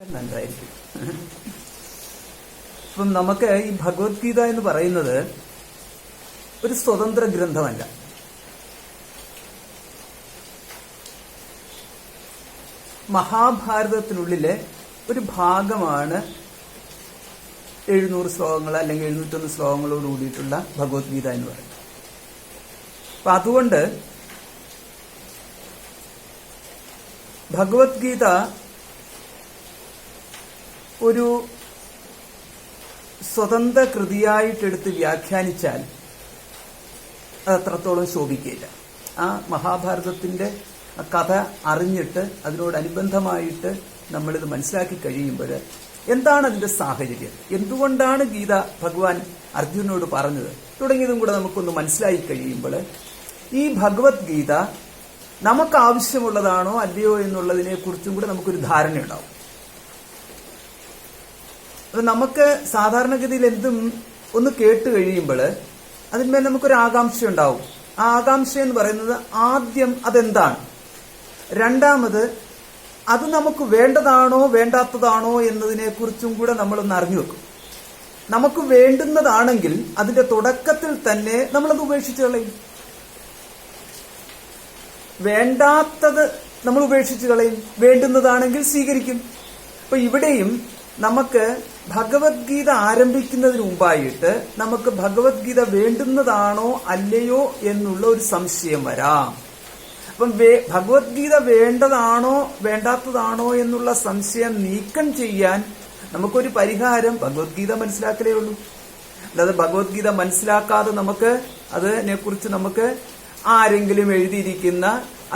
നന്നായിരിക്കും. ഇപ്പം നമുക്ക് ഈ ഭഗവത്ഗീത എന്ന് പറയുന്നത് ഒരു സ്വതന്ത്ര ഗ്രന്ഥമല്ല. മഹാഭാരതത്തിനുള്ളിലെ ഒരു ഭാഗമാണ് 700 ശ്ലോകങ്ങൾ അല്ലെങ്കിൽ 701 ശ്ലോകങ്ങളോട് കൂടിയിട്ടുള്ള ഭഗവത്ഗീത എന്ന് പറയുന്നത്. അപ്പൊ അതുകൊണ്ട് ഭഗവത്ഗീത ഒരു സ്വതന്ത്ര കൃതിയായിട്ടെടുത്ത് വ്യാഖ്യാനിച്ചാൽ അത് അത്രത്തോളം ശോഭിക്കില്ല. ആ മഹാഭാരതത്തിന്റെ കഥ അറിഞ്ഞിട്ട് അതിനോടനുബന്ധമായിട്ട് നമ്മളിത് മനസ്സിലാക്കി കഴിയുമ്പോൾ എന്താണ് അതിന്റെ സാഹചര്യം, എന്തുകൊണ്ടാണ് ഗീത ഭഗവാൻ അർജുനോട് പറഞ്ഞത് തുടങ്ങിയതും കൂടെ നമുക്കൊന്ന് മനസ്സിലാക്കി കഴിയുമ്പോൾ ഈ ഭഗവത്ഗീത നമുക്ക് ആവശ്യമുള്ളതാണോ അല്ലയോ എന്നുള്ളതിനെ കുറിച്ചും കൂടെ നമുക്കൊരു ധാരണയുണ്ടാവും. അത് നമുക്ക് സാധാരണഗതിയിൽ എന്തും ഒന്ന് കേട്ട് കഴിയുമ്പോൾ അതിന്മേൽ നമുക്കൊരു ആകാംക്ഷ ഉണ്ടാവും. ആ ആകാംക്ഷ എന്ന് പറയുന്നത് ആദ്യം അതെന്താണ്, രണ്ടാമത് അത് നമുക്ക് വേണ്ടതാണോ വേണ്ടാത്തതാണോ എന്നതിനെ കുറിച്ചും കൂടെ നമ്മളൊന്ന് അറിഞ്ഞു വെക്കും. നമുക്ക് വേണ്ടുന്നതാണെങ്കിൽ അതിന്റെ തുടക്കത്തിൽ തന്നെ നമ്മളത് ഉപേക്ഷിച്ച് കളയും. വേണ്ടാത്തത് നമ്മൾ ഉപേക്ഷിച്ച് കളയും, വേണ്ടുന്നതാണെങ്കിൽ സ്വീകരിക്കും. അപ്പൊ ഇവിടെയും നമുക്ക് ഭഗവത്ഗീത ആരംഭിക്കുന്നതിന് മുമ്പായിട്ട് നമുക്ക് ഭഗവത്ഗീത വേണ്ടുന്നതാണോ അല്ലയോ എന്നുള്ള ഒരു സംശയം വരാം. അപ്പം ഭഗവത്ഗീത വേണ്ടതാണോ വേണ്ടാത്തതാണോ എന്നുള്ള സംശയം നീക്കം ചെയ്യാൻ നമുക്കൊരു പരിഹാരം ഭഗവത്ഗീത മനസ്സിലാക്കലേ ഉള്ളൂ. അല്ലാതെ ഭഗവത്ഗീത മനസ്സിലാക്കാതെ നമുക്ക് അതിനെക്കുറിച്ച് നമുക്ക് ആരെങ്കിലും എഴുതിയിരിക്കുന്ന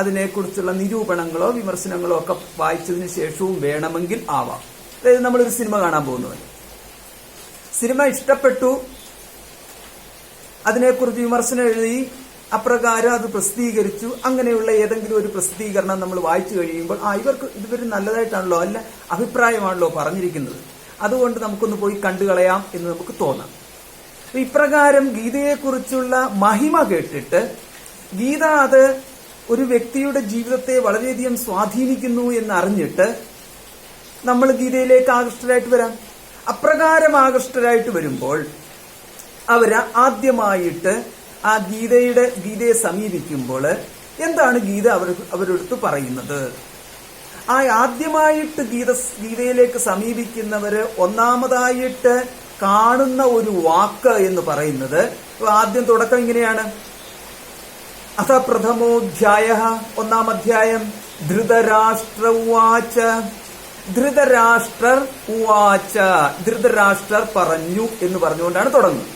അതിനെക്കുറിച്ചുള്ള നിരൂപണങ്ങളോ വിമർശനങ്ങളോ ഒക്കെ വായിച്ചതിന് ശേഷവും വേണമെങ്കിൽ ആവാം. അതായത് നമ്മളൊരു സിനിമ കാണാൻ പോകുന്നവര്, സിനിമ ഇഷ്ടപ്പെട്ടു, അതിനെക്കുറിച്ച് വിമർശനം എഴുതി, അപ്രകാരം അത് പ്രസിദ്ധീകരിച്ചു, അങ്ങനെയുള്ള ഏതെങ്കിലും ഒരു പ്രസിദ്ധീകരണം നമ്മൾ വായിച്ചു കഴിയുമ്പോൾ ഇവർ നല്ലതായിട്ടാണല്ലോ, അല്ല അഭിപ്രായമാണല്ലോ പറഞ്ഞിരിക്കുന്നത്, അതുകൊണ്ട് നമുക്കൊന്ന് പോയി കണ്ടുകളയാം എന്ന് നമുക്ക് തോന്നാം. ഇപ്രകാരം ഗീതയെക്കുറിച്ചുള്ള മഹിമ കേട്ടിട്ട് ഗീത അത് ഒരു വ്യക്തിയുടെ ജീവിതത്തെ വളരെയധികം സ്വാധീനിക്കുന്നു എന്നറിഞ്ഞിട്ട് നമ്മൾ ഗീതയിലേക്ക് ആകൃഷ്ടരായിട്ട് വരാം. അപ്രകാരം വരുമ്പോൾ അവര് ആദ്യമായിട്ട് ആ ഗീതയെ സമീപിക്കുമ്പോൾ എന്താണ് ഗീത അവരെടുത്ത് പറയുന്നത്? ആ ആദ്യമായിട്ട് ഗീതയിലേക്ക് സമീപിക്കുന്നവര് ഒന്നാമതായിട്ട് കാണുന്ന ഒരു വാക്ക് എന്ന് പറയുന്നത്, ആദ്യം തുടക്കം ഇങ്ങനെയാണ്: അഥ പ്രഥമോധ്യായഃ, ഒന്നാം അധ്യായം, ധൃതരാഷ്ട്ര ഉവാച. ധൃതരാഷ്ട്രർ ഉവാച, ധൃതരാഷ്ട്രർ പറഞ്ഞു എന്ന് പറഞ്ഞുകൊണ്ടാണ് തുടങ്ങുന്നത്.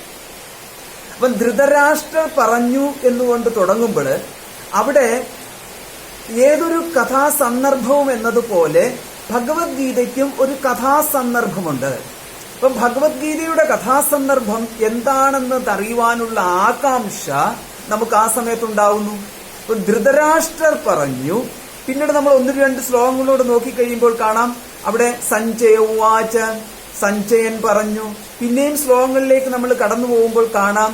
അപ്പം ധൃതരാഷ്ട്രർ പറഞ്ഞു എന്നുകൊണ്ട് തുടങ്ങുമ്പോൾ അവിടെ ഏതൊരു കഥാസന്ദർഭവും എന്നതുപോലെ ഭഗവത്ഗീതയ്ക്കും ഒരു കഥാസന്ദർഭമുണ്ട്. അപ്പം ഭഗവത്ഗീതയുടെ കഥാസന്ദർഭം എന്താണെന്ന് അറിയുവാനുള്ള ആകാംക്ഷ നമുക്ക് ആ സമയത്തുണ്ടാവുന്നു. ഇപ്പൊ ധൃതരാഷ്ട്രർ പറഞ്ഞു, പിന്നീട് നമ്മൾ 1-2 ശ്ലോകങ്ങളോട് നോക്കിക്കഴിയുമ്പോൾ കാണാം അവിടെ സഞ്ജയ ഉവാച, സഞ്ജയൻ പറഞ്ഞു. പിന്നെയും ശ്ലോകങ്ങളിലേക്ക് നമ്മൾ കടന്നു പോകുമ്പോൾ കാണാം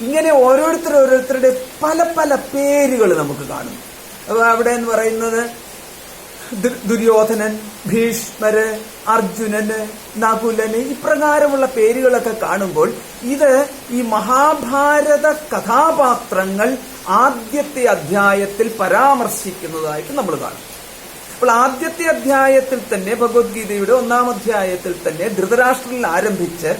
ഇങ്ങനെ ഓരോരുത്തരുടെ പല പല പേരുകൾ നമുക്ക് കാണും. അവിടെ എന്ന് പറയുന്നത് ദുര്യോധനൻ, ഭീഷ്മര്, അർജുനന്, നകുലന്, ഇപ്രകാരമുള്ള പേരുകളൊക്കെ കാണുമ്പോൾ ഇത് ഈ മഹാഭാരത കഥാപാത്രങ്ങൾ ആദ്യത്തെ അധ്യായത്തിൽ പരാമർശിക്കുന്നതായിട്ട് നമ്മൾ കാണും. അപ്പോൾ ആദ്യത്തെ അധ്യായത്തിൽ തന്നെ ഭഗവത്ഗീതയുടെ 1-ാം അധ്യായത്തിൽ തന്നെ ധൃതരാഷ്ട്രയിൽ ആരംഭിച്ച്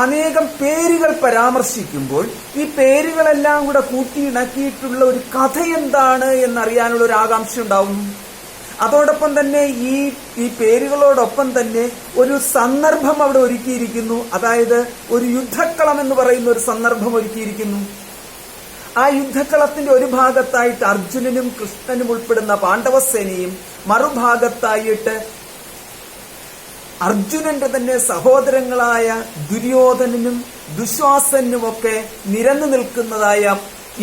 അനേകം പേരുകൾ പരാമർശിക്കുമ്പോൾ ഈ പേരുകളെല്ലാം കൂടെ കൂട്ടിയിണക്കിയിട്ടുള്ള ഒരു കഥ എന്താണ് എന്നറിയാനുള്ള ഒരു ആകാംക്ഷ ഉണ്ടാവുന്നു. അതോടൊപ്പം തന്നെ ഈ പേരുകളോടൊപ്പം തന്നെ ഒരു സന്ദർഭം അവിടെ ഒരുക്കിയിരിക്കുന്നു. അതായത് ഒരു യുദ്ധക്കളം എന്ന് പറയുന്ന ഒരു സന്ദർഭം ഒരുക്കിയിരിക്കുന്നു. ആ യുദ്ധക്കളത്തിന്റെ ഒരു ഭാഗത്തായിട്ട് അർജുനനും കൃഷ്ണനും ഉൾപ്പെടുന്ന പാണ്ഡവസേനയും, മറുഭാഗത്തായിട്ട് അർജുനന്റെ തന്നെ സഹോദരങ്ങളായ ദുര്യോധനനും ദുശ്വാസനുമൊക്കെ നിരന്നു നിൽക്കുന്നതായ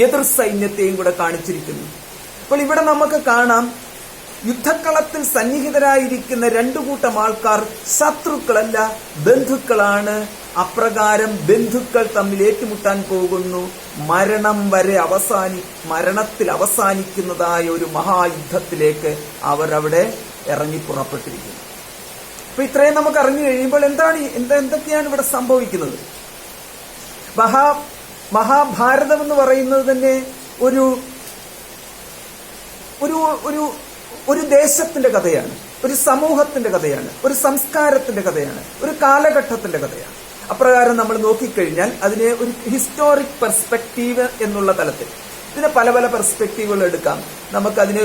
എതിർ സൈന്യത്തെയും കൂടെ കാണിച്ചിരിക്കുന്നു. അപ്പോൾ ഇവിടെ നമുക്ക് കാണാം യുദ്ധക്കളത്തിൽ സന്നിഹിതരായിരിക്കുന്ന 2 കൂട്ടം ആൾക്കാർ ശത്രുക്കളല്ല, ബന്ധുക്കളാണ്. അപ്രകാരം ബന്ധുക്കൾ തമ്മിൽ ഏറ്റുമുട്ടാൻ പോകുന്നു. മരണത്തിൽ അവസാനിക്കുന്നതായ ഒരു മഹായുദ്ധത്തിലേക്ക് അവർ അവിടെ ഇറങ്ങി പുറപ്പെട്ടിരിക്കുന്നു. അപ്പൊ ഇത്രയും നമുക്ക് അറിഞ്ഞു കഴിയുമ്പോൾ എന്തൊക്കെയാണ് ഇവിടെ സംഭവിക്കുന്നത്? മഹാഭാരതം എന്ന് പറയുന്നത് തന്നെ ഒരു ഒരു ഒരു ഒരു ദേശത്തിന്റെ കഥയാണ്, ഒരു സമൂഹത്തിന്റെ കഥയാണ്, ഒരു സംസ്കാരത്തിന്റെ കഥയാണ്, ഒരു കാലഘട്ടത്തിന്റെ കഥയാണ്. അപ്രകാരം നമ്മൾ നോക്കിക്കഴിഞ്ഞാൽ അതിനെ ഒരു ഹിസ്റ്റോറിക് പെർസ്പെക്റ്റീവ് എന്നുള്ള തലത്തിൽ ഇതിനെ പല പല പെർസ്പെക്റ്റീവുകൾ എടുക്കാം. നമുക്കതിനെ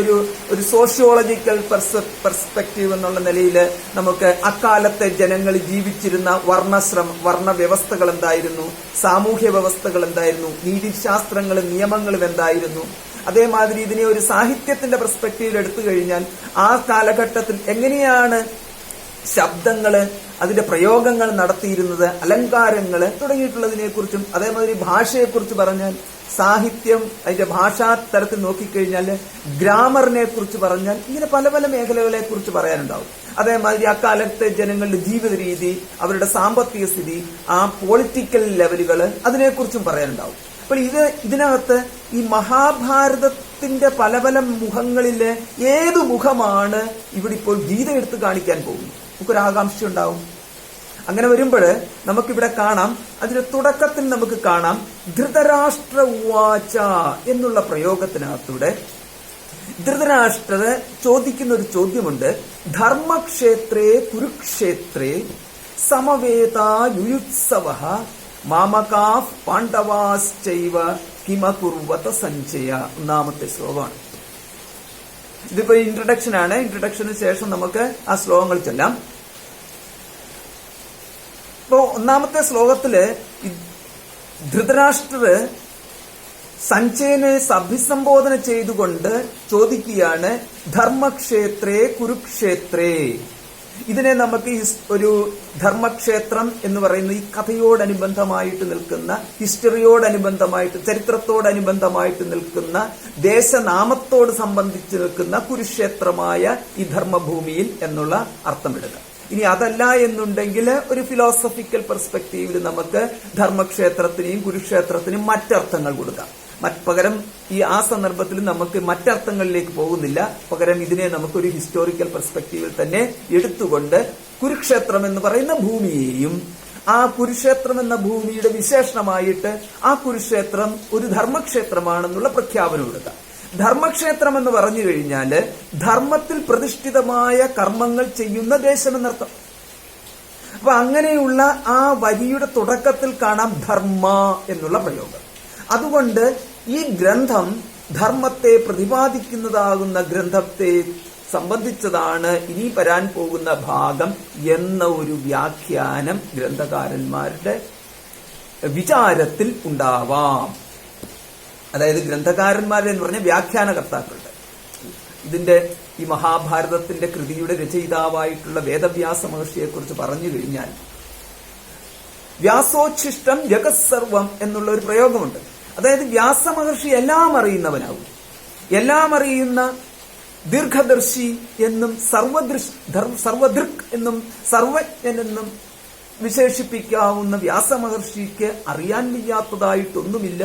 ഒരു സോഷ്യോളജിക്കൽ പെർസ്പെക്റ്റീവ് എന്നുള്ള നിലയിൽ നമുക്ക് അക്കാലത്തെ ജനങ്ങൾ ജീവിച്ചിരുന്ന വർണ്ണ വ്യവസ്ഥകൾ എന്തായിരുന്നു, സാമൂഹ്യ വ്യവസ്ഥകൾ എന്തായിരുന്നു, നീതിശാസ്ത്രങ്ങളും നിയമങ്ങളും എന്തായിരുന്നു. അതേമാതിരി ഇതിനെ ഒരു സാഹിത്യത്തിന്റെ പെർസ്പെക്റ്റീവിൽ എടുത്തു കഴിഞ്ഞാൽ ആ കാലഘട്ടത്തിൽ എങ്ങനെയാണ് ശബ്ദങ്ങള്, അതിന്റെ പ്രയോഗങ്ങൾ നടത്തിയിരുന്നത്, അലങ്കാരങ്ങള് തുടങ്ങിയിട്ടുള്ളതിനെ കുറിച്ചും, അതേമാതിരി ഭാഷയെക്കുറിച്ച് പറഞ്ഞാൽ സാഹിത്യം, അതിന്റെ ഭാഷാ തലത്തിൽ നോക്കിക്കഴിഞ്ഞാൽ ഗ്രാമറിനെ കുറിച്ച് പറഞ്ഞാൽ ഇങ്ങനെ പല പല മേഖലകളെ കുറിച്ച് പറയാനുണ്ടാവും. അതേമാതിരി അക്കാലത്തെ ജനങ്ങളുടെ ജീവിത രീതി, അവരുടെ സാമ്പത്തിക സ്ഥിതി, ആ പൊളിറ്റിക്കൽ ലെവലുകള്, അതിനെക്കുറിച്ചും പറയാനുണ്ടാവും. അപ്പോൾ ഇതിനകത്ത് ഈ മഹാഭാരതത്തിന്റെ പല പല മുഖങ്ങളിലെ ഏതു മുഖമാണ് ഇവിടെ ഇപ്പോൾ ഗീത എടുത്ത് കാണിക്കാൻ പോകുന്നത്? നമുക്കൊരാകാംക്ഷ ഉണ്ടാവും. അങ്ങനെ വരുമ്പോൾ നമുക്കിവിടെ കാണാം, അതിന്റെ തുടക്കത്തിൽ നമുക്ക് കാണാം ധൃതരാഷ്ട്ര ഉവാച എന്നുള്ള പ്രയോഗത്തിനകത്തൂടെ ധൃതരാഷ്ട്രർ ചോദിക്കുന്ന ഒരു ചോദ്യമുണ്ട്. ധർമ്മക്ഷേത്രേ കുരുക്ഷേത്രേ സമവേത യുയുത്സവഃ മാമകാഃ പാണ്ഡവാശ്ചൈവ കിമകുർവത സഞ്ജയ. ഒന്നാമത്തെ ശ്ലോകമാണ്. ഇതിപ്പോ ഇൻട്രഡക്ഷൻ ആണ്. ഇൻട്രഡക്ഷന് ശേഷം നമുക്ക് ആ ശ്ലോകങ്ങൾ ചൊല്ലാം. ഇപ്പോ ഒന്നാമത്തെ ശ്ലോകത്തില് ധൃതരാഷ്ട്രർ സഞ്ജയനെ അഭിസംബോധന ചെയ്തുകൊണ്ട് ചോദിക്കുകയാണ്, ധർമ്മക്ഷേത്രേ കുരുക്ഷേത്രേ. ഇതിനെ നമുക്ക് ഒരു ധർമ്മക്ഷേത്രം എന്ന് പറയുന്ന ഈ കഥയോടനുബന്ധമായിട്ട് നിൽക്കുന്ന, ഹിസ്റ്ററിയോടനുബന്ധമായിട്ട്, ചരിത്രത്തോടനുബന്ധമായിട്ട് നിൽക്കുന്ന, ദേശനാമത്തോട് സംബന്ധിച്ച് നിൽക്കുന്ന കുരുക്ഷേത്രമായ ഈ ധർമ്മഭൂമിയിൽ എന്നുള്ള അർത്ഥമിടുക. ഇനി അതല്ല എന്നുണ്ടെങ്കിൽ ഒരു ഫിലോസഫിക്കൽ പെർസ്പെക്റ്റീവിൽ നമുക്ക് ധർമ്മക്ഷേത്രത്തിനെയും കുരുക്ഷേത്രത്തിനും മറ്റർത്ഥങ്ങൾ കൊടുക്കാം. പകരം ആ സന്ദർഭത്തിൽ നമുക്ക് മറ്റർത്ഥങ്ങളിലേക്ക് പോകുന്നില്ല. പകരം ഇതിനെ നമുക്കൊരു ഹിസ്റ്റോറിക്കൽ പെർസ്പെക്റ്റീവിൽ തന്നെ എടുത്തുകൊണ്ട് കുരുക്ഷേത്രം എന്ന് പറയുന്ന ഭൂമിയെയും ആ കുരുക്ഷേത്രം എന്ന ഭൂമിയുടെ വിശേഷണമായിട്ട് ആ കുരുക്ഷേത്രം ഒരു ധർമ്മക്ഷേത്രമാണെന്നുള്ള പ്രഖ്യാപനം എടുക്കാം. ധർമ്മക്ഷേത്രം എന്ന് പറഞ്ഞു കഴിഞ്ഞാല് ധർമ്മത്തിൽ പ്രതിഷ്ഠിതമായ കർമ്മങ്ങൾ ചെയ്യുന്ന ദേശമെന്നർത്ഥം. അപ്പൊ അങ്ങനെയുള്ള ആ വരിയുടെ തുടക്കത്തിൽ കാണാം ധർമ്മ എന്നുള്ള പ്രയോഗം. അതുകൊണ്ട് ഈ ഗ്രന്ഥം ധർമ്മത്തെ പ്രതിപാദിക്കുന്നതാകുന്ന ഗ്രന്ഥത്തെ സംബന്ധിച്ചതാണ് ഇനി വരാൻ പോകുന്ന ഭാഗം എന്ന ഒരു വ്യാഖ്യാനം ഗ്രന്ഥകാരന്മാരുടെ വിചാരത്തിൽ ഉണ്ടാവാം. അതായത് ഗ്രന്ഥകാരന്മാരെന്ന് പറഞ്ഞ വ്യാഖ്യാനകർത്താക്കളുടെ, ഇതിന്റെ ഈ മഹാഭാരതത്തിന്റെ കൃതിയുടെ രചയിതാവായിട്ടുള്ള വേദവ്യാസ മഹർഷിയെ കുറിച്ച് പറഞ്ഞു കഴിഞ്ഞാൽ വ്യാസോച്ഛിഷ്ടം ജഗത്സർവം എന്നുള്ള ഒരു പ്രയോഗമുണ്ട്. അതായത് വ്യാസ മഹർഷി എല്ലാം അറിയുന്നവനാവും, എല്ലാം അറിയുന്ന ദീർഘദർശി എന്നും സർവദൃക് എന്നും സർവജ്ഞനെന്നും വിശേഷിപ്പിക്കാവുന്ന വ്യാസമഹർഷിക്ക് അറിയാൻ വയ്യാത്തതായിട്ടൊന്നുമില്ല.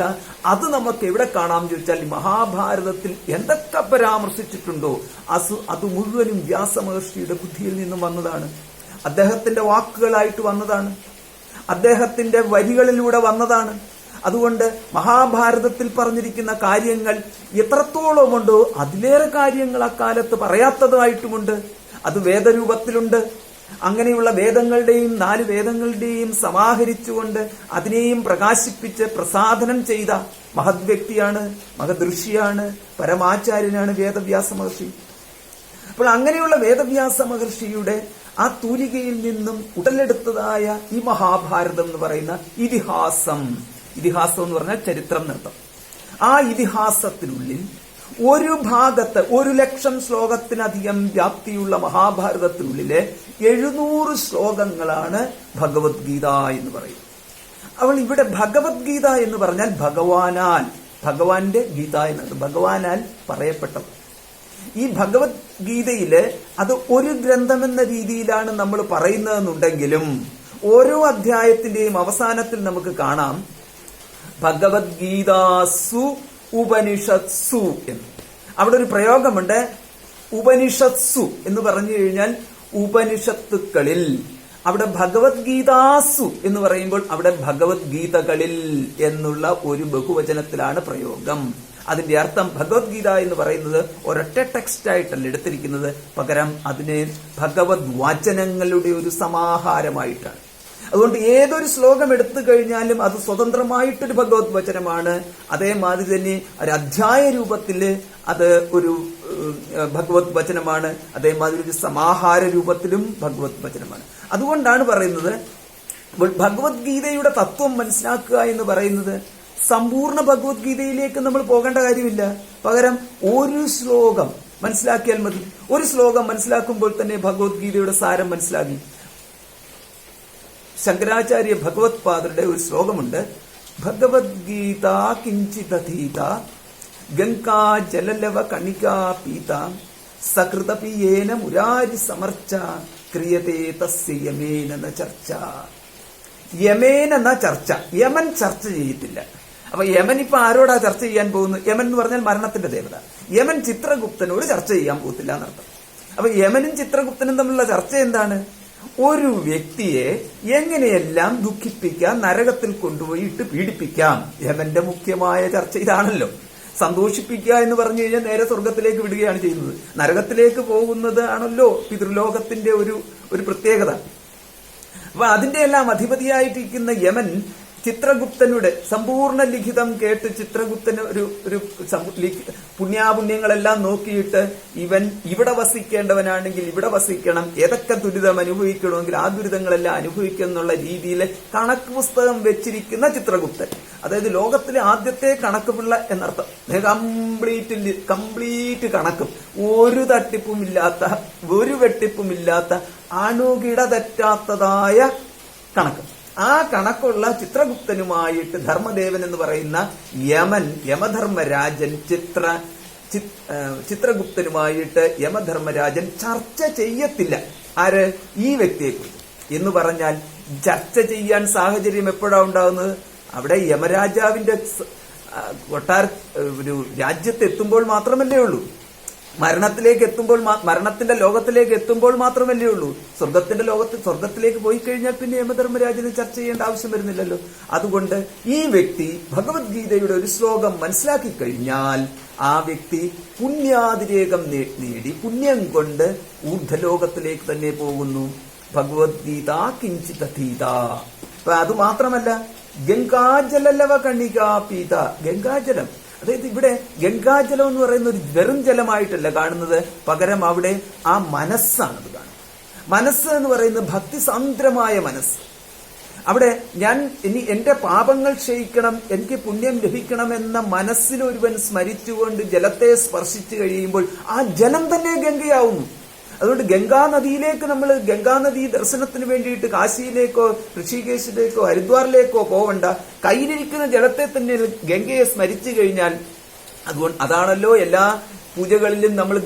അത് നമുക്ക് എവിടെ കാണാം ചോദിച്ചാൽ മഹാഭാരതത്തിൽ എന്തൊക്കെ പരാമർശിച്ചിട്ടുണ്ടോ അത് മുഴുവനും വ്യാസമഹർഷിയുടെ ബുദ്ധിയിൽ നിന്നും വന്നതാണ്, അദ്ദേഹത്തിന്റെ വാക്കുകളായിട്ട് വന്നതാണ്, അദ്ദേഹത്തിന്റെ വരികളിലൂടെ വന്നതാണ്. അതുകൊണ്ട് മഹാഭാരതത്തിൽ പറഞ്ഞിരിക്കുന്ന കാര്യങ്ങൾ എത്രത്തോളമുണ്ടോ അതിലേറെ കാര്യങ്ങൾ അക്കാലത്ത് പറയാത്തതായിട്ടുമുണ്ട്. അത് വേദരൂപത്തിലുണ്ട്. അങ്ങനെയുള്ള വേദങ്ങളുടെയും 4 വേദങ്ങളുടെയും സമാഹരിച്ചുകൊണ്ട് അതിനെയും പ്രകാശിപ്പിച്ച് പ്രസാദനം ചെയ്ത മഹത് വ്യക്തിയാണ്, മഹദൃഷിയാണ്, പരമാചാര്യനാണ് വേദവ്യാസ മഹർഷി. അപ്പോൾ അങ്ങനെയുള്ള വേദവ്യാസ മഹർഷിയുടെ ആ തൂലികയിൽ നിന്നും ഉടലെടുത്തതായ ഈ മഹാഭാരതം എന്ന് പറയുന്ന ഇതിഹാസം എന്ന് പറഞ്ഞാൽ ചരിത്രം നൃത്തം. ആ ഇതിഹാസത്തിനുള്ളിൽ ഒരു ഭാഗത്ത് 1,00,000 ശ്ലോകത്തിനധികം വ്യാപ്തിയുള്ള മഹാഭാരതത്തിനുള്ളിലെ 700 ശ്ലോകങ്ങളാണ് ഭഗവത്ഗീത എന്ന് പറയുന്നത്. അവൾ ഇവിടെ ഭഗവത്ഗീത എന്ന് പറഞ്ഞാൽ ഭഗവാന്റെ ഗീത എന്നത് ഭഗവാനാൽ പറയപ്പെട്ടത്. ഈ ഭഗവത്ഗീതയില് അത് ഒരു ഗ്രന്ഥമെന്ന രീതിയിലാണ് നമ്മൾ പറയുന്നതെന്നുണ്ടെങ്കിലും ഓരോ അധ്യായത്തിന്റെയും അവസാനത്തിൽ നമുക്ക് കാണാം ഭഗവത്ഗീതാസു ഉപനിഷത്സു എന്ന്. അവിടെ ഒരു പ്രയോഗമുണ്ട്, ഉപനിഷത്സു എന്ന് പറഞ്ഞു കഴിഞ്ഞാൽ ഉപനിഷത്തുക്കളിൽ. അവിടെ ഭഗവത്ഗീതാസു എന്ന് പറയുമ്പോൾ അവിടെ ഭഗവത്ഗീതകളിൽ എന്നുള്ള ഒരു ബഹുവചനത്തിലാണ് പ്രയോഗം. അതിന്റെ അർത്ഥം ഭഗവത്ഗീത എന്ന് പറയുന്നത് ഒരൊറ്റ ടെക്സ്റ്റ് ആയിട്ടല്ല എടുത്തിരിക്കുന്നത്, പകരം അതിനെ ഭഗവത് വചനങ്ങളുടെ ഒരു സമാഹാരമായിട്ടാണ്. അതുകൊണ്ട് ഏതൊരു ശ്ലോകം എടുത്തു കഴിഞ്ഞാലും അത് സ്വതന്ത്രമായിട്ടൊരു ഭഗവത് വചനമാണ്. അതേമാതിരി തന്നെ ഒരു അധ്യായ രൂപത്തില് അത് ഒരു ഭഗവത് വചനമാണ്. അതേമാതിരി ഒരു സമാഹാര രൂപത്തിലും ഭഗവത് വചനമാണ്. അതുകൊണ്ടാണ് പറയുന്നത് ഭഗവത്ഗീതയുടെ തത്വം മനസ്സിലാക്കുക എന്ന് പറയുന്നത് സമ്പൂർണ്ണ ഭഗവത്ഗീതയിലേക്ക് നമ്മൾ പോകേണ്ട കാര്യമില്ല. പകരം ഒരു ശ്ലോകം മനസ്സിലാക്കിയാൽ മതി. ഒരു ശ്ലോകം മനസ്സിലാക്കുമ്പോൾ തന്നെ ഭഗവത്ഗീതയുടെ സാരം മനസ്സിലാക്കി. ശങ്കരാചാര്യ ഭഗവത് പാദരുടെ ഒരു ശ്ലോകമുണ്ട്. ഭഗവത്ഗീത കിഞ്ചിതീത ഗംഗാ ജലലവ കണികാ പീത സകൃതപിയേന മുരാരി സമർച്ച ക്രിയതേ തസ്യ യമേന ന ചർച്ച. യമേന ന ചർച്ച. യമൻ ചർച്ച ചെയ്യത്തില്ല. അപ്പൊ യമൻ ഇപ്പൊ ആരോടാ ചർച്ച ചെയ്യാൻ പോകുന്നത്? യമൻ എന്ന് പറഞ്ഞാൽ മരണത്തിന്റെ ദേവത. യമൻ ചിത്രഗുപ്തനോട് ചർച്ച ചെയ്യാൻ പോകത്തില്ല എന്നർത്ഥം. അപ്പൊ യമനും ചിത്രഗുപ്തനും തമ്മിലുള്ള ചർച്ച എന്താണ്? ഒരു വ്യക്തിയെ എങ്ങനെയെല്ലാം ദുഃഖിപ്പിക്കാം, നരകത്തിൽ കൊണ്ടുപോയി ഇട്ട് പീഡിപ്പിക്കാം. യമന്റെ മുഖ്യമായ ചർച്ച ഇതാണല്ലോ. സന്തോഷിപ്പിക്കുക എന്ന് പറഞ്ഞു കഴിഞ്ഞാൽ നേരെ സ്വർഗത്തിലേക്ക് വിടുകയാണ് ചെയ്യുന്നത്. നരകത്തിലേക്ക് പോകുന്നത് ആണല്ലോ പിതൃലോകത്തിന്റെ ഒരു പ്രത്യേകത. അപ്പൊ അതിന്റെ എല്ലാം അധിപതിയായിട്ടിരിക്കുന്ന യമൻ ചിത്രഗുപ്തനുടെ സമ്പൂർണ്ണ ലിഖിതം കേട്ട് ചിത്രഗുപ്തന് ഒരു പുണ്യാപുണ്യങ്ങളെല്ലാം നോക്കിയിട്ട് ഇവൻ ഇവിടെ വസിക്കേണ്ടവനാണെങ്കിൽ ഇവിടെ വസിക്കണം, ഏതൊക്കെ ദുരിതം അനുഭവിക്കണമെങ്കിൽ ആ ദുരിതങ്ങളെല്ലാം അനുഭവിക്കണം എന്നുള്ള രീതിയിൽ കണക്ക് പുസ്തകം വെച്ചിരിക്കുന്ന ചിത്രഗുപ്തൻ, അതായത് ലോകത്തിലെ ആദ്യത്തെ കണക്ക് പിള്ള എന്നർത്ഥം. കംപ്ലീറ്റ് കണക്കും ഒരു തട്ടിപ്പുമില്ലാത്ത, ഒരു വെട്ടിപ്പുമില്ലാത്ത, അണുകിട തെറ്റാത്തതായ കണക്ക്. ആ കണക്കുള്ള ചിത്രഗുപ്തനുമായിട്ട് ധർമ്മദേവൻ എന്ന് പറയുന്ന യമൻ, യമധർമ്മരാജൻ ചിത്രഗുപ്തനുമായിട്ട് യമധർമ്മരാജൻ ചർച്ച ചെയ്യത്തില്ല. ആര്? ഈ വ്യക്തിയെക്കുറിച്ച് എന്ന് പറഞ്ഞാൽ ചർച്ച ചെയ്യാൻ സാഹചര്യം എപ്പോഴാണ് ഉണ്ടാകുന്നത്? അവിടെ യമരാജാവിന്റെ കൊട്ടാര ഒരു രാജ്യത്തെത്തുമ്പോൾ മാത്രമല്ലേ ഉള്ളൂ. മരണത്തിലേക്ക് എത്തുമ്പോൾ, മരണത്തിന്റെ ലോകത്തിലേക്ക് എത്തുമ്പോൾ മാത്രമല്ലേ ഉള്ളൂ. സ്വർഗത്തിലേക്ക് പോയി കഴിഞ്ഞാൽ പിന്നെ യമധർമ്മരാജന് ചർച്ച ചെയ്യേണ്ട ആവശ്യം വരുന്നില്ലല്ലോ. അതുകൊണ്ട് ഈ വ്യക്തി ഭഗവത്ഗീതയുടെ ഒരു ശ്ലോകം മനസ്സിലാക്കി കഴിഞ്ഞാൽ ആ വ്യക്തി പുണ്യാതിരേകം നേടി പുണ്യം കൊണ്ട് ഊർധ്വലോകത്തിലേക്ക് തന്നെ പോകുന്നു. ഭഗവത്ഗീത കിഞ്ചിതീത. അപ്പൊ അത് മാത്രമല്ല, ഗംഗാജലലവ കണികാ പീത. ഗംഗാജലം, അതായത് ഇവിടെ ഗംഗാജലം എന്ന് പറയുന്ന ഒരു വെറും ജലമായിട്ടല്ല കാണുന്നത്, പകരം അവിടെ ആ മനസ്സാണത് കാണുന്നത്. മനസ്സ് എന്ന് പറയുന്നത് ഭക്തിസാന്ദ്രമായ മനസ്സ്. അവിടെ ഞാൻ ഇനി എന്റെ പാപങ്ങൾ ക്ഷയിക്കണം, എനിക്ക് പുണ്യം ലഭിക്കണം എന്ന മനസ്സിൽ ഒരുവൻ സ്മരിച്ചുകൊണ്ട് ജലത്തെ സ്പർശിച്ചു കഴിയുമ്പോൾ ആ ജലം തന്നെ ഗംഗയാവുന്നു. അതുകൊണ്ട് ഗംഗാനദിയിലേക്ക് നമ്മൾ ഗംഗാനദി ദർശനത്തിന് വേണ്ടിയിട്ട് കാശിയിലേക്കോ ഋഷികേശിലേക്കോ ഹരിദ്വാറിലേക്കോ പോവണ്ട. കയ്യിലിരിക്കുന്ന ജലത്തെ തന്നെ ഗംഗയെ സ്മരിച്ചു കഴിഞ്ഞാൽ, അതുകൊണ്ട് അതാണല്ലോ എല്ലാ പൂജകളിലും നമ്മൾ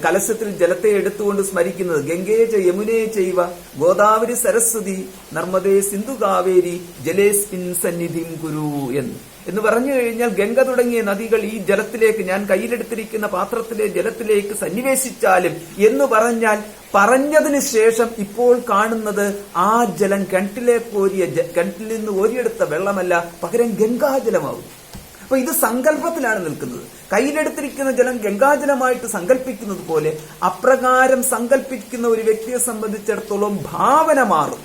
കലശത്തിൽ ജലത്തെ എടുത്തുകൊണ്ട് സ്മരിക്കുന്നത്. ഗംഗയെ യമുനയെ ചെയ്യുക, ഗോദാവരി സരസ്വതി നർമ്മദേ സിന്ധു കാവേരി ജലേസ്മിൻ സന്നിധിം കുരു എന്ന് പറഞ്ഞു കഴിഞ്ഞാൽ ഗംഗ തുടങ്ങിയ നദികൾ ഈ ജലത്തിലേക്ക്, ഞാൻ കയ്യിലെടുത്തിരിക്കുന്ന പാത്രത്തിലെ ജലത്തിലേക്ക് സന്നിവേശിച്ചാലും എന്ന് പറഞ്ഞാൽ, പറഞ്ഞതിന് ശേഷം ഇപ്പോൾ കാണുന്നത് ആ ജലം കിണറ്റിൽ നിന്ന് ഓരിയെടുത്ത വെള്ളമല്ല, പകരം ഗംഗാജലമാവും. അപ്പൊ ഇത് സങ്കല്പത്തിലാണ് നിൽക്കുന്നത്. കയ്യിലെടുത്തിരിക്കുന്ന ജലം ഗംഗാജലമായിട്ട് സങ്കല്പിക്കുന്നത് പോലെ അപ്രകാരം സങ്കല്പിക്കുന്ന ഒരു വ്യക്തിയെ സംബന്ധിച്ചിടത്തോളം ഭാവന മാറും.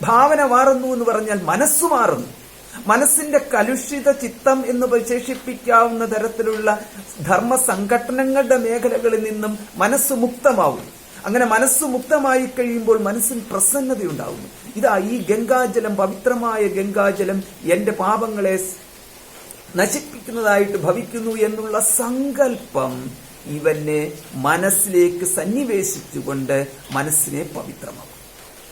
ഭാവന മാറുന്നു എന്ന് പറഞ്ഞാൽ മനസ്സു മാറുന്നു. മനസ്സിന്റെ കലുഷിത ചിത്തം എന്ന് വിശേഷിപ്പിക്കാവുന്ന തരത്തിലുള്ള ധർമ്മ സംഘടനകളുടെ മേഖലകളിൽ നിന്നും മനസ്സ് മുക്തമാവും. അങ്ങനെ മനസ്സ് മുക്തമായി കഴിയുമ്പോൾ മനസ്സിന് പ്രസന്നതയുണ്ടാവുന്നു. ഇതാ ഈ ഗംഗാജലം, പവിത്രമായ ഗംഗാജലം എന്റെ പാപങ്ങളെ നശിപ്പിക്കുന്നതായിട്ട് ഭവിക്കുന്നു എന്നുള്ള സങ്കല്പം ഇവനെ മനസ്സിലേക്ക് സന്നിവേശിച്ചുകൊണ്ട് മനസ്സിനെ പവിത്രമാക്കും.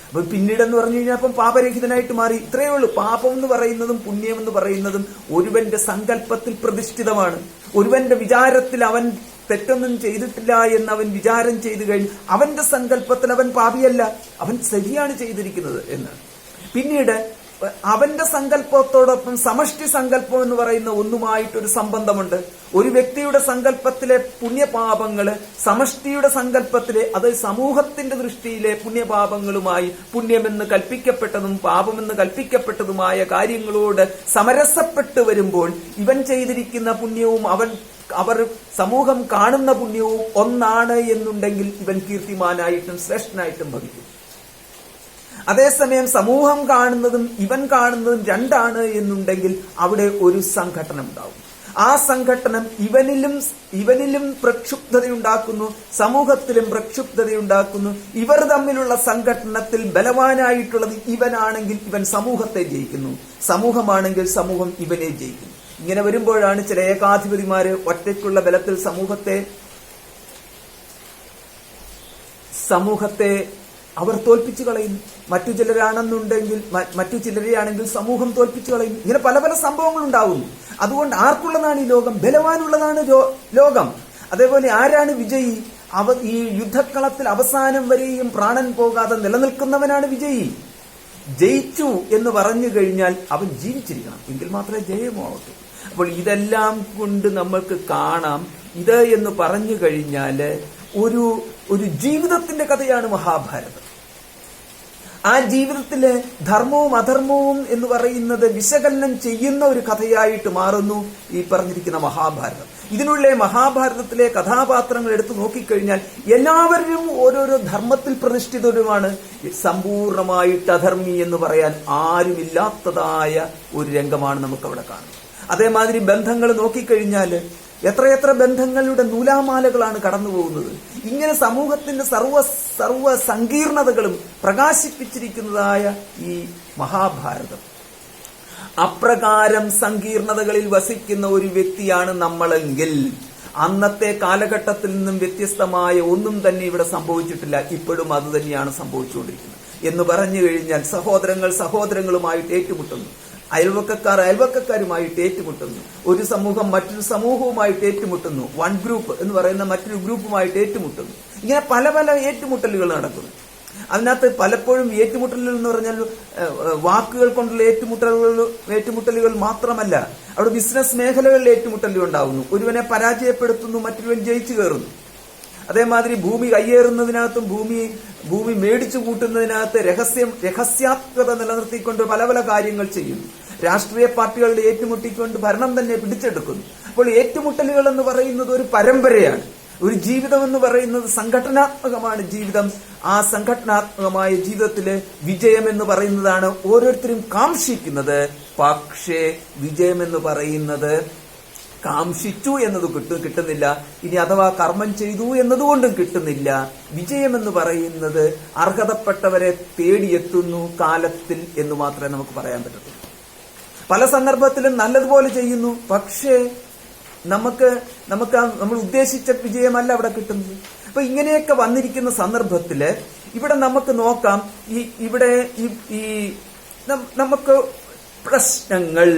അപ്പൊ പിന്നീടെന്ന് പറഞ്ഞു കഴിഞ്ഞാൽ അപ്പം പാപരഹിതനായിട്ട് മാറി. ഇത്രയേ ഉള്ളൂ. പാപം എന്ന് പറയുന്നതും പുണ്യം എന്ന് പറയുന്നതും ഒരുവന്റെ സങ്കല്പത്തിൽ പ്രതിഷ്ഠിതമാണ്. ഒരുവന്റെ വിചാരത്തിൽ അവൻ തെറ്റൊന്നും ചെയ്തിട്ടില്ല എന്ന് അവൻ വിചാരം ചെയ്തു കഴിഞ്ഞു അവന്റെ സങ്കല്പത്തിൽ അവൻ പാപിയല്ല, അവൻ ശരിയാണ് ചെയ്തിരിക്കുന്നത് എന്നാണ്. പിന്നീട് അവന്റെ സങ്കല്പത്തോടൊപ്പം സമഷ്ടി സങ്കല്പം എന്ന് പറയുന്ന ഒന്നുമായിട്ടൊരു സംബന്ധമുണ്ട്. ഒരു വ്യക്തിയുടെ സങ്കല്പത്തിലെ പുണ്യപാപങ്ങള് സമഷ്ടിയുടെ സങ്കല്പത്തിലെ, അത് സമൂഹത്തിന്റെ ദൃഷ്ടിയിലെ പുണ്യപാപങ്ങളുമായി പുണ്യമെന്ന് കൽപ്പിക്കപ്പെട്ടതും പാപമെന്ന് കൽപ്പിക്കപ്പെട്ടതുമായ കാര്യങ്ങളോട് സമരസപ്പെട്ട് വരുമ്പോൾ ഇവൻ ചെയ്തിരിക്കുന്ന പുണ്യവും അവർ സമൂഹം കാണുന്ന പുണ്യവും ഒന്നാണ് എന്നുണ്ടെങ്കിൽ ഇവൻ കീർത്തിമാനായിട്ടും ശ്രേഷ്ഠനായിട്ടും ഭവിക്കും. അതേസമയം സമൂഹം കാണുന്നതും ഇവൻ കാണുന്നതും രണ്ടാണ് എന്നുണ്ടെങ്കിൽ അവിടെ ഒരു സംഘട്ടനം ഉണ്ടാവും. ആ സംഘട്ടനം ഇവനിലും പ്രക്ഷുബ്ധതയുണ്ടാക്കുന്നു, സമൂഹത്തിലും പ്രക്ഷുബ്ധതയുണ്ടാക്കുന്നു. ഇവർ തമ്മിലുള്ള സംഘട്ടനത്തിൽ ബലവാനായിട്ടുള്ളത് ഇവനാണെങ്കിൽ ഇവൻ സമൂഹത്തെ ജയിക്കുന്നു, സമൂഹമാണെങ്കിൽ സമൂഹം ഇവനെ ജയിക്കുന്നു. ഇങ്ങനെ വരുമ്പോഴാണ് ചില ഏകാധിപതിമാര് ഒറ്റയ്ക്കുള്ള ബലത്തിൽ സമൂഹത്തെ അവർ തോൽപ്പിച്ചു കളയുന്നു. മറ്റു ചിലരെയാണെങ്കിൽ സമൂഹം തോൽപ്പിച്ചു കളയുന്നു. ഇങ്ങനെ പല പല സംഭവങ്ങൾ ഉണ്ടാവുന്നു. അതുകൊണ്ട് ആർക്കുള്ളതാണ് ഈ ലോകം? ബലവാനുള്ളതാണ് ലോകം. അതേപോലെ ആരാണ് വിജയി? ഈ യുദ്ധക്കളത്തിൽ അവസാനം വരെയും പ്രാണൻ പോകാതെ നിലനിൽക്കുന്നവനാണ് വിജയി. ജയിച്ചു എന്ന് പറഞ്ഞു കഴിഞ്ഞാൽ അവൻ ജീവിച്ചിരിക്കണം, എങ്കിൽ മാത്രമേ ജയമാവട്ടെ. അപ്പോൾ ഇതെല്ലാം കൊണ്ട് നമ്മൾക്ക് കാണാം, ഇത് എന്ന് പറഞ്ഞു കഴിഞ്ഞാല് ഒരു ജീവിതത്തിന്റെ കഥയാണ് മഹാഭാരതം. ആ ജീവിതത്തിലെ ധർമ്മവും അധർമ്മവും എന്ന് പറയുന്നത് വിശകലനം ചെയ്യുന്ന ഒരു കഥയായിട്ട് മാറുന്നു ഈ പറഞ്ഞിരിക്കുന്ന മഹാഭാരതം. ഇതിനുള്ള മഹാഭാരതത്തിലെ കഥാപാത്രങ്ങൾ എടുത്തു നോക്കിക്കഴിഞ്ഞാൽ എല്ലാവരും ഓരോരോ ധർമ്മത്തിൽ പ്രതിഷ്ഠിതരുമാണ്. സമ്പൂർണമായിട്ട് അധർമ്മി എന്ന് പറയാൻ ആരുമില്ലാത്തതായ ഒരു രംഗമാണ് നമുക്കവിടെ കാണുന്നത്. അതേമാതിരി ബന്ധങ്ങൾ നോക്കിക്കഴിഞ്ഞാൽ എത്രയെത്ര ബന്ധങ്ങളുടെ നൂലാമാലകളാണ് കടന്നു പോകുന്നത്. ഇങ്ങനെ സമൂഹത്തിന്റെ സർവ സങ്കീർണതകളും പ്രകാശിപ്പിച്ചിരിക്കുന്നതായ ഈ മഹാഭാരതം. അപ്രകാരം സങ്കീർണതകളിൽ വസിക്കുന്ന ഒരു വ്യക്തിയാണ് നമ്മളെങ്കിൽ അന്നത്തെ കാലഘട്ടത്തിൽ നിന്നും വ്യത്യസ്തമായ ഒന്നും തന്നെ ഇവിടെ സംഭവിച്ചിട്ടില്ല. ഇപ്പോഴും അത് തന്നെയാണ് സംഭവിച്ചുകൊണ്ടിരിക്കുന്നത്. എന്ന് പറഞ്ഞു കഴിഞ്ഞാൽ സഹോദരങ്ങൾ സഹോദരങ്ങളുമായിട്ട് ഏറ്റുമുട്ടുന്നു, അയൽവക്കക്കാരുമായിട്ട് ഏറ്റുമുട്ടുന്നു, ഒരു സമൂഹം മറ്റൊരു സമൂഹവുമായിട്ട് ഏറ്റുമുട്ടുന്നു, വൺ ഗ്രൂപ്പ് എന്ന് പറയുന്ന മറ്റൊരു ഗ്രൂപ്പുമായിട്ട് ഏറ്റുമുട്ടുന്നു. ഇങ്ങനെ പല പല ഏറ്റുമുട്ടലുകൾ നടക്കുന്നു. അതിനകത്ത് പലപ്പോഴും ഏറ്റുമുട്ടലുകൾ എന്ന് പറഞ്ഞാൽ വാക്കുകൾ കൊണ്ടുള്ള ഏറ്റുമുട്ടലുകൾ മാത്രമല്ല, അവിടെ ബിസിനസ് മേഖലകളിൽ ഏറ്റുമുട്ടലുകൾ ഉണ്ടാകുന്നു. ഒരുവനെ പരാജയപ്പെടുത്തുന്നു, മറ്റൊരുവൻ ജയിച്ചു കയറുന്നു. അതേമാതിരി ഭൂമി കയ്യേറുന്നതിനകത്തും ഭൂമി മേടിച്ചു കൂട്ടുന്നതിനകത്ത് രഹസ്യാത്മകത നിലനിർത്തിക്കൊണ്ട് പല പല കാര്യങ്ങൾ ചെയ്യുന്നു. രാഷ്ട്രീയ പാർട്ടികളുടെ ഏറ്റുമുട്ടിക്കൊണ്ട് ഭരണം തന്നെ പിടിച്ചെടുക്കുന്നു. അപ്പോൾ ഏറ്റുമുട്ടലുകൾ എന്ന് പറയുന്നത് ഒരു പരമ്പരയാണ്. ഒരു ജീവിതം എന്ന് പറയുന്നത് സംഘടനാത്മകമാണ് ജീവിതം. ആ സംഘടനാത്മകമായ ജീവിതത്തില് വിജയം എന്ന് പറയുന്നതാണ് ഓരോരുത്തരും കാംക്ഷിക്കുന്നത്. പക്ഷേ വിജയം എന്ന് പറയുന്നത് കാംക്ഷിച്ചു എന്നത് കിട്ടുന്നില്ല. ഇനി അഥവാ കർമ്മം ചെയ്തു എന്നതുകൊണ്ടും കിട്ടുന്നില്ല. വിജയം എന്ന് പറയുന്നത് അർഹതപ്പെട്ടവരെ തേടിയെത്തുന്നു കാലത്തിൽ എന്ന് മാത്രമേ നമുക്ക് പറയാൻ പറ്റത്തുള്ളൂ. പല സന്ദർഭത്തിലും നല്ലതുപോലെ ചെയ്യുന്നു, പക്ഷേ നമ്മൾ ഉദ്ദേശിച്ച വിജയമല്ല അവിടെ കിട്ടുന്നത്. അപ്പൊ ഇങ്ങനെയൊക്കെ വന്നിരിക്കുന്ന സന്ദർഭത്തില് ഇവിടെ നമുക്ക് നോക്കാം, ഇവിടെ നമുക്ക് പ്രശ്നങ്ങൾ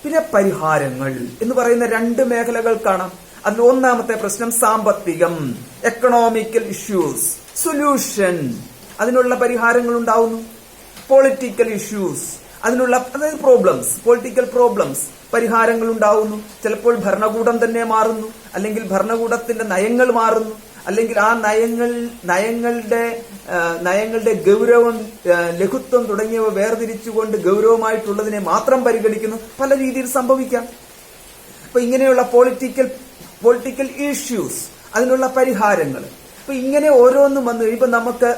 പിന്നെ പരിഹാരങ്ങൾ എന്ന് പറയുന്ന രണ്ട് മേഖലകൾ കാണാം. അതിൽ ഒന്നാമത്തെ പ്രശ്നം സാമ്പത്തികം, എക്കണോമിക്കൽ ഇഷ്യൂസ്, സൊല്യൂഷൻ, അതിനുള്ള പരിഹാരങ്ങൾ ഉണ്ടാവുന്നു. പൊളിറ്റിക്കൽ ഇഷ്യൂസ്, അതിനുള്ള പ്രോബ്ലംസ്, പൊളിറ്റിക്കൽ പ്രോബ്ലംസ്, പരിഹാരങ്ങൾ ഉണ്ടാവുന്നു. ചിലപ്പോൾ ഭരണകൂടം തന്നെ മാറുന്നു, അല്ലെങ്കിൽ ഭരണകൂടത്തിന്റെ നയങ്ങൾ മാറുന്നു, അല്ലെങ്കിൽ ആ നയങ്ങളുടെ ഗൗരവം, ലഘുത്വം തുടങ്ങിയവ വേർതിരിച്ചുകൊണ്ട് ഗൗരവമായിട്ടുള്ളതിനെ മാത്രം പരിഗണിക്കുന്നു. പല രീതിയിൽ സംഭവിക്കാം. അപ്പൊ ഇങ്ങനെയുള്ള പൊളിറ്റിക്കൽ ഇഷ്യൂസ്, അതിനുള്ള പരിഹാരങ്ങൾ, അപ്പൊ ഇങ്ങനെ ഓരോന്നും വന്നു കഴിയുമ്പോൾ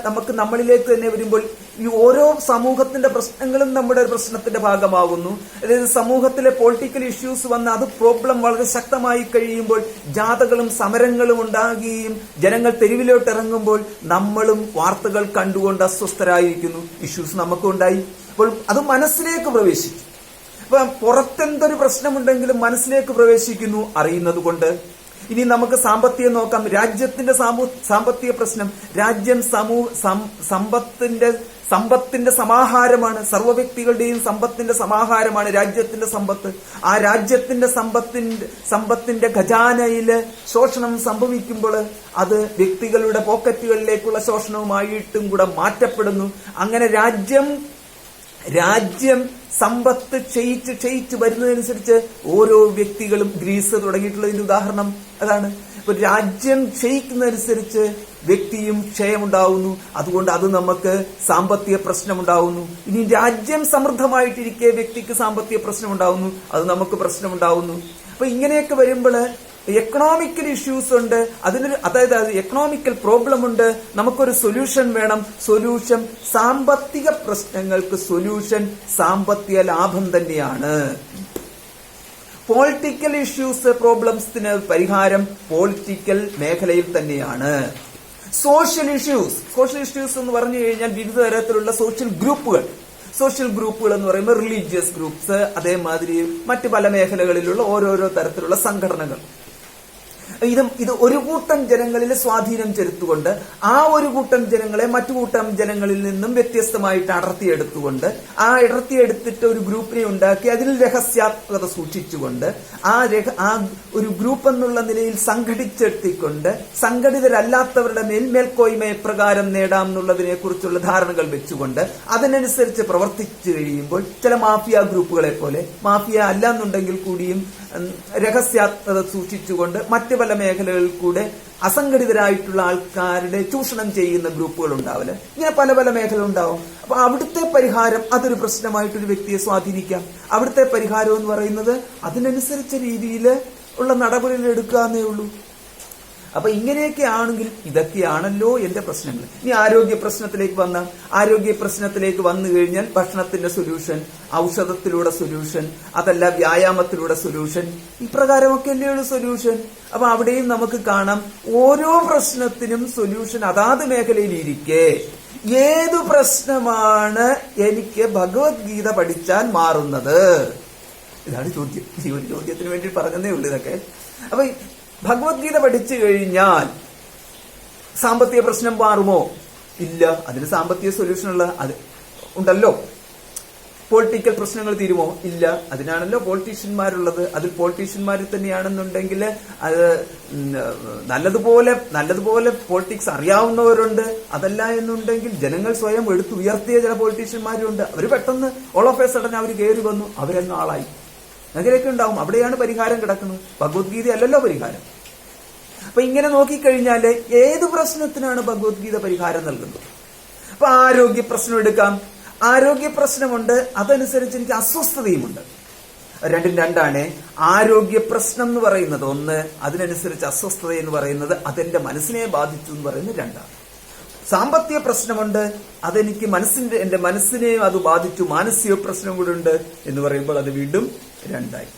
നമുക്ക് നമ്മളിലേക്ക് തന്നെ വരുമ്പോൾ ഈ ഓരോ സമൂഹത്തിന്റെ പ്രശ്നങ്ങളും നമ്മുടെ പ്രശ്നത്തിന്റെ ഭാഗമാകുന്നു. അതായത് സമൂഹത്തിലെ പൊളിറ്റിക്കൽ ഇഷ്യൂസ് വന്ന് അത് പ്രോബ്ലം വളരെ ശക്തമായി കഴിയുമ്പോൾ ജാഥകളും സമരങ്ങളും ഉണ്ടാകുകയും ജനങ്ങൾ തെരുവിലോട്ട് ഇറങ്ങുമ്പോൾ നമ്മളും വാർത്തകൾ കണ്ടുകൊണ്ട് അസ്വസ്ഥരായിരിക്കുന്നു. ഇഷ്യൂസ് നമുക്കുണ്ടായി. അപ്പോൾ അത് മനസ്സിലേക്ക് പ്രവേശിച്ചു. അപ്പൊ പുറത്തെന്തൊരു പ്രശ്നമുണ്ടെങ്കിലും മനസ്സിലേക്ക് പ്രവേശിക്കുന്നു അറിയുന്നത് കൊണ്ട്. ഇനി നമുക്ക് സാമ്പത്തികം നോക്കാം. രാജ്യത്തിന്റെ സാമ്പത്തിക പ്രശ്നം, രാജ്യം സമ്പത്തിന്റെ സമാഹാരമാണ്. സർവ്വ വ്യക്തികളുടെയും സമ്പത്തിന്റെ സമാഹാരമാണ് രാജ്യത്തിന്റെ സമ്പത്ത്. ആ രാജ്യത്തിന്റെ സമ്പത്തിന്റെ ഖജാനയില് ശോഷണം സംഭവിക്കുമ്പോൾ അത് വ്യക്തികളുടെ പോക്കറ്റുകളിലേക്കുള്ള ശോഷണവുമായിട്ടും കൂടെ മാറ്റപ്പെടുന്നു. അങ്ങനെ രാജ്യം സമ്പത്ത് ക്ഷയിച്ച് വരുന്നതനുസരിച്ച് ഓരോ വ്യക്തികളും, ഗ്രീസ് തുടങ്ങിയിട്ടുള്ളതിന്റെ ഉദാഹരണം അതാണ്. ഇപ്പൊ രാജ്യം ക്ഷയിക്കുന്നതനുസരിച്ച് വ്യക്തിയും ക്ഷയമുണ്ടാവുന്നു. അതുകൊണ്ട് അത് നമുക്ക് സാമ്പത്തിക പ്രശ്നമുണ്ടാവുന്നു. ഇനി രാജ്യം സമൃദ്ധമായിട്ടിരിക്കെ വ്യക്തിക്ക് സാമ്പത്തിക പ്രശ്നമുണ്ടാവുന്നു, അത് നമുക്ക് പ്രശ്നമുണ്ടാവുന്നു. അപ്പൊ ഇങ്ങനെയൊക്കെ വരുമ്പോൾ എക്കണോമിക്കൽ ഇഷ്യൂസ് ഉണ്ട്, അതായത് എക്കണോമിക്കൽ പ്രോബ്ലം ഉണ്ട്, നമുക്കൊരു സൊല്യൂഷൻ വേണം. സൊല്യൂഷൻ, സാമ്പത്തിക പ്രശ്നങ്ങൾക്ക് സൊല്യൂഷൻ സാമ്പത്തിക ലാഭം തന്നെയാണ്. പൊളിറ്റിക്കൽ ഇഷ്യൂസ്, പ്രോബ്ലംസിന് പരിഹാരം പൊളിറ്റിക്കൽ മേഖലയിൽ തന്നെയാണ്. സോഷ്യൽ ഇഷ്യൂസ് എന്ന് പറഞ്ഞു കഴിഞ്ഞാൽ വിവിധ തരത്തിലുള്ള സോഷ്യൽ ഗ്രൂപ്പുകൾ എന്ന് പറയുമ്പോൾ റിലീജിയസ് ഗ്രൂപ്പ്സ്, അതേമാതിരി മറ്റ് പല മേഖലകളിലുള്ള ഓരോരോ തരത്തിലുള്ള സംഘടനകൾ. ഇത് ഒരു കൂട്ടം ജനങ്ങളിൽ സ്വാധീനം ചെലുത്തുകൊണ്ട് ആ ഒരു കൂട്ടം ജനങ്ങളെ മറ്റു കൂട്ടം ജനങ്ങളിൽ നിന്നും വ്യത്യസ്തമായിട്ട് അടർത്തിയെടുത്തുകൊണ്ട് ആ അടർത്തിയെടുത്തിട്ട് ഒരു ഗ്രൂപ്പിനെ ഉണ്ടാക്കി അതിൽ രഹസ്യാത്മകത സൂക്ഷിച്ചുകൊണ്ട് ആ ഒരു ഗ്രൂപ്പ് എന്നുള്ള നിലയിൽ സംഘടിച്ചെടുത്തിക്കൊണ്ട് സംഘടിതരല്ലാത്തവരുടെ മേൽക്കോയ്മ എപ്രകാരം നേടാം എന്നുള്ളതിനെ കുറിച്ചുള്ള ധാരണകൾ വെച്ചുകൊണ്ട് അതിനനുസരിച്ച് പ്രവർത്തിച്ചു കഴിയുമ്പോൾ ചില മാഫിയ ഗ്രൂപ്പുകളെ പോലെ, മാഫിയ അല്ല എന്നുണ്ടെങ്കിൽ കൂടിയും രഹസ്യാത്മകത സൂക്ഷിച്ചുകൊണ്ട് മറ്റ് പല മേഖലകളിൽ കൂടെ അസംഘടിതരായിട്ടുള്ള ആൾക്കാരുടെ ചൂഷണം ചെയ്യുന്ന ഗ്രൂപ്പുകൾ ഉണ്ടാവില്ല. ഇങ്ങനെ പല പല മേഖല ഉണ്ടാവും. അപ്പൊ അവിടുത്തെ പരിഹാരം അതൊരു പ്രശ്നമായിട്ടൊരു വ്യക്തിയെ സ്വാധീനിക്കാം. അവിടുത്തെ പരിഹാരം എന്ന് പറയുന്നത് അതിനനുസരിച്ച രീതിയിൽ ഉള്ള നടപടികൾ എടുക്കാന്നേ ഉള്ളൂ. അപ്പൊ ഇങ്ങനെയൊക്കെ ആണെങ്കിൽ ഇതൊക്കെയാണല്ലോ എന്റെ പ്രശ്നങ്ങൾ. ഇനി ആരോഗ്യ പ്രശ്നത്തിലേക്ക് വന്നു കഴിഞ്ഞാൽ ഭക്ഷണത്തിന്റെ സൊല്യൂഷൻ, ഔഷധത്തിലൂടെ സൊല്യൂഷൻ, അതല്ല വ്യായാമത്തിലൂടെ സൊല്യൂഷൻ, ഇപ്രകാരമൊക്കെ അല്ലേ ഉള്ളൂ സൊല്യൂഷൻ. അപ്പൊ അവിടെയും നമുക്ക് കാണാം ഓരോ പ്രശ്നത്തിനും സൊല്യൂഷൻ അതാത് മേഖലയിൽ ഇരിക്കെ ഏതു പ്രശ്നമാണ് എനിക്ക് ഭഗവത്ഗീത പഠിച്ചാൽ മാറുന്നത്? ഇതാണ് ചോദ്യം. ഈ ഒരു ചോദ്യത്തിന് വേണ്ടി പറഞ്ഞതേ ഉള്ളൂ ഇതൊക്കെ. അപ്പൊ ഭഗവത്ഗീത പഠിച്ചു കഴിഞ്ഞാൽ സാമ്പത്തിക പ്രശ്നം മാറുമോ? ഇല്ല. അതിന് സാമ്പത്തിക സൊല്യൂഷൻ ഉണ്ടല്ലോ. പൊളിറ്റിക്കൽ പ്രശ്നങ്ങൾ തീരുമോ? ഇല്ല. അതിനാണല്ലോ പൊളിറ്റീഷ്യന്മാരുള്ളത്. അതിൽ പൊളിറ്റീഷ്യന്മാരിൽ തന്നെയാണെന്നുണ്ടെങ്കിൽ അത് നല്ലതുപോലെ പൊളിറ്റിക്സ് അറിയാവുന്നവരുണ്ട്. അതല്ല എന്നുണ്ടെങ്കിൽ ജനങ്ങൾ സ്വയം എടുത്തുയർത്തിയ ചില പൊളിറ്റീഷ്യന്മാരുണ്ട്. അവർ പെട്ടെന്ന് ഓൾ ഓഫ് എ സഡൻ അവർ കയറി വന്നു, അവരെങ്ങ് ആളായി. അങ്ങനെയൊക്കെ ഉണ്ടാവും. അവിടെയാണ് പരിഹാരം കിടക്കുന്നത്. ഭഗവത്ഗീത അല്ലല്ലോ പരിഹാരം. അപ്പൊ ഇങ്ങനെ നോക്കിക്കഴിഞ്ഞാല് ഏത് പ്രശ്നത്തിനാണ് ഭഗവത്ഗീത പരിഹാരം നൽകുന്നത്? അപ്പൊ ആരോഗ്യ പ്രശ്നം എടുക്കാം. ആരോഗ്യ പ്രശ്നമുണ്ട്, അതനുസരിച്ച് എനിക്ക് അസ്വസ്ഥതയുമുണ്ട്. രണ്ടും രണ്ടാണ്. ആരോഗ്യ പ്രശ്നം എന്ന് പറയുന്നത് ഒന്ന്, അതിനനുസരിച്ച് അസ്വസ്ഥത എന്ന് പറയുന്നത് അതെന്റെ മനസ്സിനെ ബാധിച്ചു എന്ന് പറയുന്നത് രണ്ടാണ്. സാമ്പത്തിക പ്രശ്നമുണ്ട്, അതെനിക്ക് എന്റെ മനസ്സിനെയും അത് ബാധിച്ചു, മാനസിക പ്രശ്നം കൂടെ ഉണ്ട് എന്ന് പറയുമ്പോൾ അത് വീണ്ടും രണ്ടായി.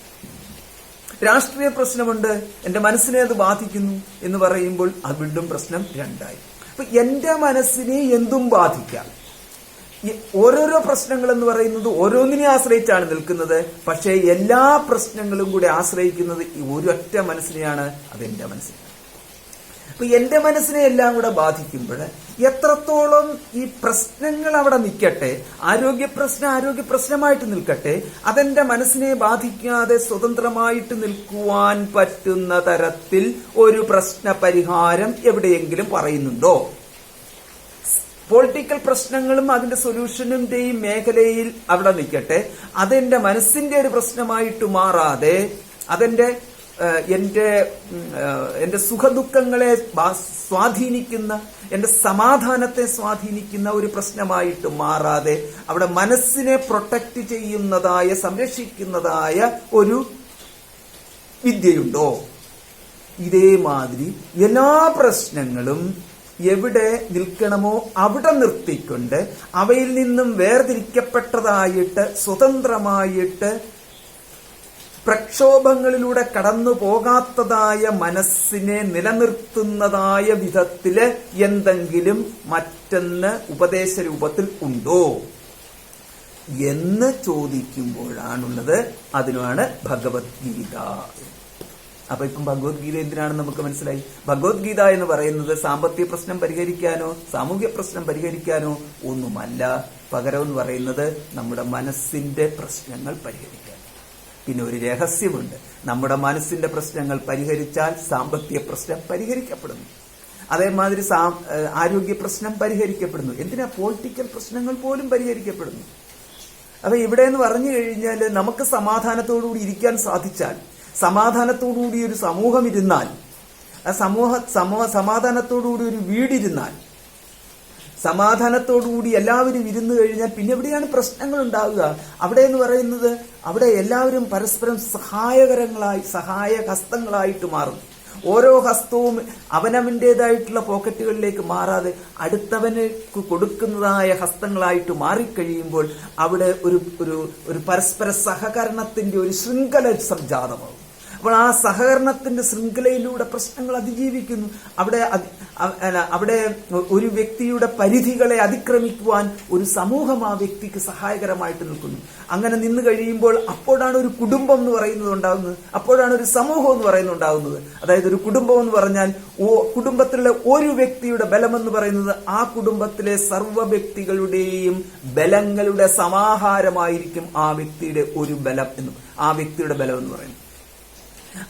രാഷ്ട്രീയ പ്രശ്നമുണ്ട്, എന്റെ മനസ്സിനെ അത് ബാധിക്കുന്നു എന്ന് പറയുമ്പോൾ അത് വീണ്ടും പ്രശ്നം രണ്ടായി. അപ്പൊ എന്റെ മനസ്സിനെ എന്തും ബാധിക്കാം. ഓരോരോ പ്രശ്നങ്ങൾ എന്ന് പറയുന്നത് ഓരോന്നിനെ ആശ്രയിച്ചാണ് നിൽക്കുന്നത്. പക്ഷേ എല്ലാ പ്രശ്നങ്ങളും കൂടി ആശ്രയിക്കുന്നത് ഈ ഒരൊറ്റ മനസ്സിനെയാണ്, അതെന്റെ മനസ്സിനെ. അപ്പൊ എന്റെ മനസ്സിനെ എല്ലാം കൂടെ ബാധിക്കുമ്പോൾ എത്രത്തോളം ഈ പ്രശ്നങ്ങൾ അവിടെ നിൽക്കട്ടെ, ആരോഗ്യ പ്രശ്നമായിട്ട് നിൽക്കട്ടെ, അതെന്റെ മനസ്സിനെ ബാധിക്കാതെ സ്വതന്ത്രമായിട്ട് നിൽക്കുവാൻ പറ്റുന്ന തരത്തിൽ ഒരു പ്രശ്ന പരിഹാരം എവിടെയെങ്കിലും പറയുന്നുണ്ടോ? പൊളിറ്റിക്കൽ പ്രശ്നങ്ങളും അതിന്റെ സൊല്യൂഷനിന്റെയും മേഖലയിൽ അവിടെ നിൽക്കട്ടെ, അതെന്റെ മനസ്സിന്റെ ഒരു പ്രശ്നമായിട്ട് മാറാതെ എന്റെ സുഖദുഃഖങ്ങളെ സ്വാധീനിക്കുന്ന, എന്റെ സമാധാനത്തെ സ്വാധീനിക്കുന്ന ഒരു പ്രശ്നമായിട്ട് മാറാതെ അവിടെ മനസ്സിനെ പ്രൊട്ടക്ട് ചെയ്യുന്നതായ, സംരക്ഷിക്കുന്നതായ ഒരു വിദ്യയുണ്ടോ? ഇതേമാതിരി എല്ലാ പ്രശ്നങ്ങളും എവിടെ നിൽക്കണമോ അവിടെ നിർത്തിക്കൊണ്ട് അവയിൽ നിന്നും വേർതിരിക്കപ്പെട്ടതായിട്ട് സ്വതന്ത്രമായിട്ട് പ്രക്ഷോഭങ്ങളിലൂടെ കടന്നു പോകാത്തതായ മനസ്സിനെ നിലനിർത്തുന്നതായ വിധത്തില് എന്തെങ്കിലും മറ്റൊന്ന് ഉപദേശ രൂപത്തിൽ ഉണ്ടോ എന്ന് ചോദിക്കുമ്പോഴാണുള്ളത്. അതിനാണ് ഭഗവത്ഗീത. അപ്പൊ ഇപ്പം ഭഗവത്ഗീത എന്തിനാണെന്ന് നമുക്ക് മനസ്സിലായി. ഭഗവത്ഗീത എന്ന് പറയുന്നത് സാമ്പത്തിക പ്രശ്നം പരിഹരിക്കാനോ സാമൂഹ്യ പ്രശ്നം പരിഹരിക്കാനോ ഒന്നുമല്ല. പകരം എന്ന് പറയുന്നത് നമ്മുടെ മനസ്സിന്റെ പ്രശ്നങ്ങൾ പരിഹരിക്കാൻ. പിന്നെ ഒരു രഹസ്യമുണ്ട്. നമ്മുടെ മനസ്സിന്റെ പ്രശ്നങ്ങൾ പരിഹരിച്ചാൽ സാമ്പത്തിക പ്രശ്നം പരിഹരിക്കപ്പെടുന്നു. അതേമാതിരി ആരോഗ്യ പ്രശ്നം പരിഹരിക്കപ്പെടുന്നു. എന്തിനാ? പൊളിറ്റിക്കൽ പ്രശ്നങ്ങൾ പോലും പരിഹരിക്കപ്പെടുന്നു. അപ്പൊ ഇവിടെ എന്ന് പറഞ്ഞു കഴിഞ്ഞാൽ നമുക്ക് സമാധാനത്തോടുകൂടി ഇരിക്കാൻ സാധിച്ചാൽ, സമാധാനത്തോടുകൂടി ഒരു സമൂഹം ഇരുന്നാൽ, ആ സമാധാനത്തോടുകൂടി ഒരു വീടിരുന്നാൽ, സമാധാനത്തോടുകൂടി എല്ലാവരും ഇരുന്നു കഴിഞ്ഞാൽ പിന്നെ എവിടെയാണ് പ്രശ്നങ്ങൾ ഉണ്ടാവുക? അവിടെ എന്ന് പറയുന്നത് അവിടെ എല്ലാവരും പരസ്പരം സഹായ ഹസ്തങ്ങളായിട്ട് മാറും. ഓരോ ഹസ്തവും അവനവന്റേതായിട്ടുള്ള പോക്കറ്റുകളിലേക്ക് മാറാതെ അടുത്തവന് കൊടുക്കുന്നതായ ഹസ്തങ്ങളായിട്ട് മാറിക്കഴിയുമ്പോൾ അവിടെ ഒരു പരസ്പര സഹകരണത്തിന്റെ ഒരു ശൃംഖല സംജാതമാകും. അപ്പോൾ ആ സഹകരണത്തിന്റെ ശൃംഖലയിലൂടെ പ്രശ്നങ്ങൾ അതിജീവിക്കുന്നു. അവിടെ ഒരു വ്യക്തിയുടെ പരിധികളെ അതിക്രമിക്കുവാൻ ഒരു സമൂഹം ആ വ്യക്തിക്ക് സഹായകരമായിട്ട് നിൽക്കുന്നു. അങ്ങനെ നിന്ന് കഴിയുമ്പോൾ അപ്പോഴാണ് ഒരു കുടുംബം എന്ന് പറയുന്നത് ഉണ്ടാകുന്നത്, അപ്പോഴാണ് ഒരു സമൂഹം എന്ന് പറയുന്നത് ഉണ്ടാകുന്നത്. അതായത് ഒരു കുടുംബം എന്ന് പറഞ്ഞാൽ കുടുംബത്തിലുള്ള ഒരു വ്യക്തിയുടെ ബലമെന്ന് പറയുന്നത് ആ കുടുംബത്തിലെ സർവ്വ വ്യക്തികളുടെയും ബലങ്ങളുടെ സമാഹാരമായിരിക്കും ആ വ്യക്തിയുടെ ബലം എന്ന് പറയുന്നത്.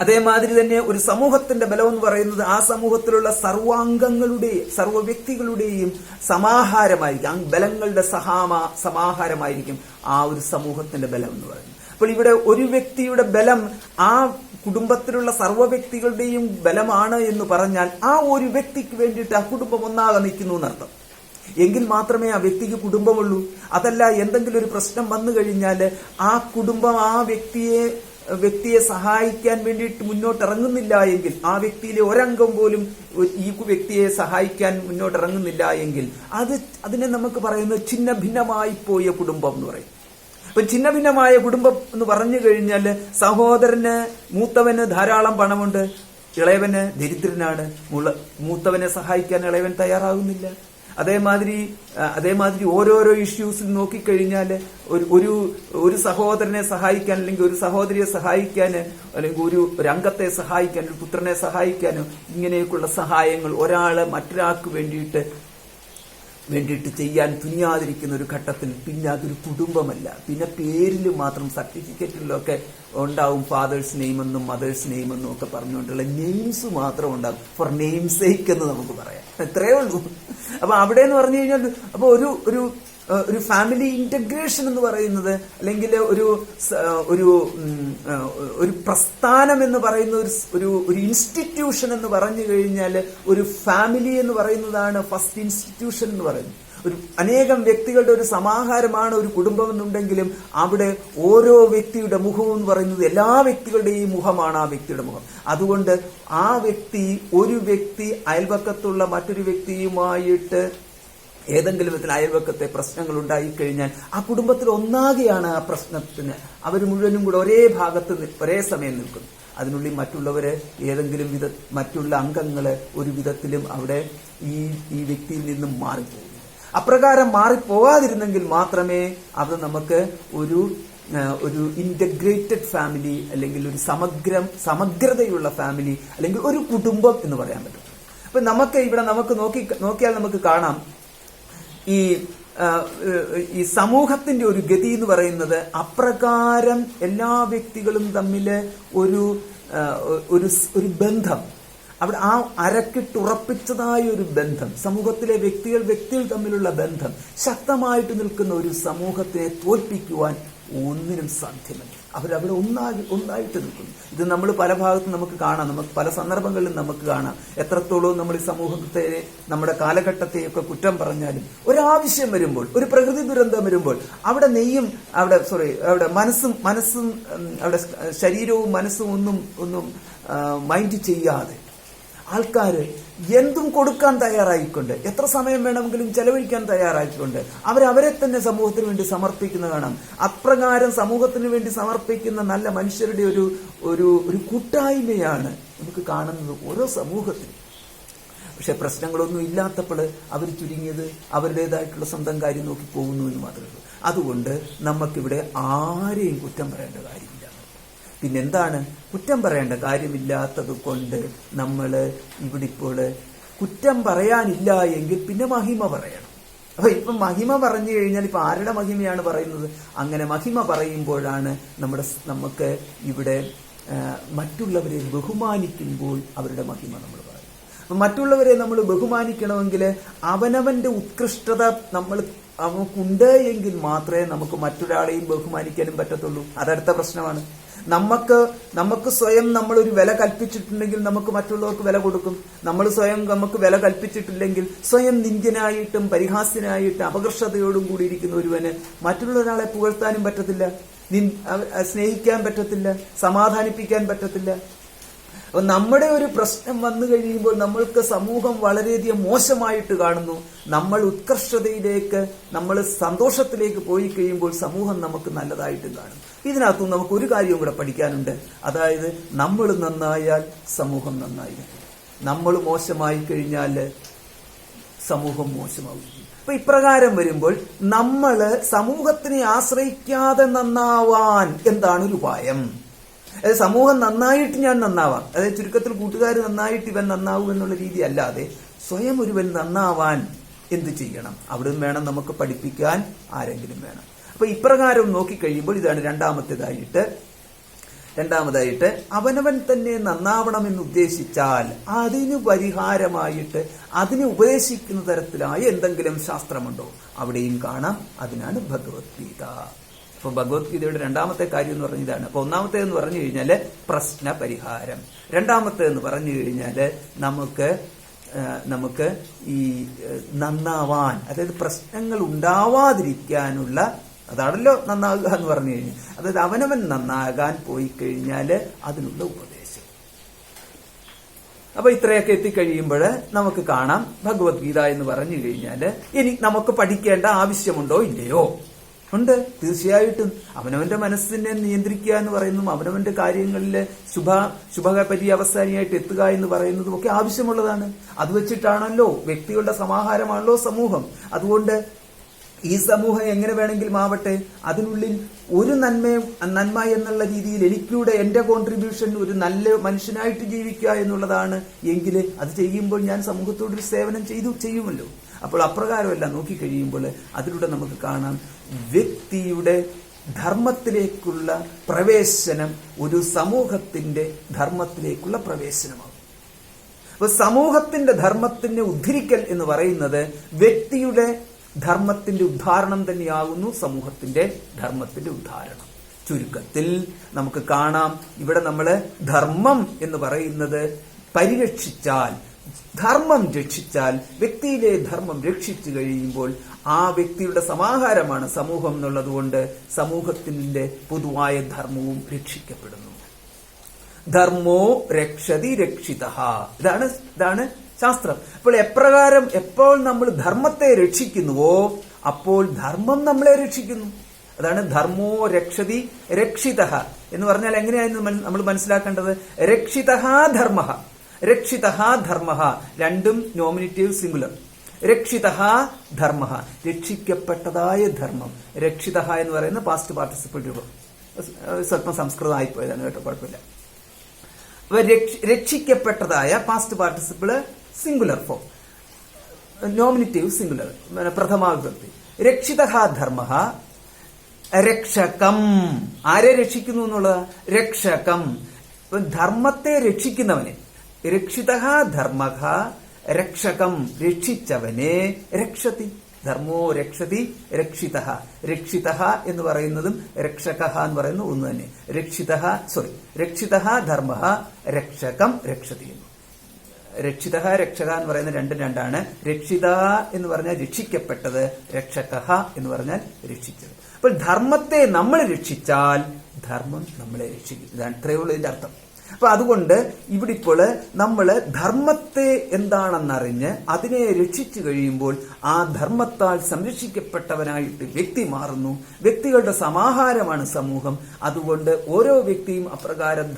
അതേമാതിരി തന്നെ ഒരു സമൂഹത്തിന്റെ ബലം എന്ന് പറയുന്നത് ആ സമൂഹത്തിലുള്ള സർവ്വ വ്യക്തികളുടെയും സമാഹാരമായിരിക്കും. ആ ബലങ്ങളുടെ സമാഹാരമായിരിക്കും ആ ഒരു സമൂഹത്തിന്റെ ബലം എന്ന് പറയുന്നത്. അപ്പോൾ ഇവിടെ ഒരു വ്യക്തിയുടെ ബലം ആ കുടുംബത്തിലുള്ള സർവ്വ വ്യക്തികളുടെയും ബലമാണ് എന്ന് പറഞ്ഞാൽ ആ ഒരു വ്യക്തിക്ക് വേണ്ടിയിട്ട് ആ കുടുംബം ഒന്നാകെ നിൽക്കുന്നു എന്നർത്ഥം. എങ്കിൽ മാത്രമേ ആ വ്യക്തിക്ക് കുടുംബമുള്ളൂ. അതല്ല, എന്തെങ്കിലും ഒരു പ്രശ്നം വന്നു കഴിഞ്ഞാൽ ആ കുടുംബം ആ വ്യക്തിയെ സഹായിക്കാൻ വേണ്ടിയിട്ട് മുന്നോട്ടിറങ്ങുന്നില്ല എങ്കിൽ, ആ വ്യക്തിയിലെ ഒരംഗം പോലും ഈ വ്യക്തിയെ സഹായിക്കാൻ മുന്നോട്ടിറങ്ങുന്നില്ല എങ്കിൽ അതിനെ നമുക്ക് പറയുന്നത് ഛിന്ന ഭിന്നമായി പോയ കുടുംബം എന്ന് പറയും. അപ്പൊ ഛിന്ന ഭിന്നമായ കുടുംബം എന്ന് പറഞ്ഞു കഴിഞ്ഞാൽ സഹോദരന് മൂത്തവന് ധാരാളം പണമുണ്ട്, ഇളയവന് ദരിദ്രനാണ്. മൂത്തവനെ സഹായിക്കാൻ ഇളയവൻ തയ്യാറാകുന്നില്ല. അതേമാതിരി ഓരോരോ ഇഷ്യൂസിൽ നോക്കിക്കഴിഞ്ഞാൽ ഒരു സഹോദരനെ സഹായിക്കാൻ, അല്ലെങ്കിൽ ഒരു സഹോദരിയെ സഹായിക്കാൻ, അല്ലെങ്കിൽ ഒരു അംഗത്തെ സഹായിക്കാൻ, ഒരു പുത്രനെ സഹായിക്കാനോ ഇങ്ങനെയൊക്കെയുള്ള സഹായങ്ങൾ ഒരാള് മറ്റൊരാൾക്ക് വേണ്ടിയിട്ട് ചെയ്യാൻ തുനിയാതിരിക്കുന്ന ഒരു ഘട്ടത്തിൽ പിന്നെ അതൊരു കുടുംബമല്ല, പിന്നെ പേരിൽ മാത്രം സർട്ടിഫിക്കറ്റിലൊക്കെ ഉണ്ടാവും ഫാദേഴ്സ് നെയിം എന്നും മദേഴ്സ് നെയിം എന്നും ഒക്കെ പറഞ്ഞുകൊണ്ടുള്ള നെയിംസ് മാത്രം ഉണ്ടാകും. ഫോർ നെയിം സേക്ക് എന്ന് നമുക്ക് പറയാം, എത്രയേ ഉള്ളൂ. അപ്പൊ അവിടെ എന്ന് പറഞ്ഞു കഴിഞ്ഞാൽ അപ്പൊ ഒരു ഫാമിലി ഇന്റഗ്രേഷൻ എന്ന് പറയുന്നത്, അല്ലെങ്കിൽ ഒരു പ്രസ്ഥാനം എന്ന് പറയുന്ന ഒരു ഇൻസ്റ്റിറ്റ്യൂഷൻ എന്ന് പറഞ്ഞു കഴിഞ്ഞാൽ ഒരു ഫാമിലി എന്ന് പറയുന്നതാണ് ഫസ്റ്റ് ഇൻസ്റ്റിറ്റ്യൂഷൻ എന്ന് പറയുന്നത്. അനേകം വ്യക്തികളുടെ ഒരു സമാഹാരമാണ് ഒരു കുടുംബം എന്നുണ്ടെങ്കിലും അവിടെ ഓരോ വ്യക്തിയുടെ മുഖം എന്ന് പറയുന്നത് എല്ലാ വ്യക്തികളുടെയും മുഖമാണ് ആ വ്യക്തിയുടെ മുഖം. അതുകൊണ്ട് ഒരു വ്യക്തി അയൽപക്കത്തുള്ള മറ്റൊരു വ്യക്തിയുമായിട്ട് ഏതെങ്കിലും വിധത്തിൽ അയൽവക്കത്തെ പ്രശ്നങ്ങൾ ഉണ്ടായിക്കഴിഞ്ഞാൽ ആ കുടുംബത്തിൽ ഒന്നാകെയാണ് ആ പ്രശ്നത്തിന് അവർ മുഴുവനും കൂടെ ഒരേ ഭാഗത്ത് ഒരേ സമയം നിൽക്കുന്നു. അതിനുള്ളിൽ മറ്റുള്ളവര് മറ്റുള്ള അംഗങ്ങള് ഒരു വിധത്തിലും അവിടെ ഈ വ്യക്തിയിൽ നിന്നും മാറിപ്പോകുന്നു. അപ്രകാരം മാറിപ്പോകാതിരുന്നെങ്കിൽ മാത്രമേ അത് നമുക്ക് ഒരു ഇന്റഗ്രേറ്റഡ് ഫാമിലി, അല്ലെങ്കിൽ ഒരു സമഗ്രതയുള്ള ഫാമിലി, അല്ലെങ്കിൽ ഒരു കുടുംബം എന്ന് പറയാൻ പറ്റും. അപ്പൊ നമുക്ക് നോക്കിയാൽ നമുക്ക് കാണാം ഈ സമൂഹത്തിന്റെ ഒരു ഗതി എന്ന് പറയുന്നത് അപ്രകാരം എല്ലാ വ്യക്തികളും തമ്മിൽ ഒരു ബന്ധം, അവിടെ ആ അരക്കിട്ടുറപ്പിച്ചതായ ഒരു ബന്ധം, സമൂഹത്തിലെ വ്യക്തികൾ തമ്മിലുള്ള ബന്ധം ശക്തമായിട്ട് നിൽക്കുന്ന ഒരു സമൂഹത്തെ തോൽപ്പിക്കുവാൻ ഒന്നിനും സാധ്യമല്ല. അവരവിടെ ഒന്നായിട്ട് നിൽക്കുന്നു. ഇത് നമ്മൾ പല ഭാഗത്തും നമുക്ക് കാണാം, നമുക്ക് പല സന്ദർഭങ്ങളിലും നമുക്ക് കാണാം. എത്രത്തോളം നമ്മൾ ഈ സമൂഹത്തെ, നമ്മുടെ കാലഘട്ടത്തെയൊക്കെ കുറ്റം പറഞ്ഞാലും ഒരാവശ്യം വരുമ്പോൾ, ഒരു പ്രകൃതി ദുരന്തം വരുമ്പോൾ അവിടെ മനസ്സും അവിടെ ശരീരവും മനസ്സും ഒന്നും മൈൻഡ് ചെയ്യാതെ ആൾക്കാര് എന്തും കൊടുക്കാൻ തയ്യാറായിക്കൊണ്ട്, എത്ര സമയം വേണമെങ്കിലും ചെലവഴിക്കാൻ തയ്യാറായിക്കൊണ്ട് അവരെ തന്നെ സമൂഹത്തിന് വേണ്ടി സമർപ്പിക്കുന്ന കാണാം. അപ്രകാരം സമൂഹത്തിന് വേണ്ടി സമർപ്പിക്കുന്ന നല്ല മനുഷ്യരുടെ ഒരു കൂട്ടായ്മയാണ് നമുക്ക് കാണുന്നത് ഓരോ സമൂഹത്തിലും. പക്ഷെ പ്രശ്നങ്ങളൊന്നും ഇല്ലാത്തപ്പോൾ അവർ ചുരുങ്ങിയത് അവരുടേതായിട്ടുള്ള സ്വന്തം കാര്യം നോക്കി പോകുന്നു എന്ന് മാത്രമേ ഉള്ളൂ. അതുകൊണ്ട് നമുക്കിവിടെ ആരെയും കുറ്റം പറയേണ്ട കാര്യമില്ല. പിന്നെന്താണ്, കുറ്റം പറയേണ്ട കാര്യമില്ലാത്തത് കൊണ്ട് നമ്മൾ ഇവിടെ ഇപ്പോൾ കുറ്റം പറയാനില്ല എങ്കിൽ പിന്നെ മഹിമ പറയണം. അപ്പൊ ഇപ്പം മഹിമ പറഞ്ഞു കഴിഞ്ഞാൽ ഇപ്പൊ ആരുടെ മഹിമയാണ് പറയുന്നത്? അങ്ങനെ മഹിമ പറയുമ്പോഴാണ് നമുക്ക് ഇവിടെ മറ്റുള്ളവരെ ബഹുമാനിക്കുമ്പോൾ അവരുടെ മഹിമ നമ്മൾ പറയും. അപ്പൊ മറ്റുള്ളവരെ നമ്മൾ ബഹുമാനിക്കണമെങ്കിൽ അവനവന്റെ ഉത്കൃഷ്ടത നമുക്കുണ്ട് എങ്കിൽ മാത്രമേ നമുക്ക് മറ്റൊരാളെയും ബഹുമാനിക്കാനും പറ്റത്തുള്ളൂ. അതടുത്ത പ്രശ്നമാണ്. നമുക്ക് സ്വയം നമ്മളൊരു വില കൽപ്പിച്ചിട്ടുണ്ടെങ്കിൽ നമുക്ക് മറ്റുള്ളവർക്ക് വില കൊടുക്കും. നമ്മൾ സ്വയം നമുക്ക് വില കൽപ്പിച്ചിട്ടില്ലെങ്കിൽ സ്വയം നിന്ദ്യനായിട്ടും പരിഹാസ്യനായിട്ടും അപകർഷതയോടും കൂടിയിരിക്കുന്ന ഒരുവന് മറ്റുള്ള ഒരാളെ പുകഴ്ത്താനും പറ്റത്തില്ല, സ്നേഹിക്കാൻ പറ്റത്തില്ല, സമാധാനിപ്പിക്കാൻ പറ്റത്തില്ല. നമ്മുടെ ഒരു പ്രശ്നം വന്നു കഴിയുമ്പോൾ നമ്മൾക്ക് സമൂഹം വളരെയധികം മോശമായിട്ട് കാണുന്നു. നമ്മൾ ഉത്കർഷതയിലേക്ക്, നമ്മൾ സന്തോഷത്തിലേക്ക് പോയി കഴിയുമ്പോൾ സമൂഹം നമുക്ക് നല്ലതായിട്ടും കാണും. ഇതിനകത്തും നമുക്ക് ഒരു കാര്യവും കൂടെ പഠിക്കാനുണ്ട്. അതായത് നമ്മൾ നന്നായാൽ സമൂഹം നന്നായിരിക്കും, നമ്മൾ മോശമായി കഴിഞ്ഞാൽ സമൂഹം മോശമാവും. അപ്പൊ ഇപ്രകാരം വരുമ്പോൾ നമ്മള് സമൂഹത്തിനെ ആശ്രയിക്കാതെ നന്നാവാൻ എന്താണ് ഒരു ഉപായം? അതായത് സമൂഹം നന്നായിട്ട് ഞാൻ നന്നാവാം, അതായത് ചുരുക്കത്തിൽ കൂട്ടുകാർ നന്നായിട്ട് ഇവൻ നന്നാവും എന്നുള്ള രീതി അല്ലാതെ സ്വയം ഒരുവൻ നന്നാവാൻ എന്ത് ചെയ്യണം? അവിടുന്ന് വേണം നമുക്ക് പഠിപ്പിക്കാൻ ആരെങ്കിലും വേണം. അപ്പൊ ഇപ്രകാരം നോക്കിക്കഴിയുമ്പോൾ ഇതാണ് രണ്ടാമതായിട്ട് അവനവൻ തന്നെ നന്നാവണമെന്ന് ഉദ്ദേശിച്ചാൽ അതിനു പരിഹാരമായിട്ട് അതിനെ ഉപദേശിക്കുന്ന തരത്തിലായ എന്തെങ്കിലും ശാസ്ത്രമുണ്ടോ? അവിടെയും കാണാം. അതിനാണ് ഭഗവത്ഗീത. അപ്പൊ ഭഗവത്ഗീതയുടെ രണ്ടാമത്തെ കാര്യം എന്ന് പറഞ്ഞതാണ്. അപ്പൊ ഒന്നാമത്തേതെന്ന് പറഞ്ഞു കഴിഞ്ഞാല് പ്രശ്ന പരിഹാരം, രണ്ടാമത്തേതെന്ന് പറഞ്ഞു കഴിഞ്ഞാല് നമുക്ക് ഈ നന്നാവാൻ, അതായത് പ്രശ്നങ്ങൾ ഉണ്ടാവാതിരിക്കാനുള്ള, അതാണല്ലോ നന്നാകുക എന്ന് പറഞ്ഞു കഴിഞ്ഞാൽ. അതായത് അവനവൻ നന്നാകാൻ പോയി കഴിഞ്ഞാല് അതിനുള്ള ഉപദേശം. അപ്പൊ ഇത്രയൊക്കെ എത്തിക്കഴിയുമ്പോൾ നമുക്ക് കാണാം ഭഗവത്ഗീത എന്ന് പറഞ്ഞു കഴിഞ്ഞാല് ഇനി നമുക്ക് പഠിക്കേണ്ട ആവശ്യമുണ്ടോ ഇല്ലയോ? ഉണ്ട്, തീർച്ചയായിട്ടും. അവനവന്റെ മനസ്സിനെ നിയന്ത്രിക്കുക എന്ന് പറയുന്നതും അവനവന്റെ കാര്യങ്ങളിൽ ശുഭപര്യവസാനിയായിട്ട് എത്തുക എന്ന് പറയുന്നതും ഒക്കെ ആവശ്യമുള്ളതാണ്. അത് വെച്ചിട്ടാണല്ലോ, വ്യക്തികളുടെ സമാഹാരമാണല്ലോ സമൂഹം. അതുകൊണ്ട് ഈ സമൂഹം എങ്ങനെ വേണമെങ്കിലും ആവട്ടെ, അതിനുള്ളിൽ ഒരു നന്മ എന്നുള്ള രീതിയിൽ എനിക്കൂടെ എന്റെ കോൺട്രിബ്യൂഷൻ ഒരു നല്ല മനുഷ്യനായിട്ട് ജീവിക്കുക എന്നുള്ളതാണ് എങ്കിൽ അത് ചെയ്യുമ്പോൾ ഞാൻ സമൂഹത്തോടൊരു സേവനം ചെയ്യുമല്ലോ. അപ്പോൾ അപ്രകാരമല്ല നോക്കിക്കഴിയുമ്പോൾ അതിലൂടെ നമുക്ക് കാണാം വ്യക്തിയുടെ ധർമ്മത്തിലേക്കുള്ള പ്രവേശനം ഒരു സമൂഹത്തിന്റെ ധർമ്മത്തിലേക്കുള്ള പ്രവേശനമാകും. അപ്പൊ സമൂഹത്തിന്റെ ധർമ്മത്തിനെ ഉദ്ധരിക്കൽ എന്ന് പറയുന്നത് വ്യക്തിയുടെ ധർമ്മത്തിന്റെ ഉദ്ധാരണം തന്നെയാകുന്നു സമൂഹത്തിന്റെ ധർമ്മത്തിന്റെ ഉദ്ധാരണം. ചുരുക്കത്തിൽ നമുക്ക് കാണാം, ഇവിടെ നമ്മള് ധർമ്മം എന്ന് പറയുന്നത് പരിരക്ഷിച്ചാൽ, ധർമ്മം രക്ഷിച്ചാൽ, വ്യക്തിയിലെ ധർമ്മം രക്ഷിച്ചു കഴിയുമ്പോൾ ആ വ്യക്തിയുടെ സമാഹാരമാണ് സമൂഹം എന്നുള്ളതുകൊണ്ട് സമൂഹത്തിന്റെ പൊതുവായ ധർമ്മവും രക്ഷിക്കപ്പെടുന്നു. ധർമ്മോ രക്ഷതി രക്ഷിതഃ, ഇതാണ് ശാസ്ത്രം. അപ്പോൾ എപ്പോൾ നമ്മൾ ധർമ്മത്തെ രക്ഷിക്കുന്നുവോ അപ്പോൾ ധർമ്മം നമ്മളെ രക്ഷിക്കുന്നു. അതാണ് ധർമ്മോ രക്ഷതി രക്ഷിതഃ എന്ന് പറഞ്ഞാൽ എങ്ങനെയായിരുന്നു നമ്മൾ മനസ്സിലാക്കേണ്ടത്? രക്ഷിതഃ ധർമ്മഃ, രക്ഷിതഃ ധർമ്മഃ, രണ്ടും നോമിനേറ്റീവ് സിംഗുലർ. രക്ഷിതഃ ധർമ്മഃ, രക്ഷിക്കപ്പെട്ടതായ ധർമ്മം. രക്ഷിതഃ എന്ന് പറയുന്ന പാസ്റ്റ് പാർട്ടിസിപ്പിൾ രൂപം. സ്വല്പം സംസ്കൃതം ആയിപ്പോയതാണ് കേട്ടോ, കുഴപ്പമില്ല. രക്ഷിക്കപ്പെട്ടതായ past participle singular form, nominative singular പ്രഥമാ വിഭക്തി. രക്ഷിതഃ ധർമ്മഃ രക്ഷകം, ആരെ രക്ഷിക്കുന്നു എന്നുള്ളത്? രക്ഷകം, ധർമ്മത്തെ രക്ഷിക്കുന്നവനെ. രക്ഷിതഃ ധർമ്മഃ രക്ഷകം, രക്ഷിച്ചവനെ രക്ഷതി. ധർമ്മോ രക്ഷതി രക്ഷിതഃ. രക്ഷിതഃ എന്ന് പറയുന്നതും രക്ഷകഃ എന്ന് പറയുന്നതും ഒന്ന് തന്നെ. രക്ഷിതഃ ധർമ്മഃ രക്ഷകം രക്ഷതി. രക്ഷിതഃ രക്ഷക എന്ന് പറയുന്ന രണ്ടാണ്. രക്ഷിത എന്ന് പറഞ്ഞാൽ രക്ഷിക്കപ്പെട്ടത്, രക്ഷകഃ എന്ന് പറഞ്ഞാൽ രക്ഷിച്ചത്. അപ്പോൾ ധർമ്മത്തെ നമ്മൾ രക്ഷിച്ചാൽ ധർമ്മം നമ്മളെ രക്ഷിക്കും. ഇതാണ് ഇത്രയുള്ള ഇതിന്റെ അർത്ഥം. അപ്പൊ അതുകൊണ്ട് ഇവിടെ ഇപ്പോൾ നമ്മൾ ധർമ്മത്തെ എന്താണെന്നറിഞ്ഞ് അതിനെ രക്ഷിച്ചു കഴിയുമ്പോൾ ആ ധർമ്മത്താൽ സംരക്ഷിക്കപ്പെട്ടവനായിട്ട് വ്യക്തി മാറുന്നു. വ്യക്തികളുടെ സമാഹാരമാണ് സമൂഹം. അതുകൊണ്ട് ഓരോ വ്യക്തിയും അപ്രകാരം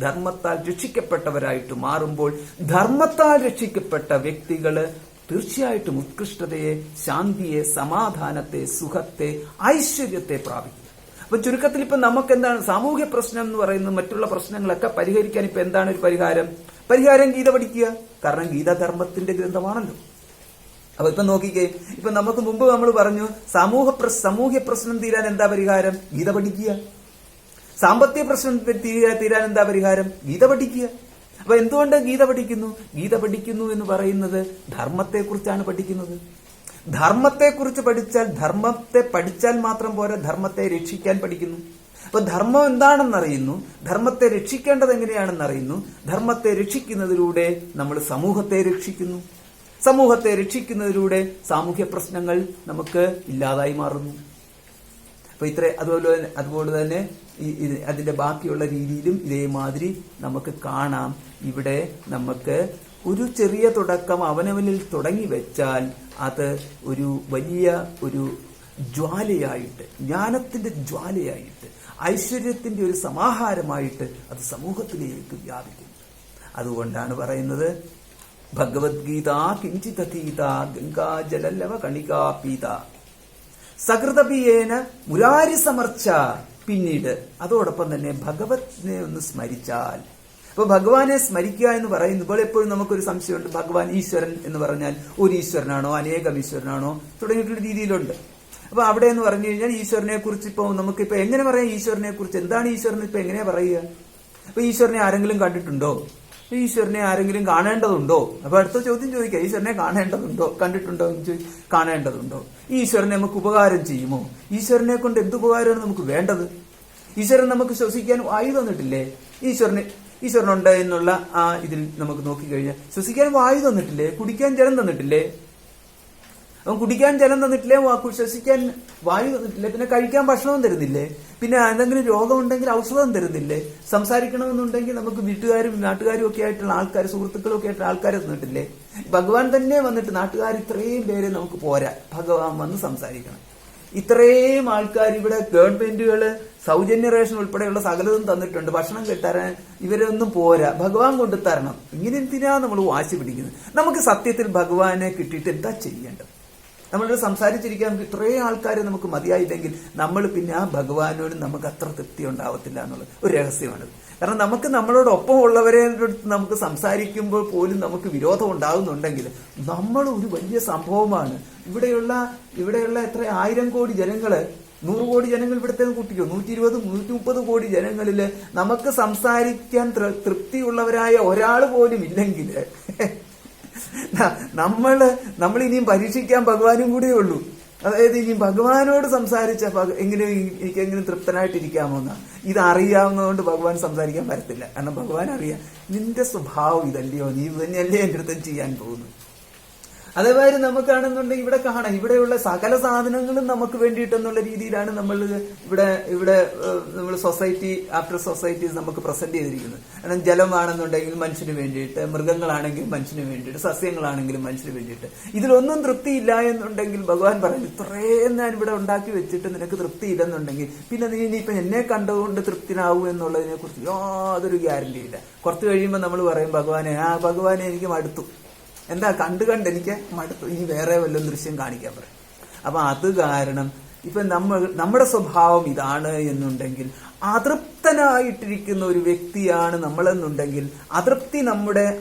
ധർമ്മത്താൽ രക്ഷിക്കപ്പെട്ടവരായിട്ട് മാറുമ്പോൾ ധർമ്മത്താൽ രക്ഷിക്കപ്പെട്ട വ്യക്തികള് തീർച്ചയായിട്ടും ഉത്കൃഷ്ടതയെ, ശാന്തിയെ, സമാധാനത്തെ, സുഖത്തെ, ഐശ്വര്യത്തെ പ്രാപിക്കും. അപ്പൊ ചുരുക്കത്തിൽ ഇപ്പൊ നമുക്ക് എന്താണ് സാമൂഹ്യ പ്രശ്നം എന്ന് പറയുന്നത്? മറ്റുള്ള പ്രശ്നങ്ങളൊക്കെ പരിഹരിക്കാൻ ഇപ്പൊ എന്താണ് ഒരു പരിഹാരം? ഗീത പഠിക്കുക. കാരണം ഗീത ധർമ്മത്തിന്റെ ഗ്രന്ഥമാണല്ലോ. അപ്പൊ ഇപ്പൊ നോക്കിക്കേ, ഇപ്പൊ നമുക്ക് മുമ്പ് നമ്മൾ പറഞ്ഞു സാമൂഹ്യ പ്രശ്നം തീരാൻ എന്താ പരിഹാരം? ഗീത പഠിക്കുക. സാമ്പത്തിക പ്രശ്നം തീരാൻ എന്താ പരിഹാരം? ഗീത പഠിക്കുക. അപ്പൊ എന്തുകൊണ്ട് ഗീത പഠിക്കുന്നു? ഗീത പഠിക്കുന്നു എന്ന് പറയുന്നത് ധർമ്മത്തെക്കുറിച്ചാണ് പഠിക്കുന്നത്. ധർമ്മത്തെക്കുറിച്ച് പഠിച്ചാൽ മാത്രം പോരാ, ധർമ്മത്തെ രക്ഷിക്കാൻ പഠിക്കുന്നു. അപ്പൊ ധർമ്മം എന്താണെന്നറിയുന്നു, ധർമ്മത്തെ രക്ഷിക്കേണ്ടത് എങ്ങനെയാണെന്ന് അറിയുന്നു. ധർമ്മത്തെ രക്ഷിക്കുന്നതിലൂടെ നമ്മൾ സമൂഹത്തെ രക്ഷിക്കുന്നു. സമൂഹത്തെ രക്ഷിക്കുന്നതിലൂടെ സാമൂഹ്യ പ്രശ്നങ്ങൾ നമുക്ക് ഇല്ലാതായി മാറുന്നു. അപ്പൊ അതുപോലെ തന്നെ അതിന്റെ ബാക്കിയുള്ള രീതിയിലും ഇതേമാതിരി നമുക്ക് കാണാം. ഇവിടെ നമുക്ക് ഒരു ചെറിയ തുടക്കം അവനവനിൽ തുടങ്ങി വെച്ചാൽ അത് ഒരു വലിയ ഒരു ജ്വാലയായിട്ട്, ജ്ഞാനത്തിന്റെ ജ്വാലയായിട്ട്, ഐശ്വര്യത്തിന്റെ ഒരു സമാഹാരമായിട്ട് അത് സമൂഹത്തിലേക്ക് വ്യാപിക്കും. അതുകൊണ്ടാണ് പറയുന്നത് ഭഗവത്ഗീത കിഞ്ചിതീത ഗംഗാജലലവ കണികാപീത സകൃതപിയേന മുരാരി സമർച്ച. പിന്നീട് അതോടൊപ്പം തന്നെ ഭഗവതിനെ ഒന്ന് സ്മരിച്ചാൽ, അപ്പൊ ഭഗവാനെ സ്മരിക്കുക എന്ന് പറയുമ്പോൾ എപ്പോഴും നമുക്കൊരു സംശയമുണ്ട്. ഭഗവാൻ ഈശ്വരൻ എന്ന് പറഞ്ഞാൽ ഒരു ഈശ്വരനാണോ, അനേകം ഈശ്വരനാണോ തുടങ്ങിയിട്ടുള്ള രീതിയിലുണ്ട്. അപ്പൊ അവിടെ എന്ന് പറഞ്ഞു കഴിഞ്ഞാൽ ഈശ്വരനെ കുറിച്ച് ഇപ്പൊ നമുക്കിപ്പോ എങ്ങനെ പറയാം? ഈശ്വരനെ കുറിച്ച് എന്താണ് ഈശ്വരൻ ഇപ്പൊ എങ്ങനെയാ പറയുക? അപ്പൊ ഈശ്വരനെ ആരെങ്കിലും കണ്ടിട്ടുണ്ടോ? ഈശ്വരനെ ആരെങ്കിലും കാണേണ്ടതുണ്ടോ? അപ്പൊ അടുത്ത ചോദ്യം ചോദിക്കാം, ഈശ്വരനെ കാണേണ്ടതുണ്ടോ, കണ്ടിട്ടുണ്ടോ എന്ന് കാണേണ്ടതുണ്ടോ? ഈശ്വരനെ നമുക്ക് ഉപകാരം ചെയ്യുമോ? ഈശ്വരനെ കൊണ്ട് എന്ത് ഉപകാരമാണ് നമുക്ക് വേണ്ടത്? ഈശ്വരൻ നമുക്ക് ശ്വസിക്കാൻ വായു തന്നിട്ടില്ലേ? ഈശ്വരനുണ്ട് എന്നുള്ള ആ ഇതിൽ നമുക്ക് നോക്കിക്കഴിഞ്ഞാൽ ശ്വസിക്കാൻ വായു തന്നിട്ടില്ലേ? കുടിക്കാൻ ജലം തന്നിട്ടില്ലേ? അവൻ കുടിക്കാൻ ജലം തന്നിട്ടില്ലേ? ശ്വസിക്കാൻ വായു തന്നിട്ടില്ലേ? പിന്നെ കഴിക്കാൻ ഭക്ഷണവും തരുന്നില്ലേ? പിന്നെ എന്തെങ്കിലും രോഗമുണ്ടെങ്കിൽ ഔഷധം തരുന്നില്ലേ? സംസാരിക്കണമെന്നുണ്ടെങ്കിൽ നമുക്ക് വീട്ടുകാരും നാട്ടുകാരും ഒക്കെ ആയിട്ടുള്ള ആൾക്കാർ, സുഹൃത്തുക്കളും ഒക്കെ ആയിട്ടുള്ള ആൾക്കാരെ തന്നിട്ടില്ലേ? ഭഗവാൻ തന്നെ വന്നിട്ട് നാട്ടുകാർ ഇത്രയും പേരെ നമുക്ക് പോരാ, ഭഗവാൻ വന്ന് സംസാരിക്കണം. ഇത്രയും ആൾക്കാർ ഇവിടെ ഗവൺമെന്റുകള് സൗജന്യ റേഷൻ ഉൾപ്പെടെയുള്ള സകലതും തന്നിട്ടുണ്ട്. ഭക്ഷണം കിട്ടാൻ ഇവരൊന്നും പോരാ, ഭഗവാൻ കൊണ്ടു തരണം. ഇങ്ങനെ എന്തിനാ നമ്മൾ വാശി പിടിക്കുന്നത്? നമുക്ക് സത്യത്തിൽ ഭഗവാനെ കിട്ടിയിട്ട് എന്താ ചെയ്യേണ്ടത്? നമ്മളിവിടെ സംസാരിച്ചിരിക്കാൻ നമുക്ക് ഇത്രയും ആൾക്കാർ നമുക്ക് മതിയായില്ലെങ്കിൽ നമ്മൾ പിന്നെ ആ ഭഗവാനോട് നമുക്ക് അത്ര തൃപ്തി ഉണ്ടാവത്തില്ല എന്നുള്ളത് ഒരു രഹസ്യമാണ്. കാരണം നമുക്ക് നമ്മളോടൊപ്പം ഉള്ളവരെ അടുത്ത് നമുക്ക് സംസാരിക്കുമ്പോൾ പോലും നമുക്ക് വിരോധം ഉണ്ടാകുന്നുണ്ടെങ്കിൽ നമ്മൾ ഒരു വലിയ സംഭവമാണ്. ഇവിടെയുള്ള എത്ര 1000 കോടി ജനങ്ങള്, 100 കോടി ജനങ്ങൾ ഇവിടുത്തെ കൂട്ടിക്കോ, 120, 130 കോടി ജനങ്ങളില് നമുക്ക് സംസാരിക്കാൻ തൃപ്തിയുള്ളവരായ ഒരാൾ പോലും ഇല്ലെങ്കിൽ നമ്മൾ ഇനിയും പരീക്ഷിക്കാൻ ഭഗവാനും കൂടിയേ ഉള്ളൂ. അതായത് ഇനി ഭഗവാനോട് സംസാരിച്ച എനിക്കെങ്കിലും തൃപ്തനായിട്ടിരിക്കാമോ എന്നാ. ഇത് അറിയാവുന്നതുകൊണ്ട് ഭഗവാൻ സംസാരിക്കാൻ പറ്റത്തില്ല. കാരണം ഭഗവാൻ അറിയാം നിന്റെ സ്വഭാവം ഇതല്ലയോ, നീ തന്നെയല്ലേ എന്റെ അടുത്ത് ചെയ്യാൻ പോകുന്നു. അതേമാതിരി നമുക്കാണെന്നുണ്ടെങ്കിൽ ഇവിടെ കാണാം, ഇവിടെയുള്ള സകല സാധനങ്ങളും നമുക്ക് വേണ്ടിയിട്ടെന്നുള്ള രീതിയിലാണ് ഇവിടെ നമ്മൾ സൊസൈറ്റി ആഫ്റ്റർ സൊസൈറ്റീസ് നമുക്ക് പ്രസന്റ് ചെയ്തിരിക്കുന്നത്. കാരണം ജലമാണെന്നുണ്ടെങ്കിൽ മനുഷ്യന് വേണ്ടിയിട്ട്, മൃഗങ്ങളാണെങ്കിലും മനുഷ്യന് വേണ്ടിയിട്ട്, സസ്യങ്ങളാണെങ്കിലും മനുഷ്യന് വേണ്ടിയിട്ട്. ഇതിലൊന്നും തൃപ്തിയില്ല എന്നുണ്ടെങ്കിൽ ഭഗവാൻ പറയും, ഇത്രയും ഞാൻ ഇവിടെ ഉണ്ടാക്കി വെച്ചിട്ട് നിനക്ക് തൃപ്തിയില്ലെന്നുണ്ടെങ്കിൽ പിന്നെ നീ ഇനിയിപ്പൊ എന്നെ കണ്ടുകൊണ്ട് തൃപ്തിനാവൂ എന്നുള്ളതിനെ കുറിച്ച് യാതൊരു ഗ്യാരണ്ടിയില്ല. കുറച്ച് കഴിയുമ്പോൾ നമ്മൾ പറയും ഭഗവാനെ എനിക്ക് മടുത്തു, എന്താ കണ്ട് എനിക്ക് മടുത്തു, ഇനി വേറെ വല്ലതും ദൃശ്യം കാണിക്കാൻ പറയും. അപ്പൊ അത് കാരണം ഇപ്പൊ നമ്മുടെ സ്വഭാവം ഇതാണ് എന്നുണ്ടെങ്കിൽ, അതൃപ്തനായിട്ടിരിക്കുന്ന ഒരു വ്യക്തിയാണ് നമ്മളെന്നുണ്ടെങ്കിൽ, അതൃപ്തി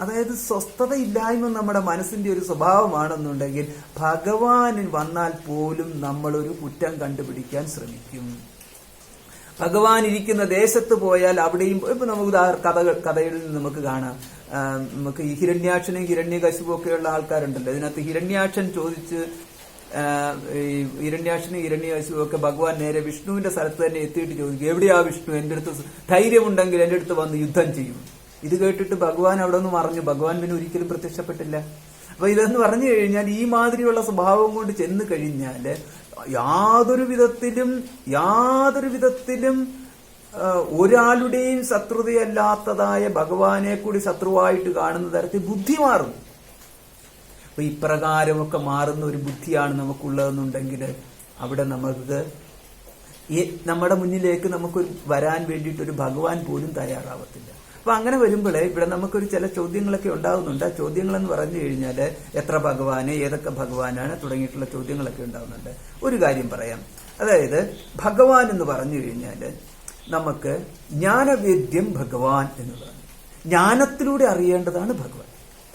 അതായത് സ്വസ്ഥതയില്ലായ്മ നമ്മുടെ മനസ്സിന്റെ ഒരു സ്വഭാവമാണെന്നുണ്ടെങ്കിൽ ഭഗവാനിൽ വന്നാൽ പോലും നമ്മളൊരു കുറ്റം കണ്ടുപിടിക്കാൻ ശ്രമിക്കും. ഭഗവാൻ ഇരിക്കുന്ന ദേശത്ത് പോയാൽ അവിടെയും ഇപ്പൊ നമുക്ക് കഥയിൽ നിന്ന് നമുക്ക് കാണാം. നമുക്ക് ഈ ഹിരണ്യാക്ഷനും ഹിരണ്യകശിപും ഒക്കെയുള്ള ആൾക്കാരുണ്ടല്ലോ. ഇതിനകത്ത് ഹിരണ്യാക്ഷൻ ചോദിച്ച് ഹിരണ്യാക്ഷനും ഹിരണ്യകശിപും ഒക്കെ ഭഗവാൻ നേരെ വിഷ്ണുവിന്റെ സ്ഥലത്ത് തന്നെ എത്തിയിട്ട് ചോദിക്കും, എവിടെയാ വിഷ്ണു? എന്റെ അടുത്ത് ധൈര്യമുണ്ടെങ്കിൽ എന്റെ അടുത്ത് വന്ന് യുദ്ധം ചെയ്യും. ഇത് കേട്ടിട്ട് ഭഗവാൻ അവിടെ നിന്ന് മറഞ്ഞു. ഭഗവാൻ പിന്നെ ഒരിക്കലും പ്രത്യക്ഷപ്പെട്ടില്ല. അപ്പൊ ഇതെന്ന് പറഞ്ഞു കഴിഞ്ഞാൽ ഈ മാതിരിയുള്ള സ്വഭാവം കൊണ്ട് ചെന്ന് കഴിഞ്ഞാല് യാതൊരു വിധത്തിലും ഒരാളുടെയും ശത്രുതയല്ലാത്തതായ ഭഗവാനെ കൂടി ശത്രുവായിട്ട് കാണുന്ന തരത്തിൽ ബുദ്ധി മാറും. അപ്പൊ ഇപ്രകാരമൊക്കെ മാറുന്ന ഒരു ബുദ്ധിയാണ് നമുക്കുള്ളതെന്നുണ്ടെങ്കിൽ അവിടെ നമ്മുടെ മുന്നിലേക്ക് നമുക്ക് വരാൻ വേണ്ടിയിട്ടൊരു ഭഗവാൻ പോലും തയ്യാറാവത്തില്ല. അപ്പൊ അങ്ങനെ വരുമ്പോൾ ഇവിടെ നമുക്കൊരു ചില ചോദ്യങ്ങളൊക്കെ ഉണ്ടാകുന്നുണ്ട്. ആ ചോദ്യങ്ങളെന്ന് പറഞ്ഞു കഴിഞ്ഞാല് എത്ര ഭഗവാന്, ഏതൊക്കെ ഭഗവാനാണ് തുടങ്ങിയിട്ടുള്ള ചോദ്യങ്ങളൊക്കെ ഉണ്ടാകുന്നുണ്ട്. ഒരു കാര്യം പറയാം, അതായത് ഭഗവാൻ എന്ന് പറഞ്ഞു കഴിഞ്ഞാല് നമുക്ക് ജ്ഞാനവേദ്യം ഭഗവാൻ എന്ന് പറഞ്ഞു, ജ്ഞാനത്തിലൂടെ അറിയേണ്ടതാണ് ഭഗവാൻ.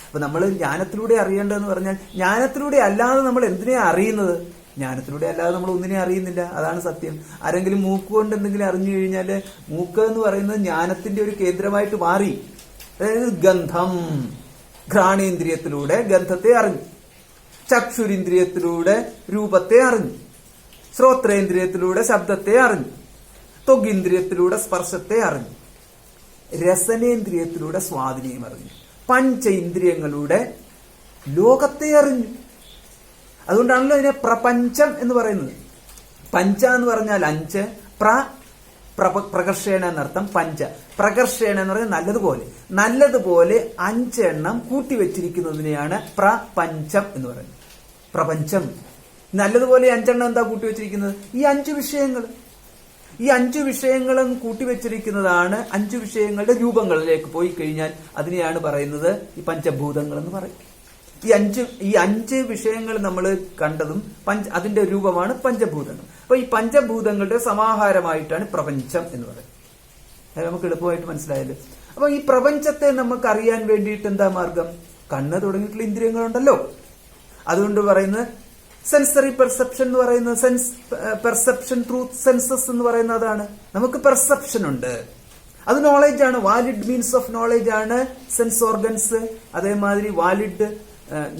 അപ്പൊ നമ്മൾ ജ്ഞാനത്തിലൂടെ അറിയേണ്ടതെന്ന് പറഞ്ഞാൽ ജ്ഞാനത്തിലൂടെ അല്ലാതെ നമ്മൾ എന്തിനെയാ അറിയുന്നത്? ജ്ഞാനത്തിലൂടെ അല്ലാതെ നമ്മൾ ഒന്നിനെ അറിയുന്നില്ല, അതാണ് സത്യം. ആരെങ്കിലും മൂക്കുകൊണ്ട് എന്തെങ്കിലും അറിഞ്ഞു കഴിഞ്ഞാല് മൂക്ക് എന്ന് പറയുന്നത് ജ്ഞാനത്തിന്റെ ഒരു കേന്ദ്രമായിട്ട് മാറി. അതായത് ഗന്ധം, ഘ്രാണേന്ദ്രിയത്തിലൂടെ ഗന്ധത്തെ അറിഞ്ഞു, ചക്ഷുരിന്ദ്രിയത്തിലൂടെ രൂപത്തെ അറിഞ്ഞു, ശ്രോത്രേന്ദ്രിയത്തിലൂടെ ശബ്ദത്തെ അറിഞ്ഞു, ത്വഗിന്ദ്രിയത്തിലൂടെ സ്പർശത്തെ അറിഞ്ഞു, രസനേന്ദ്രിയത്തിലൂടെ സ്വാദിനെയും അറിഞ്ഞു, പഞ്ച ഇന്ദ്രിയങ്ങളുടെ ലോകത്തെ അറിഞ്ഞു. അതുകൊണ്ടാണല്ലോ ഇതിനെ പ്രപഞ്ചം എന്ന് പറയുന്നത്. പഞ്ച എന്ന് പറഞ്ഞാൽ 5, പ്രകർഷേണ എന്നർത്ഥം. പഞ്ച പ്രകർഷേണ എന്ന് പറഞ്ഞാൽ നല്ലതുപോലെ 5 എണ്ണം കൂട്ടിവെച്ചിരിക്കുന്നതിനെയാണ് പ്രപഞ്ചം എന്ന് പറയുന്നത്. പ്രപഞ്ചം നല്ലതുപോലെ 5 എണ്ണം എന്താ കൂട്ടിവെച്ചിരിക്കുന്നത്? ഈ 5 വിഷയങ്ങൾ. ഈ 5 വിഷയങ്ങളും കൂട്ടിവെച്ചിരിക്കുന്നതാണ്. 5 വിഷയങ്ങളുടെ രൂപങ്ങളിലേക്ക് പോയി കഴിഞ്ഞാൽ അതിനെയാണ് പറയുന്നത് ഈ പഞ്ചഭൂതങ്ങൾ എന്ന് പറയും. ഈ അഞ്ച് വിഷയങ്ങൾ നമ്മൾ കണ്ടതും അതിന്റെ രൂപമാണ് പഞ്ചഭൂതങ്ങൾ. അപ്പൊ ഈ പഞ്ചഭൂതങ്ങളുടെ സമാഹാരമായിട്ടാണ് പ്രപഞ്ചം എന്ന് പറയുന്നത്. അത് നമുക്ക് എളുപ്പമായിട്ട് മനസ്സിലായല്ലോ. അപ്പൊ ഈ പ്രപഞ്ചത്തെ നമുക്ക് അറിയാൻ വേണ്ടിയിട്ട് എന്താ മാർഗം? കണ്ണ് തുടങ്ങിയിട്ടുള്ള ഇന്ദ്രിയങ്ങളുണ്ടല്ലോ. അതുകൊണ്ട് പറയുന്നത് സെൻസറി പെർസെപ്ഷൻ എന്ന് പറയുന്നത്, പെർസെപ്ഷൻ ത്രൂ സെൻസസ് എന്ന് പറയുന്നത് അതാണ്. നമുക്ക് പെർസെപ്ഷൻ ഉണ്ട്, അത് നോളജ് ആണ്. വാലിഡ് മീൻസ് ഓഫ് നോളജ് ആണ് സെൻസ് ഓർഗൻസ്. അതേമാതിരി വാലിഡ്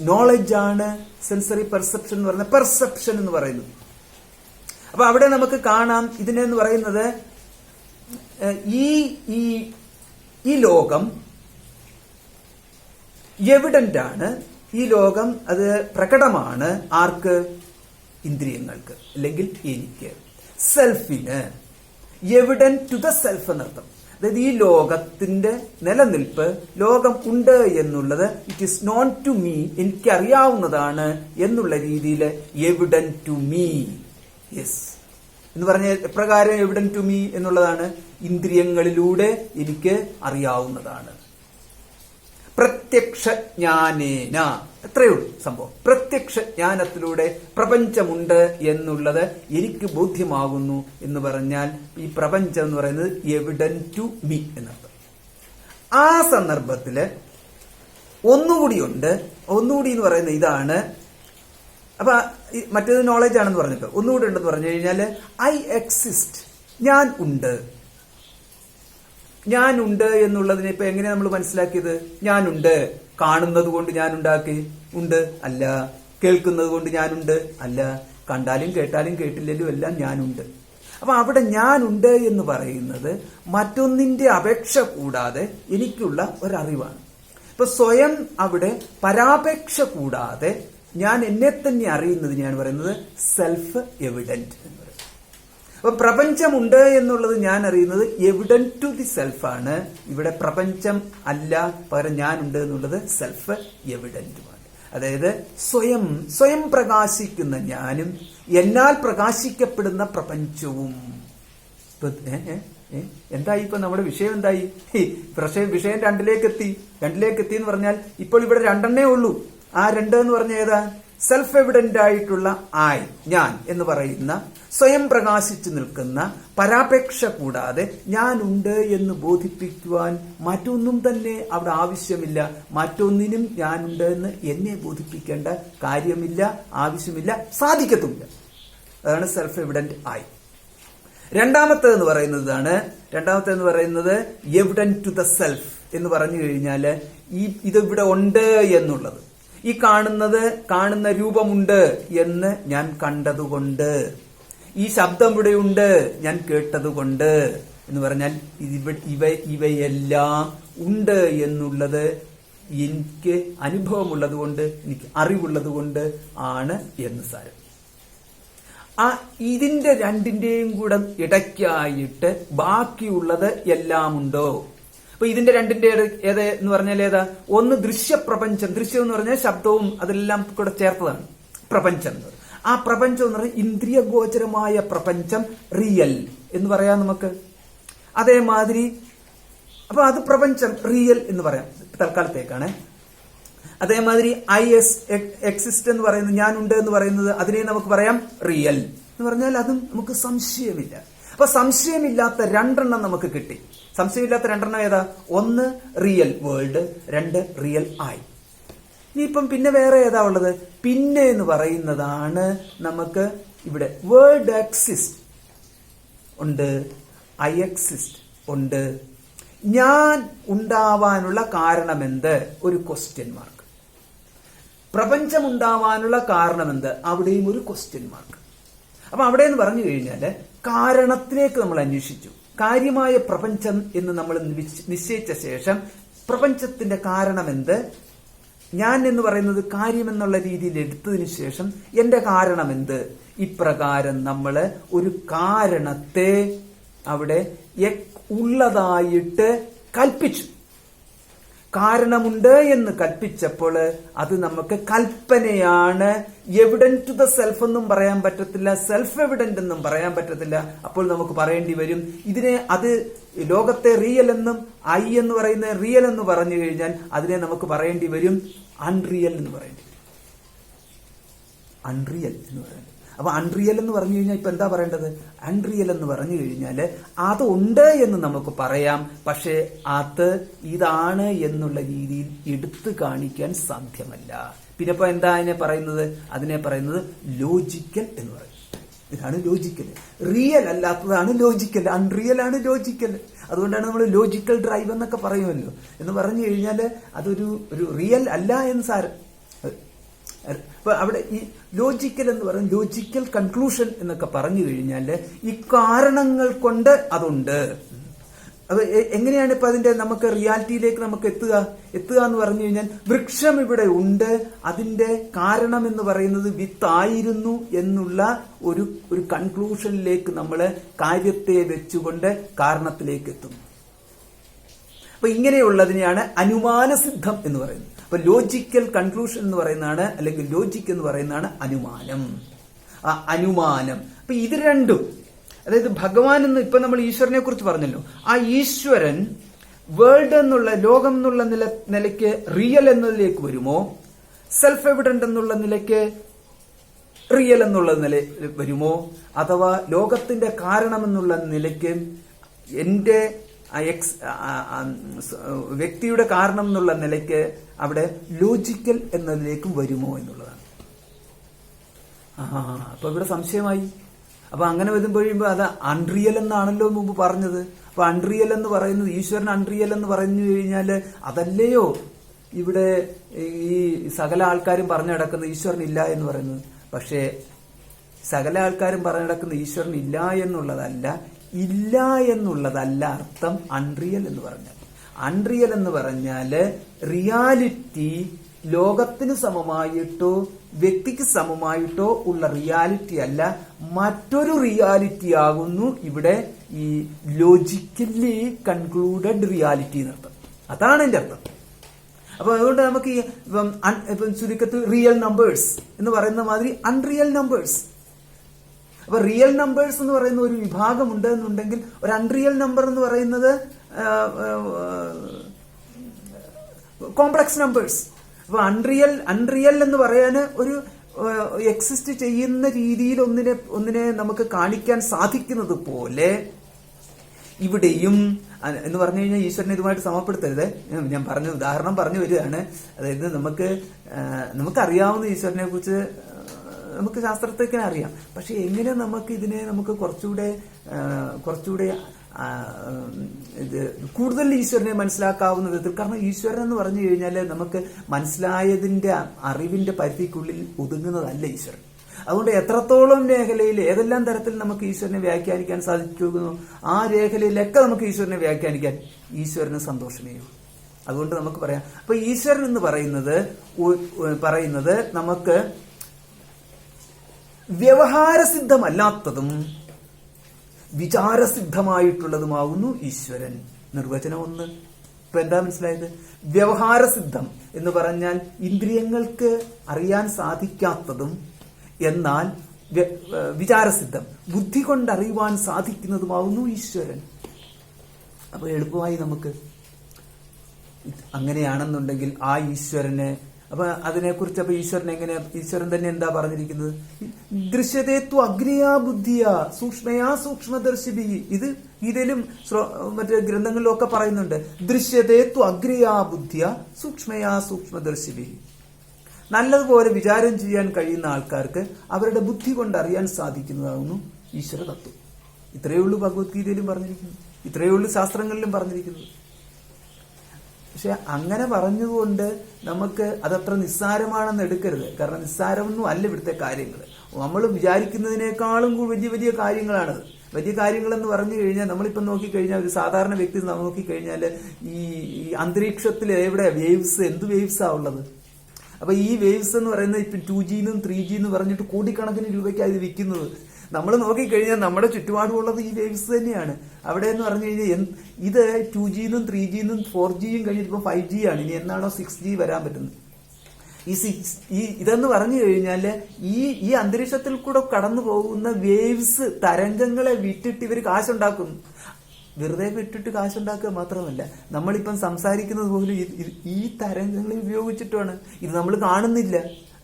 നോളജ് ആണ് സെൻസറി പെർസെപ്ഷൻ എന്ന് പറയുന്നത്, പെർസെപ്ഷൻ എന്ന് പറയുന്നത്. അപ്പൊ അവിടെ നമുക്ക് കാണാം ഇതിനെന്ന് പറയുന്നത് ഈ ലോകം എവിഡന്റ് ആണ്. ഈ ലോകം അത് പ്രകടമാണ്. ആർക്ക്? ഇന്ദ്രിയങ്ങൾക്ക്, അല്ലെങ്കിൽ എനിക്ക്, സെൽഫിന്. എവിഡന്റ് ടു ദ സെൽഫ് എന്നർത്ഥം. അതായത് ഈ ലോകത്തിന്റെ നിലനിൽപ്പ്, ലോകം ഉണ്ട് എന്നുള്ളത് it is known to me, എനിക്കറിയാവുന്നതാണ് എന്നുള്ള രീതിയിൽ എവിഡന്റ് ടു മീ. യെസ് എന്ന് പറഞ്ഞ എപ്രകാരം എവിഡന്റ് ടു മീ എന്നുള്ളതാണ്? ഇന്ദ്രിയങ്ങളിലൂടെ എനിക്ക് അറിയാവുന്നതാണ്. പ്രത്യക്ഷ ജ്ഞാനേന, എത്രയേ ഉള്ളൂ സംഭവം. പ്രത്യക്ഷ ജ്ഞാനത്തിലൂടെ പ്രപഞ്ചമുണ്ട് എന്നുള്ളത് എനിക്ക് ബോധ്യമാകുന്നു എന്ന് പറഞ്ഞാൽ ഈ പ്രപഞ്ചം എന്ന് പറയുന്നത് എവിഡന്റ് ടു മീ എന്നർത്ഥം. ആ സന്ദർഭത്തില് ഒന്നുകൂടിയുണ്ട്. ഒന്നുകൂടി എന്ന് പറയുന്നത് ഇതാണ്. അപ്പൊ മറ്റേത് നോളജ് ആണെന്ന് പറഞ്ഞിട്ട് ഒന്നുകൂടി ഉണ്ടെന്ന് പറഞ്ഞു കഴിഞ്ഞാൽ ഐ എക്സിസ്റ്റ്, ഞാൻ ഉണ്ട്. ഞാനുണ്ട് എന്നുള്ളതിനെ ഇപ്പൊ എങ്ങനെയാ നമ്മൾ മനസ്സിലാക്കിയത്? ഞാനുണ്ട് കാണുന്നത് കൊണ്ട് ഞാനുണ്ടാക്കി ഉണ്ട് അല്ല, കേൾക്കുന്നത് കൊണ്ട് ഞാനുണ്ട് അല്ല, കണ്ടാലും കേട്ടാലും കേട്ടില്ലെങ്കിലും എല്ലാം ഞാനുണ്ട്. അപ്പൊ അവിടെ ഞാനുണ്ട് എന്ന് പറയുന്നത് മറ്റൊന്നിന്റെ അപേക്ഷ കൂടാതെ എനിക്കുള്ള ഒരറിവാണ്. ഇപ്പൊ സ്വയം അവിടെ പരാപേക്ഷ കൂടാതെ ഞാൻ എന്നെ തന്നെ അറിയുന്നതിനെയാണ് പറയുന്നത് സെൽഫ് എവിഡന്റ് എന്ന് പറയുന്നത്. അപ്പൊ പ്രപഞ്ചമുണ്ട് എന്നുള്ളത് ഞാൻ അറിയുന്നത് എവിഡന്റ് ടു ദി സെൽഫാണ്. ഇവിടെ പ്രപഞ്ചം അല്ല, പകരം ഞാനുണ്ട് എന്നുള്ളത് സെൽഫ് എവിഡന്റുമാണ്. അതായത് സ്വയം പ്രകാശിക്കുന്ന ഞാനും എന്നാൽ പ്രകാശിക്കപ്പെടുന്ന പ്രപഞ്ചവും. എന്തായി ഇപ്പൊ നമ്മുടെ വിഷയം? എന്തായി വിഷയം? രണ്ടിലേക്ക് എത്തി എന്ന് പറഞ്ഞാൽ ഇപ്പോൾ ഇവിടെ 2 ഉള്ളൂ. ആ 2 എന്ന് പറഞ്ഞ ഏതാ? സെൽഫ് എവിഡന്റ് ആയിട്ടുള്ള ആയി, ഞാൻ എന്ന് പറയുന്ന സ്വയം പ്രകാശിച്ചു നിൽക്കുന്ന, പരാപേക്ഷ കൂടാതെ ഞാനുണ്ട് എന്ന് ബോധിപ്പിക്കുവാൻ മറ്റൊന്നും തന്നെ അവിടെ ആവശ്യമില്ല. മറ്റൊന്നിനും ഞാനുണ്ട് എന്ന് എന്നെ ബോധിപ്പിക്കേണ്ട കാര്യമില്ല, ആവശ്യമില്ല, സാധിക്കത്തുമില്ല. അതാണ് സെൽഫ് എവിഡന്റ് ആയി. രണ്ടാമത്തേന്ന് പറയുന്നത് എവിഡന്റ് ടു ദ സെൽഫ് എന്ന് പറഞ്ഞു കഴിഞ്ഞാല് ഇത് ഇവിടെ ഉണ്ട് എന്നുള്ളത്, ഈ കാണുന്ന രൂപമുണ്ട് എന്ന് ഞാൻ കണ്ടതുകൊണ്ട്, ഈ ശബ്ദം ഇവിടെയുണ്ട് ഞാൻ കേട്ടതുകൊണ്ട് എന്ന് പറഞ്ഞാൽ ഇവയെല്ലാം ഉണ്ട് എന്നുള്ളത് എനിക്ക് അനുഭവമുള്ളത് കൊണ്ട്, എനിക്ക് അറിവുള്ളത് കൊണ്ട് ആണ് എന്ന് സാരം. ഇതിന്റെ രണ്ടിന്റെയും കൂടെ ഇടയ്ക്കായിട്ട് ബാക്കിയുള്ളത് എല്ലാം ഉണ്ടോ? അപ്പൊ ഇതിന്റെ രണ്ടിന്റെ ഏത് എന്ന് പറഞ്ഞാൽ ഏതാ? ഒന്ന് ദൃശ്യപ്രപഞ്ചം. ദൃശ്യം എന്ന് പറഞ്ഞാൽ ശബ്ദവും അതെല്ലാം കൂടെ ചേർത്തതാണ് പ്രപഞ്ചം. ആ പ്രപഞ്ചം എന്ന് പറഞ്ഞാൽ ഇന്ദ്രിയഗോചരമായ പ്രപഞ്ചം, റിയൽ എന്ന് പറയാം നമുക്ക്. അതേമാതിരി അപ്പൊ അത് പ്രപഞ്ചം റിയൽ എന്ന് പറയാം തൽക്കാലത്തേക്കാണ്. അതേമാതിരി എക്സിസ്റ്റ് എന്ന് പറയുന്നത്, ഞാനുണ്ട് എന്ന് പറയുന്നത്, അതിനെ നമുക്ക് പറയാം റിയൽ എന്ന് പറഞ്ഞാൽ അതും നമുക്ക് സംശയമില്ല. അപ്പൊ സംശയമില്ലാത്ത 2 നമുക്ക് കിട്ടി. സംശയമില്ലാത്ത 2 ഏതാ? ഒന്ന് റിയൽ വേൾഡ്, 2 റിയൽ ആയി. ഇനിയിപ്പം പിന്നെ വേറെ ഏതാ ഉള്ളത്? പിന്നെ എന്ന് പറയുന്നതാണ് നമുക്ക് ഇവിടെ വേൾഡ് എക്സിസ്റ്റ് ഉണ്ട്, ഐ എക്സിസ്റ്റ് ഉണ്ട്. ഞാൻ ഉണ്ടാവാനുള്ള കാരണമെന്ത്? ഒരു ക്വസ്റ്റ്യൻ മാർക്ക്. പ്രപഞ്ചം ഉണ്ടാവാനുള്ള കാരണമെന്ത്? അവിടെയും ഒരു ക്വസ്റ്റ്യൻ മാർക്ക്. അപ്പൊ അവിടെ എന്ന് പറഞ്ഞു കഴിഞ്ഞാല് കാരണത്തിലേക്ക് നമ്മൾ അന്വേഷിച്ചു. കാര്യമായ പ്രപഞ്ചം എന്ന് നമ്മൾ നിശ്ചയിച്ച ശേഷം പ്രപഞ്ചത്തിന്റെ കാരണമെന്ത്? ഞാൻ എന്ന് പറയുന്നത് കാര്യമെന്നുള്ള രീതിയിൽ എടുത്തതിന് ശേഷം എന്റെ കാരണമെന്ത്? ഇപ്രകാരം നമ്മൾ ഒരു കാരണത്തെ അവിടെ ഉള്ളതായിട്ട് കൽപ്പിച്ചു. കാരണമുണ്ട് എന്ന് കൽപ്പിച്ചപ്പോൾ അത് നമുക്ക് കൽപ്പനയാണ്. എവിഡന്റ് ടു ദ സെൽഫ് എന്നും പറയാൻ പറ്റത്തില്ല, സെൽഫ് എവിഡന്റ് എന്നും പറയാൻ പറ്റത്തില്ല. അപ്പോൾ നമുക്ക് പറയേണ്ടി വരും അത് ലോകത്തെ റിയൽ എന്നും ഐ എന്ന് പറയുന്ന റിയൽ എന്ന് പറഞ്ഞു കഴിഞ്ഞാൽ അതിനെ നമുക്ക് പറയേണ്ടി വരും അൺറിയൽ എന്ന് പറയേണ്ടി വരും. അൺറിയൽ എന്ന് പറയുന്നത്. അപ്പൊ അൺറിയൽ എന്ന് പറഞ്ഞു കഴിഞ്ഞാൽ ഇപ്പൊ എന്താ പറയേണ്ടത്? അൺറിയൽ എന്ന് പറഞ്ഞു കഴിഞ്ഞാൽ അതുണ്ട് എന്ന് നമുക്ക് പറയാം, പക്ഷെ അത് ഇതാണ് എന്നുള്ള രീതിയിൽ എടുത്തു കാണിക്കാൻ സാധ്യമല്ല. പിന്നെ ഇപ്പൊ എന്താ അതിനെ പറയുന്നത് ലോജിക്കൽ എന്ന് പറയും. ഇതാണ് ലോജിക്കൽ. റിയൽ അല്ലാത്തതാണ് ലോജിക്കൽ, അൺറിയൽ ആണ് ലോജിക്കൽ. അതുകൊണ്ടാണ് നമ്മൾ ലോജിക്കൽ ഡ്രൈവ് എന്നൊക്കെ പറയുമല്ലോ. എന്ന് പറഞ്ഞു കഴിഞ്ഞാൽ അതൊരു റിയൽ അല്ല എന്ന് സാരം. അപ്പൊ അവിടെ ഈ ലോജിക്കൽ എന്ന് പറയുന്നത് ലോജിക്കൽ കൺക്ലൂഷൻ എന്നൊക്കെ പറഞ്ഞു കഴിഞ്ഞാൽ ഈ കാരണങ്ങൾ കൊണ്ട് അതുണ്ട്. അത് എങ്ങനെയാണ് ഇപ്പൊ അതിന്റെ നമുക്ക് റിയാലിറ്റിയിലേക്ക് നമുക്ക് എത്തുക എന്ന് പറഞ്ഞു കഴിഞ്ഞാൽ വൃക്ഷം ഇവിടെ ഉണ്ട്, അതിന്റെ കാരണം എന്ന് പറയുന്നത് വിത്തായിരുന്നു എന്നുള്ള ഒരു കൺക്ലൂഷനിലേക്ക് നമ്മൾ കാര്യത്തെ വെച്ചുകൊണ്ട് കാരണത്തിലേക്ക് എത്തുന്നു. അപ്പൊ ഇങ്ങനെയുള്ളതിനെയാണ് അനുമാനസിദ്ധം എന്ന് പറയുന്നത്. അപ്പൊ ലോജിക്കൽ കൺക്ലൂഷൻ എന്ന് പറയുന്നതാണ്, അല്ലെങ്കിൽ ലോജിക് എന്ന് പറയുന്നതാണ് അനുമാനം. അപ്പൊ ഇത് രണ്ടും, അതായത് ഭഗവാൻ എന്ന് ഇപ്പൊ നമ്മൾ ഈശ്വരനെ കുറിച്ച് പറഞ്ഞല്ലോ, ആ ഈശ്വരൻ വേൾഡ് എന്നുള്ള ലോകം എന്നുള്ള നിലയ്ക്ക് റിയൽ എന്നതിലേക്ക് വരുമോ, സെൽഫ് എവിഡന്റ് എന്നുള്ള നിലയ്ക്ക് റിയൽ എന്നുള്ള നില വരുമോ, അഥവാ ലോകത്തിന്റെ കാരണം എന്നുള്ള നിലയ്ക്ക് എന്റെ വ്യക്തിയുടെ കാരണം എന്നുള്ള നിലയ്ക്ക് അവിടെ ലോജിക്കൽ എന്നതിലേക്കും വരുമോ എന്നുള്ളതാണ്. അപ്പൊ ഇവിടെ സംശയമായി. അപ്പൊ അങ്ങനെ വരുമ്പോഴുമ്പോ അത് അൺറിയൽ എന്നാണല്ലോ മുമ്പ് പറഞ്ഞത്. അപ്പൊ അൺറിയൽ എന്ന് പറയുന്നത്, ഈശ്വരൻ അൺറിയൽ എന്ന് പറഞ്ഞു കഴിഞ്ഞാല് അതല്ലയോ ഇവിടെ ഈ സകല ആൾക്കാരും പറഞ്ഞു നടക്കുന്ന ഈശ്വരൻ ഇല്ല എന്ന് പറയുന്നത്. പക്ഷേ സകല ആൾക്കാരും പറഞ്ഞു നടക്കുന്ന ഈശ്വരൻ ഇല്ല എന്നുള്ളതല്ല, ഇല്ല എന്നുള്ളതല്ല അർത്ഥം അൺറിയൽ എന്ന് പറഞ്ഞാൽ. അൺറിയൽ എന്ന് പറഞ്ഞാല് റിയാലിറ്റി ലോകത്തിന് സമമായിട്ടോ വ്യക്തിക്ക് സമമായിട്ടോ ഉള്ള റിയാലിറ്റി അല്ല, മറ്റൊരു റിയാലിറ്റി ആകുന്നു ഇവിടെ ഈ ലോജിക്കലി കൺക്ലൂഡഡ് റിയാലിറ്റി എന്നർത്ഥം. അതാണ് എന്റെ അർത്ഥം. അപ്പൊ അതുകൊണ്ട് നമുക്ക് ഈ ചുരുക്കത്തിൽ റിയൽ നമ്പേഴ്സ് എന്ന് പറയുന്ന മാതിരി അൺറിയൽ നമ്പേഴ്സ്. അപ്പൊ റിയൽ നമ്പേഴ്സ് എന്ന് പറയുന്ന ഒരു വിഭാഗമുണ്ട് എന്നുണ്ടെങ്കിൽ ഒരു അൺറിയൽ നമ്പർ എന്ന് പറയുന്നത് കോംപ്ലക്സ് നമ്പേഴ്സ്. അപ്പൊ അൺറിയൽ എന്ന് പറയാന് ഒരു എക്സിസ്റ്റ് ചെയ്യുന്ന രീതിയിൽ ഒന്നിനെ നമുക്ക് കാണിക്കാൻ സാധിക്കുന്നത് പോലെ ഇവിടെയും എന്ന് പറഞ്ഞു കഴിഞ്ഞാൽ ഈശ്വരനെ ഇതുമായിട്ട് സമപ്പെടുത്തരുത്. ഞാൻ ഉദാഹരണം പറഞ്ഞു വരികയാണ്. അതായത് നമുക്കറിയാവുന്ന ഈശ്വരനെ കുറിച്ച് നമുക്ക് ശാസ്ത്രത്തേക്കിനെ അറിയാം. പക്ഷെ എങ്ങനെ നമുക്ക് കുറച്ചുകൂടെ കൂടുതൽ ഈശ്വരനെ മനസ്സിലാക്കാവുന്ന വിധത്തിൽ, കാരണം ഈശ്വരൻ എന്ന് പറഞ്ഞു കഴിഞ്ഞാൽ നമുക്ക് മനസ്സിലായതിന്റെ അറിവിന്റെ പരിധിക്കുള്ളിൽ ഒതുങ്ങുന്നതല്ല ഈശ്വരൻ. അതുകൊണ്ട് എത്രത്തോളം മേഖലയിൽ ഏതെല്ലാം തരത്തിൽ നമുക്ക് ഈശ്വരനെ വ്യാഖ്യാനിക്കാൻ സാധിക്കുന്നു ആ രേഖലയിലൊക്കെ നമുക്ക് ഈശ്വരനെ വ്യാഖ്യാനിക്കാൻ ഈശ്വരന് സന്തോഷമേ ഉള്ളൂ. അതുകൊണ്ട് നമുക്ക് പറയാം, അപ്പൊ ഈശ്വരൻ എന്ന് പറയുന്നത് നമുക്ക് വ്യവഹാരസിദ്ധമല്ലാത്തതും വിചാരസിദ്ധമായിട്ടുള്ളതുമാകുന്നു ഈശ്വരൻ. നിർവചനം 1. ഇപ്പൊ എന്താ മനസ്സിലായത്? വ്യവഹാരസിദ്ധം എന്ന് പറഞ്ഞാൽ ഇന്ദ്രിയങ്ങൾക്ക് അറിയാൻ സാധിക്കാത്തതും, എന്നാൽ വിചാരസിദ്ധം ബുദ്ധി കൊണ്ടറിയുവാൻ സാധിക്കുന്നതുമാകുന്നു ഈശ്വരൻ. അപ്പൊ എളുപ്പമായി നമുക്ക് അങ്ങനെയാണെന്നുണ്ടെങ്കിൽ ആ ഈശ്വരനെ, അപ്പൊ അതിനെക്കുറിച്ച് അപ്പൊ ഈശ്വരൻ തന്നെ എന്താ പറഞ്ഞിരിക്കുന്നത്? ദൃശ്യതേത്വ അഗ്നിയാ ബുദ്ധിയാ സൂക്ഷ്മയാ സൂക്ഷ്മദർശിബി. ഇത് ഗീതയിലും മറ്റു ഗ്രന്ഥങ്ങളിലും ഒക്കെ പറയുന്നുണ്ട്. ദൃശ്യതേത്വ അഗ്നിയാ ബുദ്ധിയാ സൂക്ഷ്മയാ സൂക്ഷ്മദർശിബി. നല്ലതുപോലെ വിചാരം ചെയ്യാൻ കഴിയുന്ന ആൾക്കാർക്ക് അവരുടെ ബുദ്ധി കൊണ്ട് അറിയാൻ സാധിക്കുന്നതാകുന്നു ഈശ്വര തത്വം. ഇത്രയേ ഉള്ളൂ ഭഗവത്ഗീതയിലും പറഞ്ഞിരിക്കുന്നു, ഇത്രയേ ഉള്ളൂ ശാസ്ത്രങ്ങളിലും പറഞ്ഞിരിക്കുന്നത്. പക്ഷെ അങ്ങനെ പറഞ്ഞുകൊണ്ട് നമുക്ക് അതത്ര നിസ്സാരമാണെന്ന് എടുക്കരുത്. കാരണം നിസ്സാരമൊന്നും അല്ല ഇവിടുത്തെ കാര്യങ്ങൾ. നമ്മൾ വിചാരിക്കുന്നതിനേക്കാളും വലിയ വലിയ കാര്യങ്ങളാണത്. വലിയ കാര്യങ്ങളെന്ന് പറഞ്ഞു കഴിഞ്ഞാൽ നമ്മളിപ്പം നോക്കിക്കഴിഞ്ഞാൽ ഒരു സാധാരണ വ്യക്തി നോക്കിക്കഴിഞ്ഞാൽ ഈ അന്തരീക്ഷത്തിൽ എവിടെ വേവ്സ്, എന്ത് വേവ്സാ ഉള്ളത്? അപ്പൊ ഈ വേവ്സ് എന്ന് പറയുന്നത് ഇപ്പം 2G ന്നും 3G എന്ന് പറഞ്ഞിട്ട് കോടിക്കണക്കിന് രൂപയ്ക്കാണ് ഇത് വിൽക്കുന്നത്. നമ്മൾ നോക്കിക്കഴിഞ്ഞാൽ നമ്മുടെ ചുറ്റുപാടുമുള്ളത് ഈ വേവ്സ് തന്നെയാണ്. അവിടെ എന്ന് പറഞ്ഞു കഴിഞ്ഞാൽ ഇത് 2G ന്നും 3G ന്നും 4G കഴിഞ്ഞിട്ട് ഇപ്പൊ 5G ആണ്. ഇനി എന്നാണോ 6G വരാൻ പറ്റുന്നത്. ഇതെന്ന് പറഞ്ഞു കഴിഞ്ഞാല് ഈ അന്തരീക്ഷത്തിൽ കൂടെ കടന്നു പോകുന്ന വേവ്സ്, തരംഗങ്ങളെ വിറ്റിട്ട് ഇവർ കാശുണ്ടാക്കുന്നു. വെറുതെ വിട്ടിട്ട് കാശുണ്ടാക്കുക മാത്രമല്ല, നമ്മളിപ്പം സംസാരിക്കുന്നത് പോലും ഈ തരംഗങ്ങളെ ഉപയോഗിച്ചിട്ടാണ്. ഇത് നമ്മൾ കാണുന്നില്ല.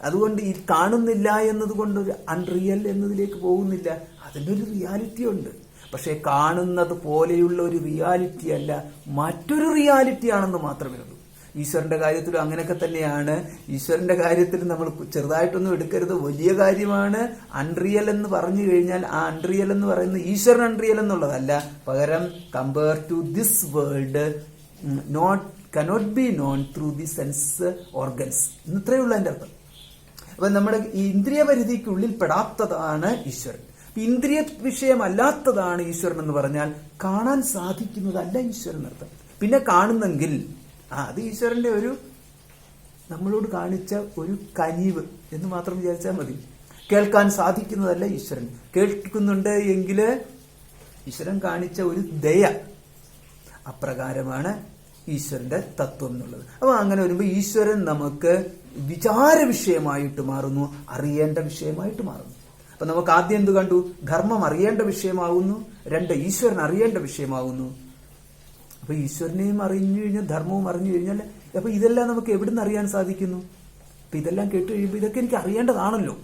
അതുകൊണ്ട് ഈ കാണുന്നില്ല എന്നതുകൊണ്ട് ഒരു അൺറിയൽ എന്നതിലേക്ക് പോകുന്നില്ല. അതിൻ്റെ ഒരു റിയാലിറ്റി ഉണ്ട്. പക്ഷെ കാണുന്നത് പോലെയുള്ള ഒരു റിയാലിറ്റി അല്ല, മറ്റൊരു റിയാലിറ്റി ആണെന്ന് മാത്രമേ ഉള്ളൂ. ഈശ്വരന്റെ കാര്യത്തിലും അങ്ങനെയൊക്കെ തന്നെയാണ്. ഈശ്വരന്റെ കാര്യത്തിൽ നമ്മൾ ചെറുതായിട്ടൊന്നും എടുക്കരുത്, വലിയ കാര്യമാണ്. അൺറിയൽ എന്ന് പറഞ്ഞു കഴിഞ്ഞാൽ ആ അൺറിയൽ എന്ന് പറയുന്നത് ഈശ്വരൻ അൺറിയൽ എന്നുള്ളതല്ല, പകരം compare to this world cannot be known through the sense organs ഇത്രയേ ഉള്ളൂ അതിന്റെ അർത്ഥം. അപ്പൊ നമ്മുടെ ഈ ഇന്ദ്രിയ പരിധിക്കുള്ളിൽ പെടാത്തതാണ് ഈശ്വരൻ. ഇന്ദ്രിയ വിഷയമല്ലാത്തതാണ് ഈശ്വരൻ എന്ന് പറഞ്ഞാൽ കാണാൻ സാധിക്കുന്നതല്ല ഈശ്വരൻ അർത്ഥം. പിന്നെ കാണുന്നെങ്കിൽ അത് ഈശ്വരന്റെ ഒരു നമ്മളോട് കാണിച്ച ഒരു കനിവ് എന്ന് മാത്രം വിചാരിച്ചാൽ മതി. കേൾക്കാൻ സാധിക്കുന്നതല്ല ഈശ്വരൻ. കേൾക്കുന്നുണ്ട് എങ്കില് ഈശ്വരൻ കാണിച്ച ഒരു ദയ, അപ്രകാരമാണ് ഈശ്വരന്റെ തത്വം എന്നുള്ളത്. അപ്പൊ അങ്ങനെ വരുമ്പോൾ ഈശ്വരൻ നമുക്ക് വിചാര വിഷയമായിട്ട് മാറുന്നു, അറിയേണ്ട വിഷയമായിട്ട് മാറുന്നു. അപ്പൊ നമുക്ക് ആദ്യം എന്ത് കണ്ടു? ധർമ്മം അറിയേണ്ട വിഷയമാകുന്നു. 2 ഈശ്വരൻ അറിയേണ്ട വിഷയമാകുന്നു. അപ്പൊ ഈശ്വരനെയും അറിഞ്ഞു കഴിഞ്ഞാൽ ധർമ്മവും അറിഞ്ഞു കഴിഞ്ഞാൽ അപ്പൊ ഇതെല്ലാം നമുക്ക് എവിടുന്ന് അറിയാൻ സാധിക്കുന്നു? അപ്പൊ ഇതെല്ലാം കേട്ട് കഴിയുമ്പോൾ ഇതൊക്കെ എനിക്ക് അറിയേണ്ടതാണല്ലോ,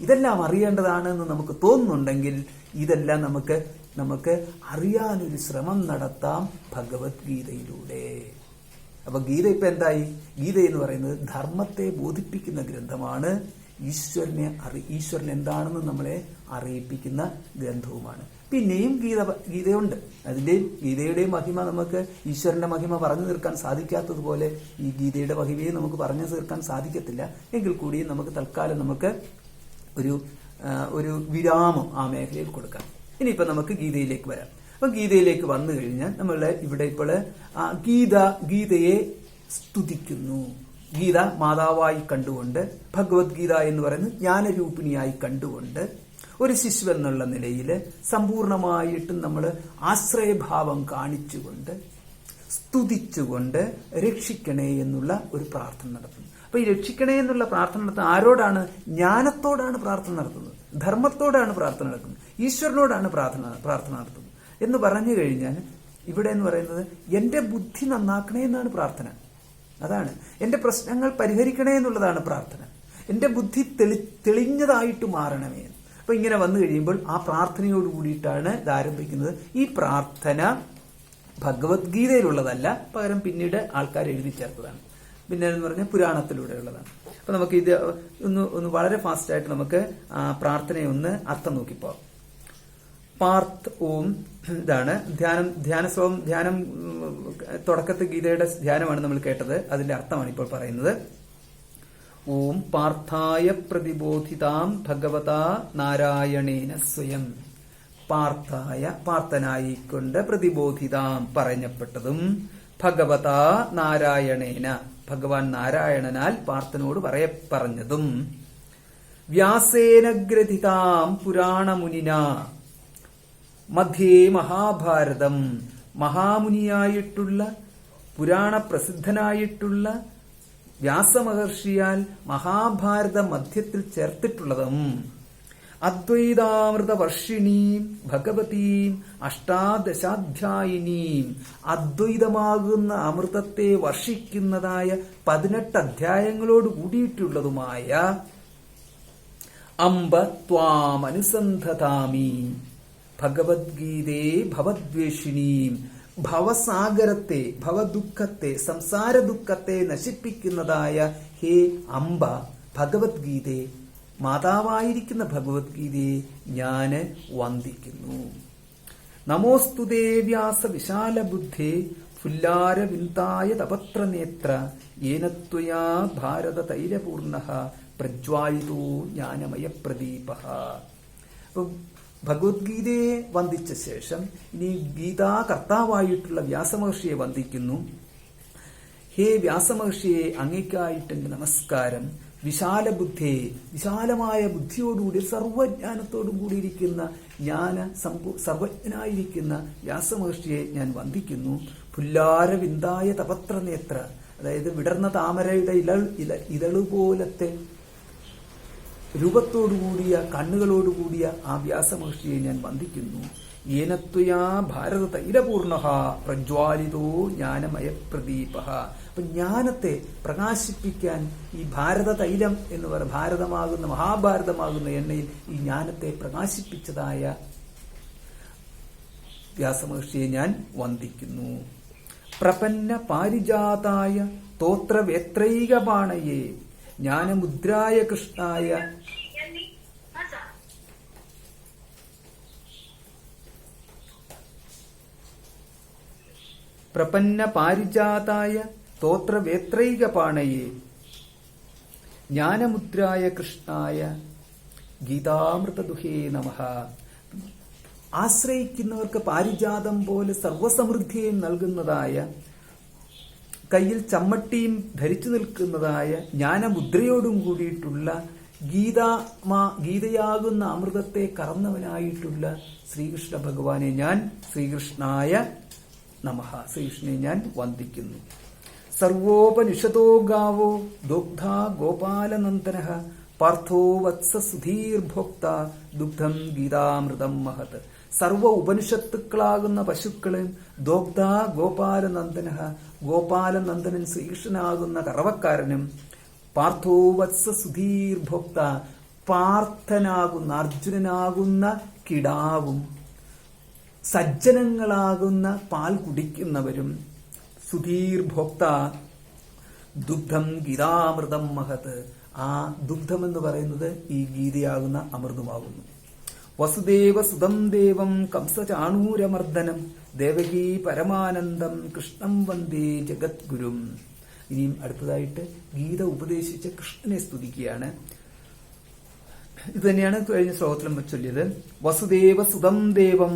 ഇതെല്ലാം അറിയേണ്ടതാണെന്ന് നമുക്ക് തോന്നുന്നുണ്ടെങ്കിൽ ഇതെല്ലാം നമുക്ക് അറിയാനൊരു ശ്രമം നടത്താം ഭഗവത്ഗീതയിലൂടെ. അപ്പൊ ഗീത ഇപ്പൊ എന്തായി? ഗീത എന്ന് പറയുന്നത് ധർമ്മത്തെ ബോധിപ്പിക്കുന്ന ഗ്രന്ഥമാണ്. ഈശ്വരൻ എന്താണെന്ന് നമ്മളെ അറിയിപ്പിക്കുന്ന ഗ്രന്ഥവുമാണ്. പിന്നെയും ഗീതയുണ്ട്. ഗീതയുടെയും മഹിമ നമുക്ക് ഈശ്വരന്റെ മഹിമ പറഞ്ഞു തീർക്കാൻ സാധിക്കാത്തതുപോലെ ഈ ഗീതയുടെ മഹിമയെ നമുക്ക് പറഞ്ഞു തീർക്കാൻ സാധിക്കത്തില്ല. എങ്കിൽ കൂടിയും നമുക്ക് തൽക്കാലം നമുക്ക് ഒരു വിരാമം ആ മേഖലയിൽ കൊടുക്കാം. ഇനിയിപ്പോ നമുക്ക് ഗീതയിലേക്ക് വരാം. അപ്പൊ ഗീതയിലേക്ക് വന്നു കഴിഞ്ഞാൽ നമ്മൾ ഇവിടെ ഇപ്പോൾ ഗീതയെ സ്തുതിക്കുന്നു. ഗീത മാതാവായി കണ്ടുകൊണ്ട്, ഭഗവത്ഗീത എന്ന് പറയുന്നത് ജ്ഞാനരൂപിണിയായി കണ്ടുകൊണ്ട്, ഒരു ശിശു എന്നുള്ള നിലയിൽ സമ്പൂർണമായിട്ടും നമ്മൾ ആശ്രയഭാവം കാണിച്ചുകൊണ്ട് സ്തുതിച്ചുകൊണ്ട് രക്ഷിക്കണേ എന്നുള്ള ഒരു പ്രാർത്ഥന നടത്തുന്നു. അപ്പൊ ഈ രക്ഷിക്കണേ എന്നുള്ള പ്രാർത്ഥന നടത്തുന്നത് ആരോടാണ്? ജ്ഞാനത്തോടാണ് പ്രാർത്ഥന നടത്തുന്നത്, ധർമ്മത്തോടാണ് പ്രാർത്ഥന നടത്തുന്നത്, ഈശ്വരനോടാണ് പ്രാർത്ഥന നടത്തുന്നത് എന്ന് പറഞ്ഞു കഴിഞ്ഞാൽ ഇവിടെ എന്ന് പറയുന്നത് എന്റെ ബുദ്ധി നന്നാക്കണേ എന്നാണ് പ്രാർത്ഥന. അതാണ് എന്റെ പ്രശ്നങ്ങൾ പരിഹരിക്കണേ എന്നുള്ളതാണ് പ്രാർത്ഥന. എന്റെ ബുദ്ധി തെളിഞ്ഞതായിട്ട് മാറണമേ. അപ്പൊ ഇങ്ങനെ വന്നു കഴിയുമ്പോൾ ആ പ്രാർത്ഥനയോട് കൂടിയിട്ടാണ് ഇത് ആരംഭിക്കുന്നത്. ഈ പ്രാർത്ഥന ഭഗവത്ഗീതയിലുള്ളതല്ല, പകരം പിന്നീട് ആൾക്കാർ എഴുതി ചേർത്തതാണ്. പിന്നെ എന്ന് പറഞ്ഞാൽ പുരാണത്തിലൂടെ ഉള്ളതാണ്. അപ്പൊ നമുക്ക് ഇത് ഒന്ന് വളരെ ഫാസ്റ്റ് ആയിട്ട് നമുക്ക് ആ പ്രാർത്ഥനയെ ഒന്ന് അർത്ഥം നോക്കിപ്പോ. പാർത്ത് ഓം ഇതാണ് ധ്യാനം തുടക്കത്തെ ഗീതയുടെ ധ്യാനമാണ് നമ്മൾ കേട്ടത്. അതിന്റെ അർത്ഥമാണ് ഇപ്പോൾ പറയുന്നത്. ഓം പാർത്ഥായ പ്രതിബോധിതാം ഭഗവതാ നാരായണേന സ്വയം. പാർത്ഥനായിക്കൊണ്ട് പ്രതിബോധിതാം പറഞ്ഞപ്പെട്ടതും ഭഗവതാ നാരായണേന ഭഗവാൻ നാരായണനാൽ പാർത്ഥനോട് പറഞ്ഞതും വ്യാസേന ഗ്രഥിതാം പുരാണമുനിന മധ്യേ മഹാഭാരതം മഹാമുനിയായിട്ടുള്ള പുരാണ പ്രസിദ്ധനായിട്ടുള്ള വ്യാസമഹർഷിയാൽ മഹാഭാരത മധ്യത്തിൽ ചേർത്തിട്ടുള്ളതും അദ്വൈതാമൃത വർഷിണീം ഭഗവതീം അഷ്ടാദശാധ്യായിനീം അദ്വൈതമാകുന്ന അമൃതത്തെ വർഷിക്കുന്നതായ 18 അധ്യായങ്ങളോട് കൂടിയിട്ടുള്ളതുമായ അംബ ത്വാമനുസന്ധതാമി ഭഗവത്ഗീതേ ഭവദ്വേഷിണീം ഭവസാഗരത്തെ ഭവദുഃഖത്തെ സംസാര ദുഃഖത്തെ നശിപ്പിക്കുന്നതായ ഹേ അംബ ഭഗവത്ഗീതേ മാതാവായിരിക്കുന്ന ഭഗവത്ഗീതയെ ഞാന് വന്ദിക്കുന്നു. നമോസ്തുതേ വ്യാസ വിശാല ബുദ്ധേ ഫുല്ലാരവിന്ദായ തപത്രനേത്ര യേനത്വയാ ഭാരത തൈലപൂർണഃ പ്രജ്വാലിതോ ജ്ഞാനമയ പ്രദീപഃ. അപ്പൊ ഭഗവത്ഗീതയെ വന്ദിച്ച ശേഷം ഇനി ഗീതാ കർത്താവായിട്ടുള്ള വ്യാസമഹർഷിയെ വന്ദിക്കുന്നു. ഹേ വ്യാസമഹർഷിയെ, അങ്ങേക്കായിട്ട് എന്റെ നമസ്കാരം. വിശാല ബുദ്ധിയെ, വിശാലമായ ബുദ്ധിയോടുകൂടി സർവജ്ഞാനത്തോടും കൂടിയിരിക്കുന്ന സർവജ്ഞനായിരിക്കുന്ന വ്യാസമഹർഷിയെ ഞാൻ വന്ദിക്കുന്നു. പുല്ലാരവിന്ദായ തപത്രനേത്ര, അതായത് വിടർന്ന താമരയുടെ ഇതളുപോലത്തെ രൂപത്തോടുകൂടിയ കണ്ണുകളോടുകൂടിയ ആ വ്യാസമഹർഷിയെ ഞാൻ വന്ദിക്കുന്നു. യേനത്വയാ ഭാരത തൈലപൂർണഃ പ്രജ്വാലിതോ ജ്ഞാനമയ പ്രദീപഃ. അപ്പൊ ജ്ഞാനത്തെ പ്രകാശിപ്പിക്കാൻ ഈ ഭാരത തൈലം എന്ന് പറയുന്ന ഭാരതമാകുന്ന മഹാഭാരതമാകുന്ന എണ്ണയിൽ ഈ ജ്ഞാനത്തെ പ്രകാശിപ്പിച്ചതായ വ്യാസമഹർഷിയെ ഞാൻ വന്ദിക്കുന്നു. പ്രപന്ന പാരിജാതായ തോത്രവേത്രൈകപാണയേ ജ്ഞാനമുദ്രായ കൃഷ്ണായ പ്രപന്ന പാരിജാതായ തോത്രവേത്രൈകപാണയേ ജ്ഞാനമുദ്രായ കൃഷ്ണായ ഗീതാമൃതദുഹേ നമഃ. ആശ്രയിക്കുന്നവർക്ക് പാരിജാതം പോലെ സർവസമൃദ്ധിയും നൽകുന്നതായ, കയ്യിൽ ചമ്മട്ടിയും ധരിച്ചു നിൽക്കുന്നതായ ജ്ഞാനമുദ്രയോടും കൂടിയിട്ടുള്ള ഗീതയാകുന്ന അമൃതത്തെ കറന്നവനായിട്ടുള്ള ശ്രീകൃഷ്ണ ഭഗവാനെ ഞാൻ ശ്രീകൃഷ്ണായ നമഃ, ശ്രീകൃഷ്ണനെ ഞാൻ വന്ദിക്കുന്നു. സർവോപനിഷതോ ഗാവോ ദുഗ്ധ ഗോപാലനന്ദനഃ പാർത്ഥോ വത്സ സുധീർഭോക്ത ദുഗ്ധം ഗീതാമൃതം മഹത്. സർവ ഉപനിഷത്തുക്കളാകുന്ന പശുക്കളും ദോഗ്ധ ഗോപാലനന്ദനഃ, ഗോപാലനന്ദനൻ ശ്രീകൃഷ്ണനാകുന്ന കറവക്കാരനും പാർത്ഥോ വത്സ സുധീർഭോക്ത, പാർത്ഥനാകുന്ന അർജുനനാകുന്ന കിടാവും സജ്ജനങ്ങളാകുന്ന പാൽ കുടിക്കുന്നവരും സുധീർഭോക്ത ദുഗ്ധം ഗീതാമൃതം മഹത്. ആ ദുഗ്ധം എന്ന് പറയുന്നത് ഈ ഗീതയാകുന്ന അമൃതമാകുന്നു. വസുദേവ സുതം ദേവം കംസചാണൂരമർദ്ദനം ദേവകീ പരമാനന്ദം കൃഷ്ണം വന്ദേ ജഗദ്ഗുരും. ഇനിയും അടുത്തതായിട്ട് ഗീത ഉപദേശിച്ച കൃഷ്ണനെ സ്തുതിക്കുകയാണ്. ഇത് തന്നെയാണ് കഴിഞ്ഞ ശ്ലോകത്തിലും ചൊല്ലിയത്. വസുദേവ സുതം ദേവം,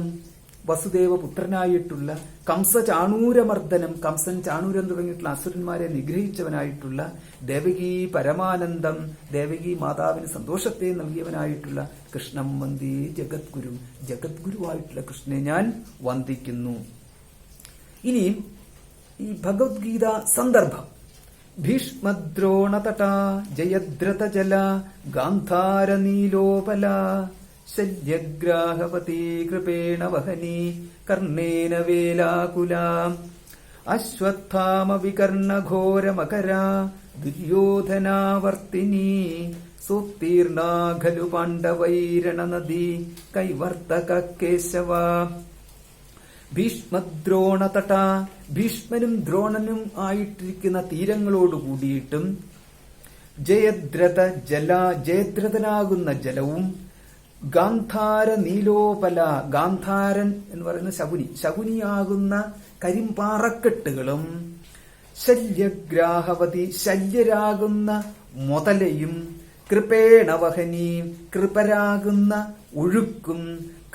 വസുദേവ പുത്രനായിട്ടുള്ള, കംസചാണൂരമർദ്ദനം, കംസൻ ചാണൂരൻ തുടങ്ങിയിട്ടുള്ള അസുരന്മാരെ നിഗ്രഹിച്ചവനായിട്ടുള്ള, ദേവകീ പരമാനന്ദം, ദേവകീ മാതാവിന് സന്തോഷത്തെ നൽകിയവനായിട്ടുള്ള കൃഷ്ണം വന്ദേ ജഗദ്ഗുരു, ജഗദ്ഗുരുവായിട്ടുള്ള കൃഷ്ണനെ ഞാൻ വന്ദിക്കുന്നു. ഇനിയും ഈ ഭഗവത്ഗീത സന്ദർഭം ഭീഷ്മദ്രോണതട ജയദ്രഥജല ഗാന്ധാര നീലോപല ശല്യഗ്രാഹവതി കൃപേണ വഹനി കർണേന വേലാകുല അശ്വത്ഥാമ വികർണഘോരമകര ദുര്യോധനാവർത്തിനി സോത്തീർണാ ഖലു പാണ്ഡവൈരണനദി കൈവർത്തക കേശവ. ഭീഷ്മദ്രോണതട, ഭീഷ്മനും ദ്രോണനും ആയിട്ടിരിക്കുന്ന തീരങ്ങളോട് കൂടിയിട്ടും ജയദ്രഥ ജല, ജയദ്രഥനാകുന്ന ജലവും ഗാന്ധാര നീലോപല, ഗാന്ധാരൻ എന്ന് പറയുന്ന ശകുനി, ശകുനിയാകുന്ന കരിമ്പാറക്കെട്ടുകളും ശല്യഗ്രാഹവതി, ശല്യരാകുന്ന മുതലയും കൃപേണവഹനി, കൃപരാകുന്ന ഒഴുക്കും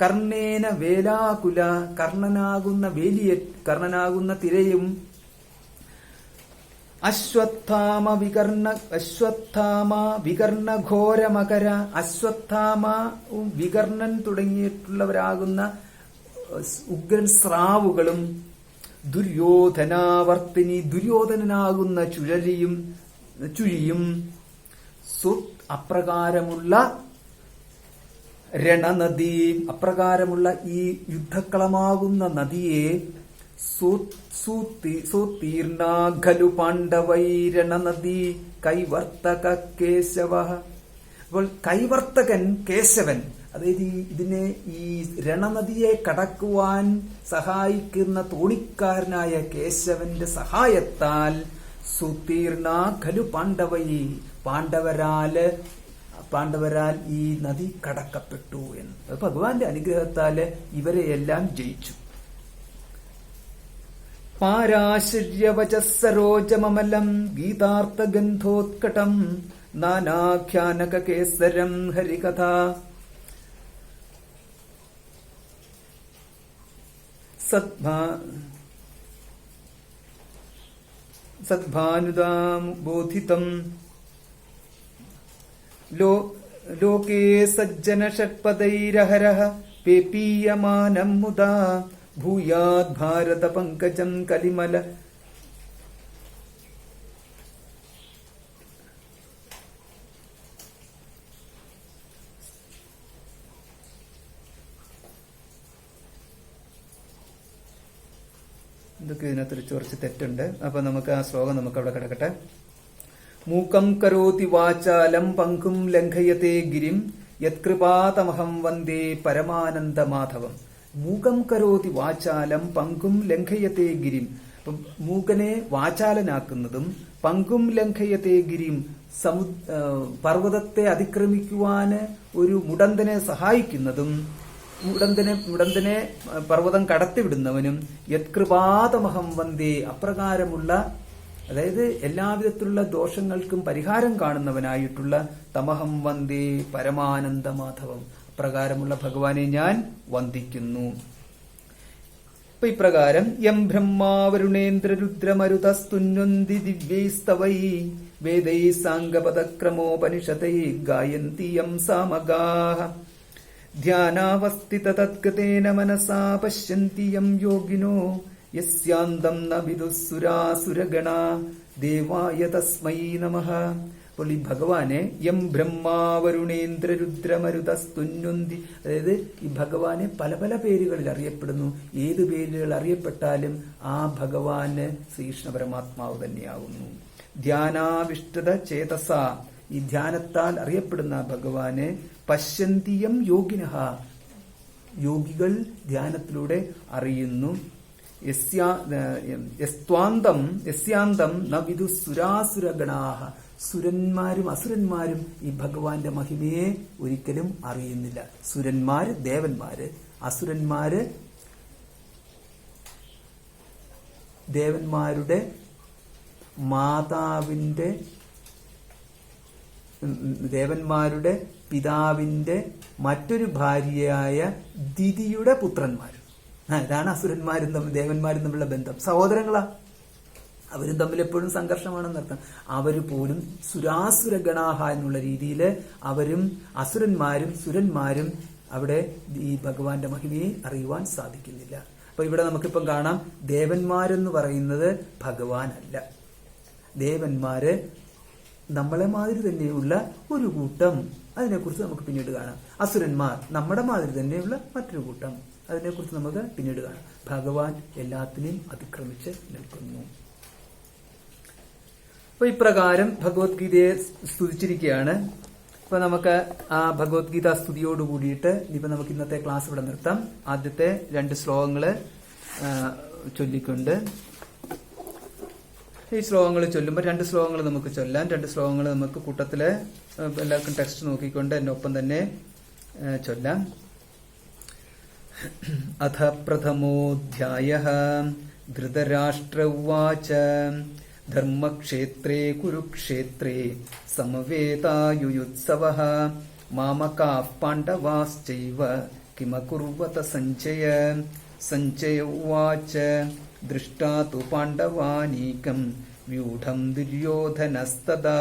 കർണേന വേലാകുല, കർണനാകുന്ന വേലിയ, കർണനാകുന്ന തിരയും അശ്വത്ഥാമ വികർണഘോരമകര, അശ്വത്ഥാമ വികർണൻ തുടങ്ങിയിട്ടുള്ളവരാകുന്ന ഉഗ്രൻ സ്രാവുകളും ദുര്യോധനാവർത്തിനി, ദുര്യോധനനാകുന്ന ചുഴിയും അപ്രകാരമുള്ള രണനദി, അപ്രകാരമുള്ള ഈ യുദ്ധക്കളമാകുന്ന നദിയെ സോത്തീർണാഖലു പാണ്ഡവൈരണനദി കൈവർത്തക കേശവ. അപ്പോൾ കൈവർത്തകൻ കേശവൻ, അതായത് ഇതിനെ ഈ രണനദിയെ കടക്കുവാൻ സഹായിക്കുന്ന തോണിക്കാരനായ കേശവന്റെ സഹായത്താൽ സുതീർണാഖലു പാണ്ഡവൈ, പാണ്ഡവരാൽ ഈ നദി കടക്കപ്പെട്ടു എന്ന്. ഭഗവാന്റെ അനുഗ്രഹത്താല് ഇവരെയെല്ലാം ജയിച്ചു. പാരാശര്യവചഃ സരോജമമലം ഗീതാർത്ഥഗന്ധോത്കടം നാനാഖ്യാനകകേസരം ഹരികഥാ സദ്ഭാനുതാം ബോധിതം ലോകേ സജ്ജന ഷട്പദൈരഹരഃ പേപീയമാനം മുദാ ഭൂയാത് ഭാരത പങ്കജം കലിമല ഇതൊക്കെ ഇതിനകത്ത് കുറച്ച് തെറ്റുണ്ട്. അപ്പൊ നമുക്ക് ആ ശ്ലോകം നമുക്ക് അവിടെ കിടക്കട്ടെ. മൂകം കരോതി വാചാലം പങ്കും ലംഘയത്തെ ഗിരിം യത്കൃപാതമഹം വന്ദേ പരമാനന്ദ മാധവം. മൂകം കരോതി വാചാലം പങ്കും ലംഘയത്തെ ഗിരിം. മൂകനെ വാചാലനാക്കുന്നതും പങ്കും ലംഘയത്തെ ഗിരിം പർവ്വതത്തെ അതിക്രമിക്കുവാന് ഒരു മുടന്തനെ സഹായിക്കുന്നതും മുടന്തനെ പർവ്വതം കടത്തിവിടുന്നവനും യത്കൃപാതമഹം വന്ദേ അപ്രകാരമുള്ള, അതായത് എല്ലാവിധത്തിലുള്ള ദോഷങ്ങൾക്കും പരിഹാരം കാണുന്നവനായിട്ടുള്ള തമഹം വന്ദേ പരമാനന്ദ മാധവം, അപ്രകാരമുള്ള ഭഗവാനെ ഞാൻ വന്ദിക്കുന്നു. അപ്പൊ ഇപ്രകാരം യം ബ്രഹ്മാവരുണേന്ദ്ര രുദ്രമരുതസ്തുന്വന്തി ദിവ്യൈസ്തവൈ വേദൈ സാംഗപദക്രമോപനിഷതൈ ഗായന്തി യം സാമഗാഃ ധ്യാനാവസ്ഥിത തത്കൃതേന മനസാ പശ്യന്തി യം യോഗിനോ യസ്യാന്തം ന വിദുഃസുരാസുരഗണാ ദേവായ തസ്മൈ നമഃ. അപ്പോൾ ഈ ഭഗവാനെ യം ബ്രഹ്മാവരുണേന്ദ്ര രുദ്രമരുതസ്തുന്വന്തി, അതായത് ഈ ഭഗവാനെ പല പല പേരുകളിൽ അറിയപ്പെടുന്നു. ഏത് പേരുകൾ അറിയപ്പെട്ടാലും ആ ഭഗവാന് ശ്രീകൃഷ്ണ പരമാത്മാവ് തന്നെയാകുന്നു. ധ്യാനാവിഷ്ടത ചേതസ, ഈ ധ്യാനത്താൽ അറിയപ്പെടുന്ന ഭഗവാനെ പശ്യന്തിയം യോഗിനഃ, യോഗികൾ ധ്യാനത്തിലൂടെ അറിയുന്നു. യസ്യാന്തം ന വിദുഃസുരാസുരഗണാഃ, സുരന്മാരും അസുരന്മാരും ഈ ഭഗവാന്റെ മഹിമയെ ഒരിക്കലും അറിയുന്നില്ല. സുരന്മാര് ദേവന്മാര്, അസുരന്മാര് ദേവന്മാരുടെ മാതാവിന്റെ ദേവന്മാരുടെ പിതാവിന്റെ മറ്റൊരു ഭാര്യയായ ദിതിയുടെ പുത്രന്മാർ. ഇതാണ് അസുരന്മാരും തമ്മിൽ ദേവന്മാരും തമ്മിലുള്ള ബന്ധം. സഹോദരങ്ങളാ, അവരും തമ്മിൽ എപ്പോഴും സംഘർഷമാണെന്നർത്ഥം. അവര് പോലും സുരാസുരഗണാഹ എന്നുള്ള രീതിയിൽ അവരും അസുരന്മാരും സുരന്മാരും അവിടെ ഈ ഭഗവാന്റെ മഹിമയെ അറിയുവാൻ സാധിക്കുന്നില്ല. അപ്പൊ ഇവിടെ നമുക്കിപ്പം കാണാം, ദേവന്മാരെന്ന് പറയുന്നത് ഭഗവാനല്ല. ദേവന്മാര് നമ്മളെ മാതിരി തന്നെയുള്ള ഒരു കൂട്ടം, അതിനെക്കുറിച്ച് നമുക്ക് പിന്നീട് കാണാം. അസുരന്മാർ നമ്മുടെ മാതിരി തന്നെയുള്ള മറ്റൊരു കൂട്ടം, അതിനെക്കുറിച്ച് നമുക്ക് പിന്നീട് കാണാം. ഭഗവാൻ എല്ലാത്തിനെയും അതിക്രമിച്ച് നിൽക്കുന്നു. അപ്പൊ ഇപ്രകാരം ഭഗവത്ഗീതയെ സ്തുതിച്ചിരിക്കുകയാണ്. അപ്പൊ നമുക്ക് ആ ഭഗവത്ഗീത സ്തുതിയോട് കൂടിയിട്ട് ഇപ്പൊ നമുക്ക് ഇന്നത്തെ ക്ലാസ് ഇവിടെ നിർത്താം. ആദ്യത്തെ 2 ശ്ലോകങ്ങള് ചൊല്ലിക്കൊണ്ട് ഈ ശ്ലോകങ്ങൾ ചൊല്ലുമ്പോൾ 2 ശ്ലോകങ്ങൾ നമുക്ക് ചൊല്ലാം. 2 ശ്ലോകങ്ങൾ നമുക്ക് കൂട്ടത്തില് എല്ലാവർക്കും ടെക്സ്റ്റ് നോക്കിക്കൊണ്ട് എന്നെ ഒപ്പം തന്നെ ചൊല്ലാം. അഥ പ്രഥമോധ്യായഃ ധൃതരാഷ്ട്ര ഉവാച ധർമ്മക്ഷേത്രേ കുരുക്ഷേത്രേ സമവേതായുയുത്സവഃ മാമകാഃ പാണ്ഡവാശ്ചൈവ കിമകുർവത സഞ്ജയ. സഞ്ജയ ഉവാച ദൃഷ്ടാ തു പാണ്ഡവാനീകം വ്യൂഢം ദുര്യോധനസ്തദാ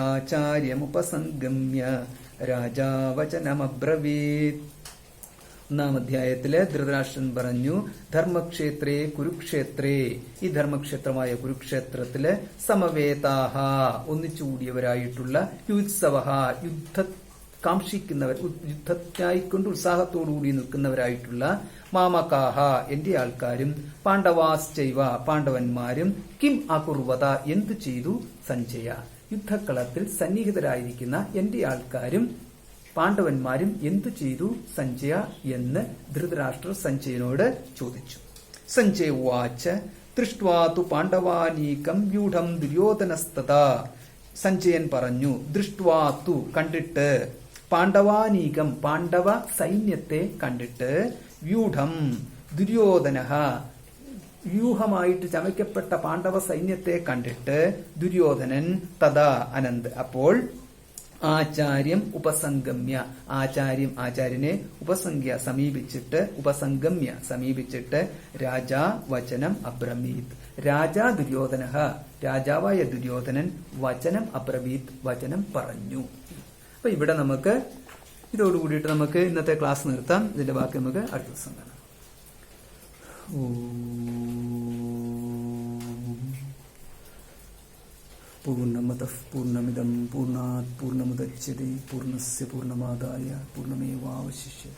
ആചാര്യമുപസംഗമ്യ രാജാ വചനമബ്രവീത്. 1-ാം അധ്യായത്തില് ധൃതരാഷ്ട്രൻ പറഞ്ഞു, ധർമ്മക്ഷേത്രേ കുരുക്ഷേത്രേ, ഈ ധർമ്മക്ഷേത്രമായ കുരുക്ഷേത്രത്തില് സമവേതാഹ, ഒന്നിച്ചുകൂടിയവരായിട്ടുള്ള യുത്സവഃ, യുദ്ധ കാംക്ഷിക്കുന്നവർ, യുദ്ധത്തിനായിക്കൊണ്ട് ഉത്സാഹത്തോടുകൂടി നിൽക്കുന്നവരായിട്ടുള്ള മാമകാഹ, എന്റെ ആൾക്കാരും പാണ്ഡവാശ്ചൈവ, പാണ്ഡവന്മാരും കിം അകുർവത, എന്തു ചെയ്തു സഞ്ജയ, യുദ്ധക്കളത്തിൽ സന്നിഹിതരായിരിക്കുന്ന എന്റെ ആൾക്കാരും പാണ്ഡവന്മാരും എന്തു ചെയ്തു സഞ്ജയ എന്ന് ധൃതരാഷ്ട്രർ സഞ്ജയനോട് ചോദിച്ചു. സഞ്ജയ ഉവാച ദൃഷ്ട്വാ തു പാണ്ഡവാനീകം വ്യൂഢം ദുര്യോധനസ്തതാ. സഞ്ജയൻ പറഞ്ഞു, ദൃഷ്ട്വാ തു, കണ്ടിട്ട്, പാണ്ഡവാനീകം, പാണ്ഡവ സൈന്യത്തെ കണ്ടിട്ട്, വ്യൂഢം, ദുര്യോധന, വ്യൂഹമായിട്ട് ചമയ്ക്കപ്പെട്ട പാണ്ഡവ സൈന്യത്തെ കണ്ടിട്ട് ദുര്യോധനൻ തഥാ അനന്ത് അപ്പോൾ ആചാര്യം ഉപസംഗമ്യ ആചാര്യനെ ഉപസംഗമ്യ സമീപിച്ചിട്ട് രാജാ വചനം അബ്രമീത് രാജാവായ ദുര്യോധനൻ വചനം അബ്രമീത് വചനം പറഞ്ഞു. അപ്പൊ ഇവിടെ നമുക്ക് ഇതോടുകൂടിയിട്ട് നമുക്ക് ഇന്നത്തെ ക്ലാസ് നിർത്താം. ഇതിന്റെ ബാക്കി നമുക്ക് അടുത്ത ദിവസം കാണാം. പൂർണ്ണമതഃ പൂർണ്ണമിദം പൂർണ്ണാത് പൂർണ്ണമുദച്യതേ പൂർണ്ണസ്യ പൂർണ്ണമാദായ പൂർണ്ണമേവാവശിഷ്യതേ.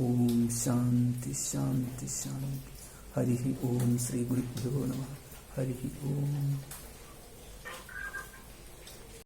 ഓം ശാന്തി ശാന്തി ശാന്തി. ഹരി ഓം. ശ്രീ ഗുരുഭ്യോ നമഃ. ഹരി ഓം.